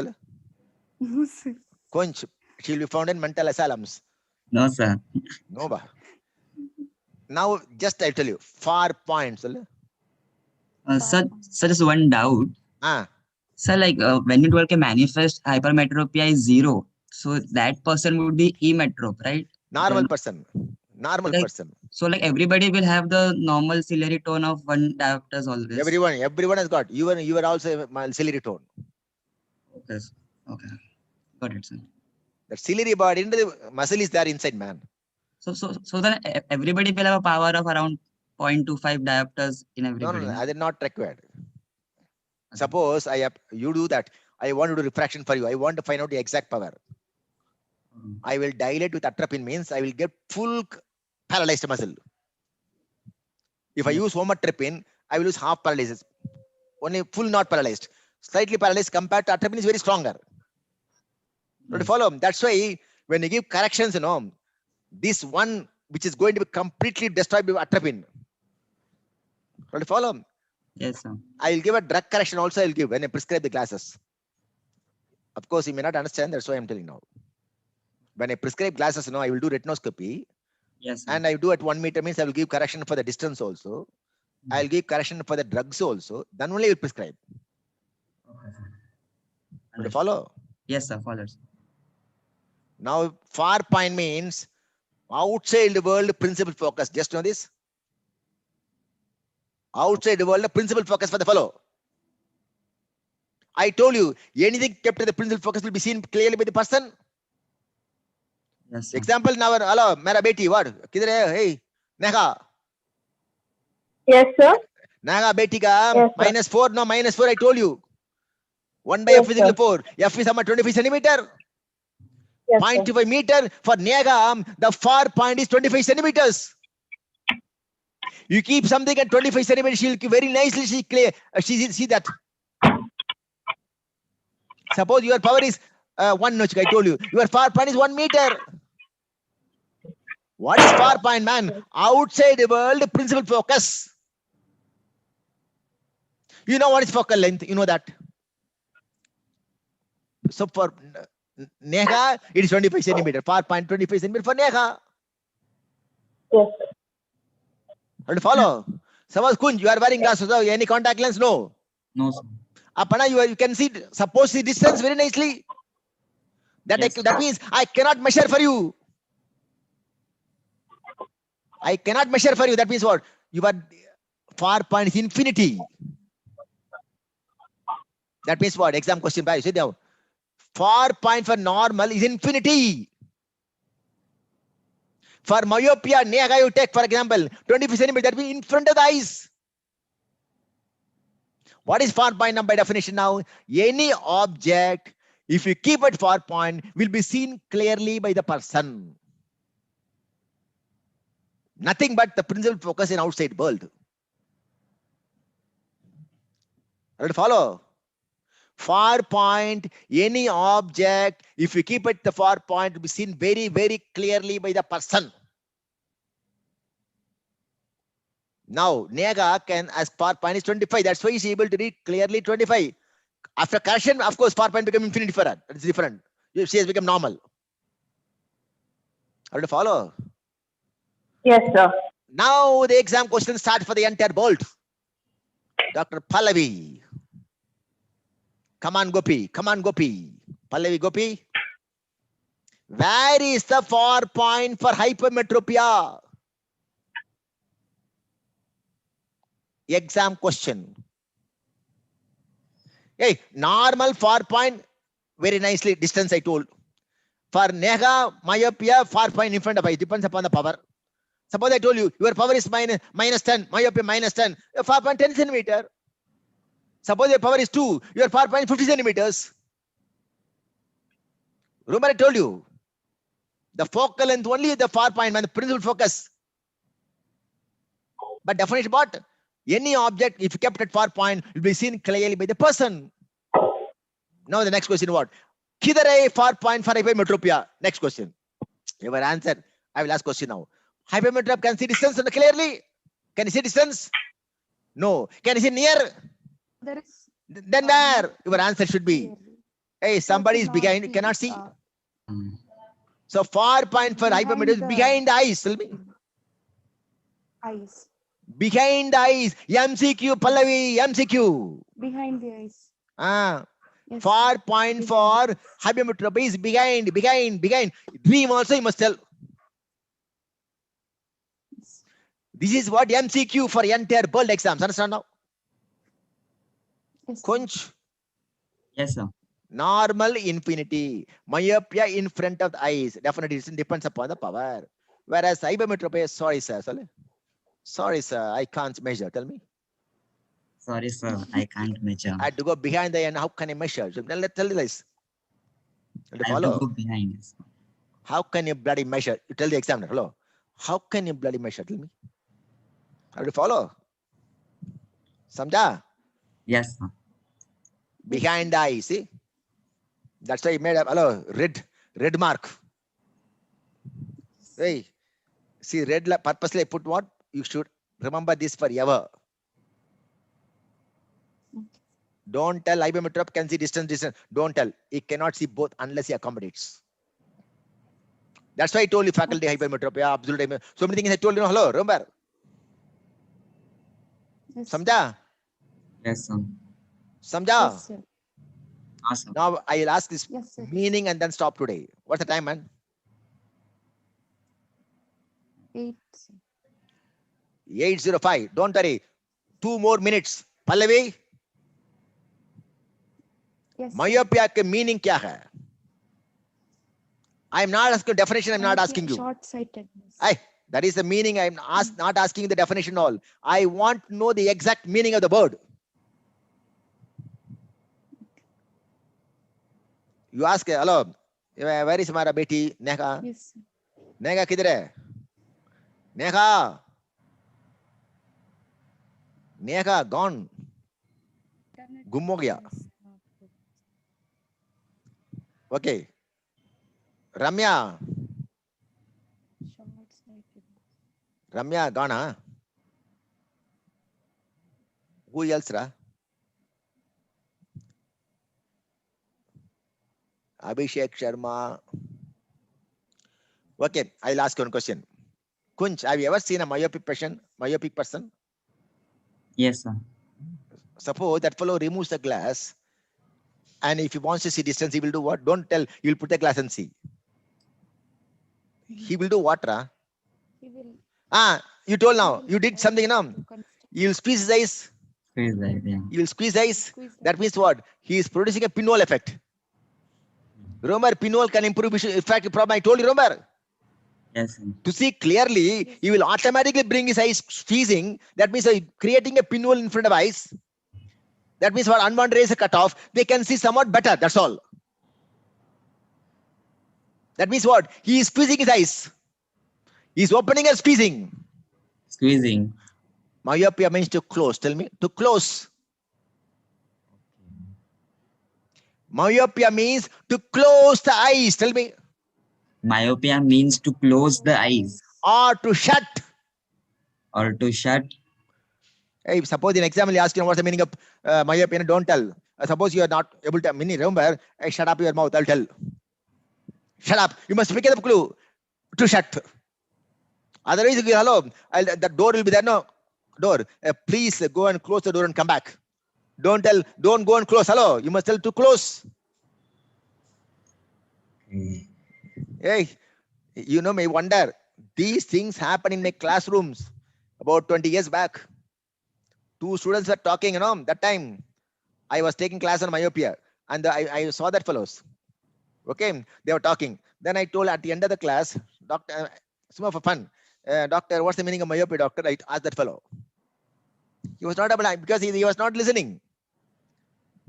No, sir. Conch, she'll be found in mental asylums. No, sir. No, ba. Now, just I tell you, 4 points. Sir, just one doubt. Sir, like when you do like a manifest hypermetropia is 0, so that person would be emetrop, right? Normal person. Normal Like, person. So like everybody will have the normal ciliary tone of 1 diopters always. Everyone has got. You are also a ciliary tone. Okay. Okay. Got it, sir. The ciliary body, into the muscle is there inside, man. So then everybody will have a power of around 0.25 diopters in No, everybody. that is not required. Suppose you do that. I want to do refraction for you. I want to find out the exact power. I will dilate with atropine, means I will get full paralyzed muscle. If I use homoatropine, I will use half paralysis. Only full not paralyzed. Slightly paralyzed compared to atropine is very stronger. To follow. That's why when you give corrections, this one which is going to be completely destroyed by atropine. To follow. Yes, sir. I will give a drug correction also. I will give when I prescribe the glasses. Of course, you may not understand. That's why I'm telling now. When I prescribe glasses, I will do retinoscopy. Yes, sir. And I do at 1 meter, means I will give correction for the distance also. I'll give correction for the drugs also. Then only I will prescribe. To follow. Yes, sir. Follows. Now, far point means outside the world principal focus. Just know this. Outside the world, the principal focus for the fellow. I told you, anything kept in the principal focus will be seen clearly by the person. Yes, sir. Example, now, hello, mera beti, what? Kidhar hai? Hey, Neha. Yes, sir. Naga beti ka Yes, sir. -4, no, -4, I told you. 1 by Yes, f is equal sir. to 4. F is 25 centimeter. Yes, sir. 0.25 meter. For Naga, the far point is 25 centimeters. You keep something at 25 centimeters, she'll very nicely see that. Suppose your power is 1 notch, I told you. Your far point is 1 meter. What is far point, man? Outside the world, principal focus. You know what is focal length? You know that. So for Neha, it is 25 centimeter. Far point 25 centimeter for Neha. Yes, sir. Have to follow. Suppose Kunj, you are wearing glasses. So any contact lens? No. No, sir. Apana, you can see, suppose the distance very nicely. Yes. That means I cannot measure for you. I cannot measure for you. That means what? Your far point is infinity. That means what? Exam question by sit down. Far point for normal is infinity. For myopia, Neha, you take, for example, 25 centimeters, that means in front of the eyes. What is far point now by definition now? Any object, if you keep at far point, will be seen clearly by the person. Nothing but the principal focus in outside world. Right, follow? Far point, any object, if you keep it the far point, will be seen very, very clearly by the person. Now, Nega can, as far point is 25, that's why he's able to read clearly 25. After correction, of course, far point become infinity for her. It's different. She has become normal. How to follow? Yes, sir. Now the exam question starts for the entire bolt. Dr. Pallavi. Come on, Gopi. Come on, Gopi. Pallavi, Gopi. Where is the far point for hypermetropia? Exam question. Hey, normal far point, very nicely distance I told. For Neha, myopia, far point in front of eye, depends upon the power. Suppose I told you, your power is minus 10, myopia minus 10, your far point 10 centimeter. Suppose your power is 2, your far point 50 centimeters. Remember I told you, the focal length only the far point, man, the principal focus. But definition what? Any object, if kept at far point, will be seen clearly by the person. Now the next question what? Kidhar hai far point for hypermetropia? Next question. Your answer. I will ask question now. Hypermetropia can see distance clearly? Can you see distance? No. Can you see near? There is Then where? Your answer should be. Hey, somebody is behind, cannot see. So far point for hypermetropia is behind the eyes. Tell me. eyes. Behind the eyes. MCQ, Pallavi, MCQ. Behind the eyes. Yes. Far point for hypermetropia is behind. Dream also you must tell. This is what MCQ for entire world exams. Understand now? Yes. Kunch. Yes, sir. Normal infinity. Myopia in front of the eyes. Definitely it depends upon the power. Whereas hypermetropia, sorry, sir. Sorry, sir. I can't measure. Tell me. Sorry, sir. I can't measure. I had to go behind the end. How can I measure? So let's tell you this. I have to go behind. How can you bloody measure? You tell the examiner. Hello. How can you bloody measure? Tell me. How to follow? Samjha? Yes, sir. Behind the eye, see? That's why he made a red mark. Hey, see, red purposely I put what? You should remember this forever. Don't tell hypermetrop can see distance. Don't tell. He cannot see both unless he accommodates. That's why I told you faculty hypermetropia, absolute hypermetropia. So many things I told you. Hello, remember? Yes. Samjha? Yes, sir. Samjha? Yes, sir. Awesome. Now I'll ask this Yes, sir. meaning and then stop today. What's the time, man? 8, sir. 8:05. Don't worry. 2 more minutes. Pallavi, Yes, sir. myopia के meaning क्या है? I am not asking definition. I'm not asking you. Short-sightedness. That is the meaning. I'm not asking the definition all. I want to know the exact meaning of the word. You ask, hello, where is हमारा बेटी Neha? Yes, sir. Neha किधर है? Neha, Neha gone. गुम हो गया. Okay. Ramya. Ramya gone, huh? Who else, Ra? Abhishek Sharma. Okay, I'll ask you one question. Kunj, have you ever seen a myopic person? Yes, sir. Suppose that fellow removes the glass, and if he wants to see distance, he will do what? Don't tell. You'll put the glass and see. He will do what, Ra? He will. You told now. You did something now. You'll squeeze his eyes. Squeeze that, yeah. You will squeeze eyes. That means what? He is producing a pinhole effect. Remember, pinhole can improve vision. In fact, the problem I told you, remember? Yes, sir. To see clearly, he will automatically bring his eyes squeezing. That means creating a pinhole in front of eyes. That means what? Unwanted rays are cut off. They can see somewhat better. That's all. That means what? He is squeezing his eyes. He is opening and squeezing. Squeezing. Myopia means to close. Tell me. To close. Myopia means to close the eyes. Tell me. Myopia means to close the eyes. Or to shut. Or to shut. Hey, suppose in exam, you ask you what's the meaning of myopia. Don't tell. Suppose you are not able to. Remember, hey, shut up your mouth. I'll tell. Shut up. You must pick up the clue. To shut. Otherwise, hello, the door will be there. No door. Please go and close the door and come back. Don't tell. Don't go and close. Hello. You must tell to close. Hey, you know, may wonder. These things happen in my classrooms about 20 years back. 2 students were talking, that time I was taking class on myopia and I saw that fellows. Okay, they were talking. Then I told at the end of the class, doctor, some for fun, doctor, what's the meaning of myopia, doctor? I asked that fellow. He was not able to, because he was not listening.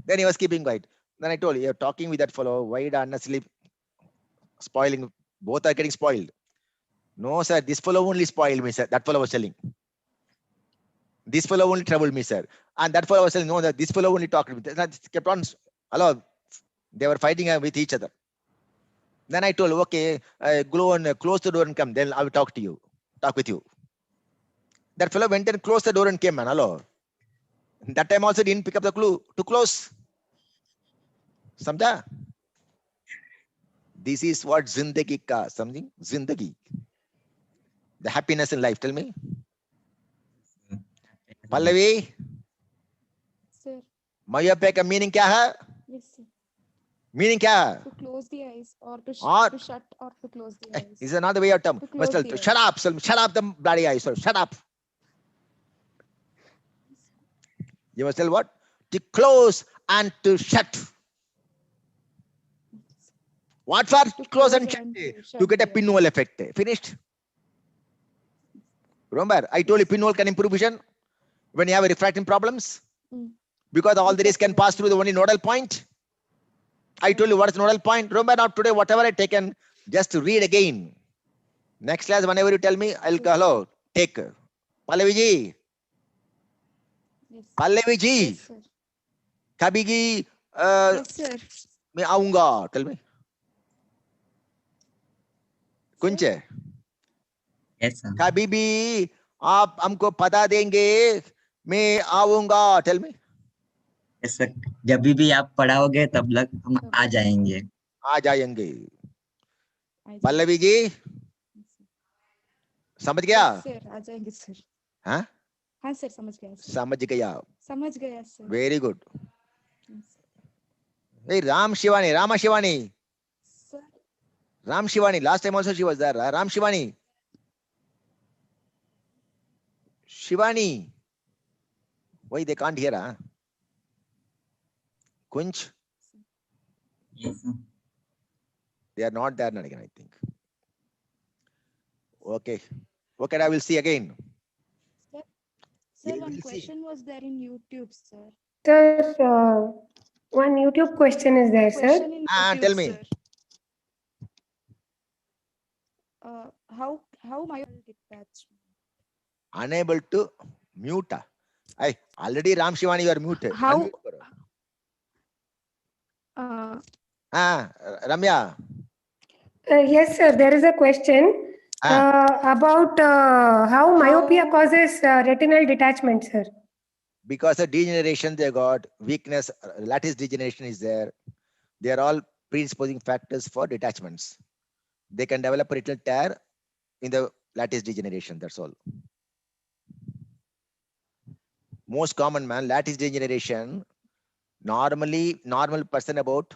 Then he was keeping quiet. Then I told, you're talking with that fellow, why the unnecessarily spoiling? Both are getting spoiled. No, sir, this fellow only spoiled me, sir. That fellow was telling. This fellow only troubled me, sir. And that fellow was telling, no, that this fellow only talked to me. They kept on, hello, they were fighting with each other. Then I told, okay, go and close the door and come. Then I will talk with you. That fellow went and closed the door and came, man. Hello. That time also didn't pick up the clue to close. Samjha? This is what zindagi ka, something? Zindagi. The happiness in life. Tell me. Pallavi? Sir. Myopia ka meaning kya hai? Yes, sir. Meaning kya? To close the eyes or to shut or to close the eyes. This is another way of term. To Shut up, shut up the bloody eyes. Shut up. You must tell what? To close and to shut. What for? To close and shut. To get a pinhole effect. Finished? Remember, I told you pinhole can improve vision when you have a refracting problems. Mm. Because all the rays can pass through the only nodal point. I told you what is nodal point. Remember now today, whatever I taken, just to read again. Next class, whenever you tell me, I'll hello, take. Pallavi ji. Yes. Pallavi ji. Yes, sir. Kabhi ki, Yes, sir. मैं आऊंगा. Tell me. कुंच है. Yes, sir. कभी भी आप हमको पता देंगे, मैं आऊंगा. Tell me. Yes, sir. जब भी आप पढ़ाओगे तब लग हम आ जाएंगे. आ जाएंगे. पल्लवी जी समझ गया? सर आ जाएंगे सर. हाँ हाँ सर समझ गया सर. समझ गया. समझ गया sir. Very good. Hey, Ram Shivani, Rama Shivani. Sir. Ram Shivani, last time also she was there. Ram Shivani. Shivani. Why they can't hear? Huh? Kunch? Yes, sir. They are not there again, I think. Okay. Okay, I will see again. Sir, one question was there in YouTube, sir. Sir, one YouTube question is there, sir. Tell me. Sir. How myopia detachment? Unable to mute. I already Ram Shivani, you are muted. How? Ramya. Yes, sir. There is a question about how myopia causes retinal detachment, sir. Because of degeneration, they got weakness, lattice degeneration is there. They are all predisposing factors for detachments. They can develop a retinal tear in the lattice degeneration. That's all. Most common lattice degeneration. Normally, normal person about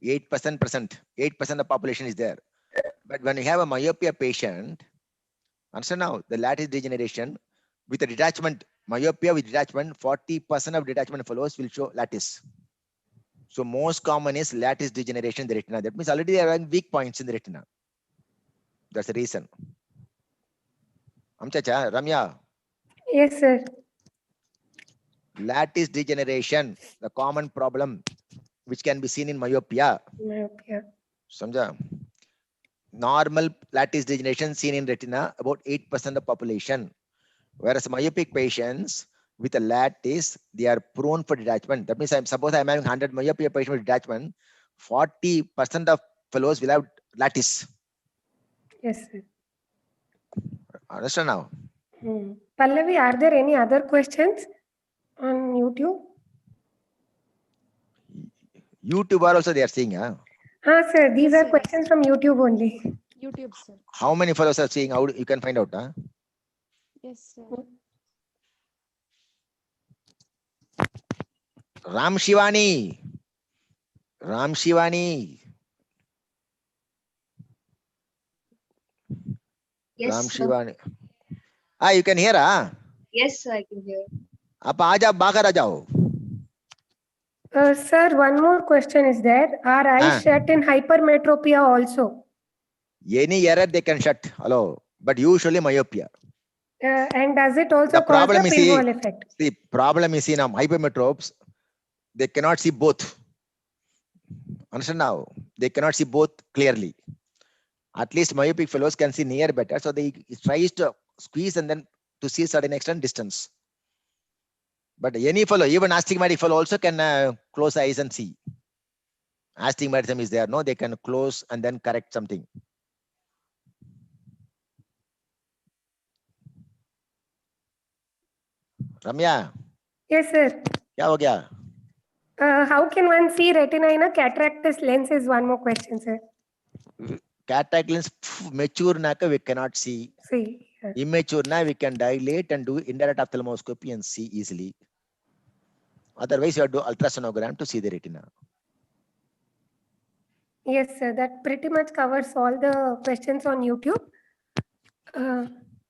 8% of population is there. But when you have a myopia patient, understand now the lattice degeneration with a detachment, myopia with detachment, 40% of detachment fellows will show lattice. So most common is lattice degeneration in the retina. That means already they are having weak points in the retina. That's the reason. Amchacha, Ramya. Yes, sir. Lattice degeneration, the common problem which can be seen in myopia. Myopia. Samjha? Normal lattice degeneration seen in retina, about 8% of population. Whereas myopic patients with a lattice, they are prone for detachment. That means suppose I'm having 100 myopia patients with detachment, 40% of fellows will have lattice. Yes, sir. Understand now? Pallavi, are there any other questions on YouTube? YouTuber also they are seeing. Huh? Sir, these are questions from YouTube only. YouTube, sir. How many fellows are seeing? How you can find out? Huh? Yes, sir. Ram Shivani. Ram Shivani. Yes, Ram sir. Shivani. You can hear? Huh? Yes, sir, I can hear. Ab aaja bagar aa jao. Sir, one more question is there. Are eyes shut in hypermetropia also? Any error they can shut. Hello. But usually myopia. And does it also cause the pinhole effect? The problem is in hypermetropes, they cannot see both. Understand now? They cannot see both clearly. At least myopic fellows can see near better. So they tries to squeeze and then to see certain extent distance. But any fellow, even astigmatic fellow also can close eyes and see. Astigmatism is there. No, they can close and then correct something. Ramya. Yes, sir. Kya ho gaya? How can one see retina in a cataractous lens is one more question, sir. Cataract lens mature naka we cannot see. See. Immature na we can dilate and do indirect ophthalmoscopy and see easily. Otherwise, you have to do ultrasonogram to see the retina. Yes, sir. That pretty much covers all the questions on YouTube.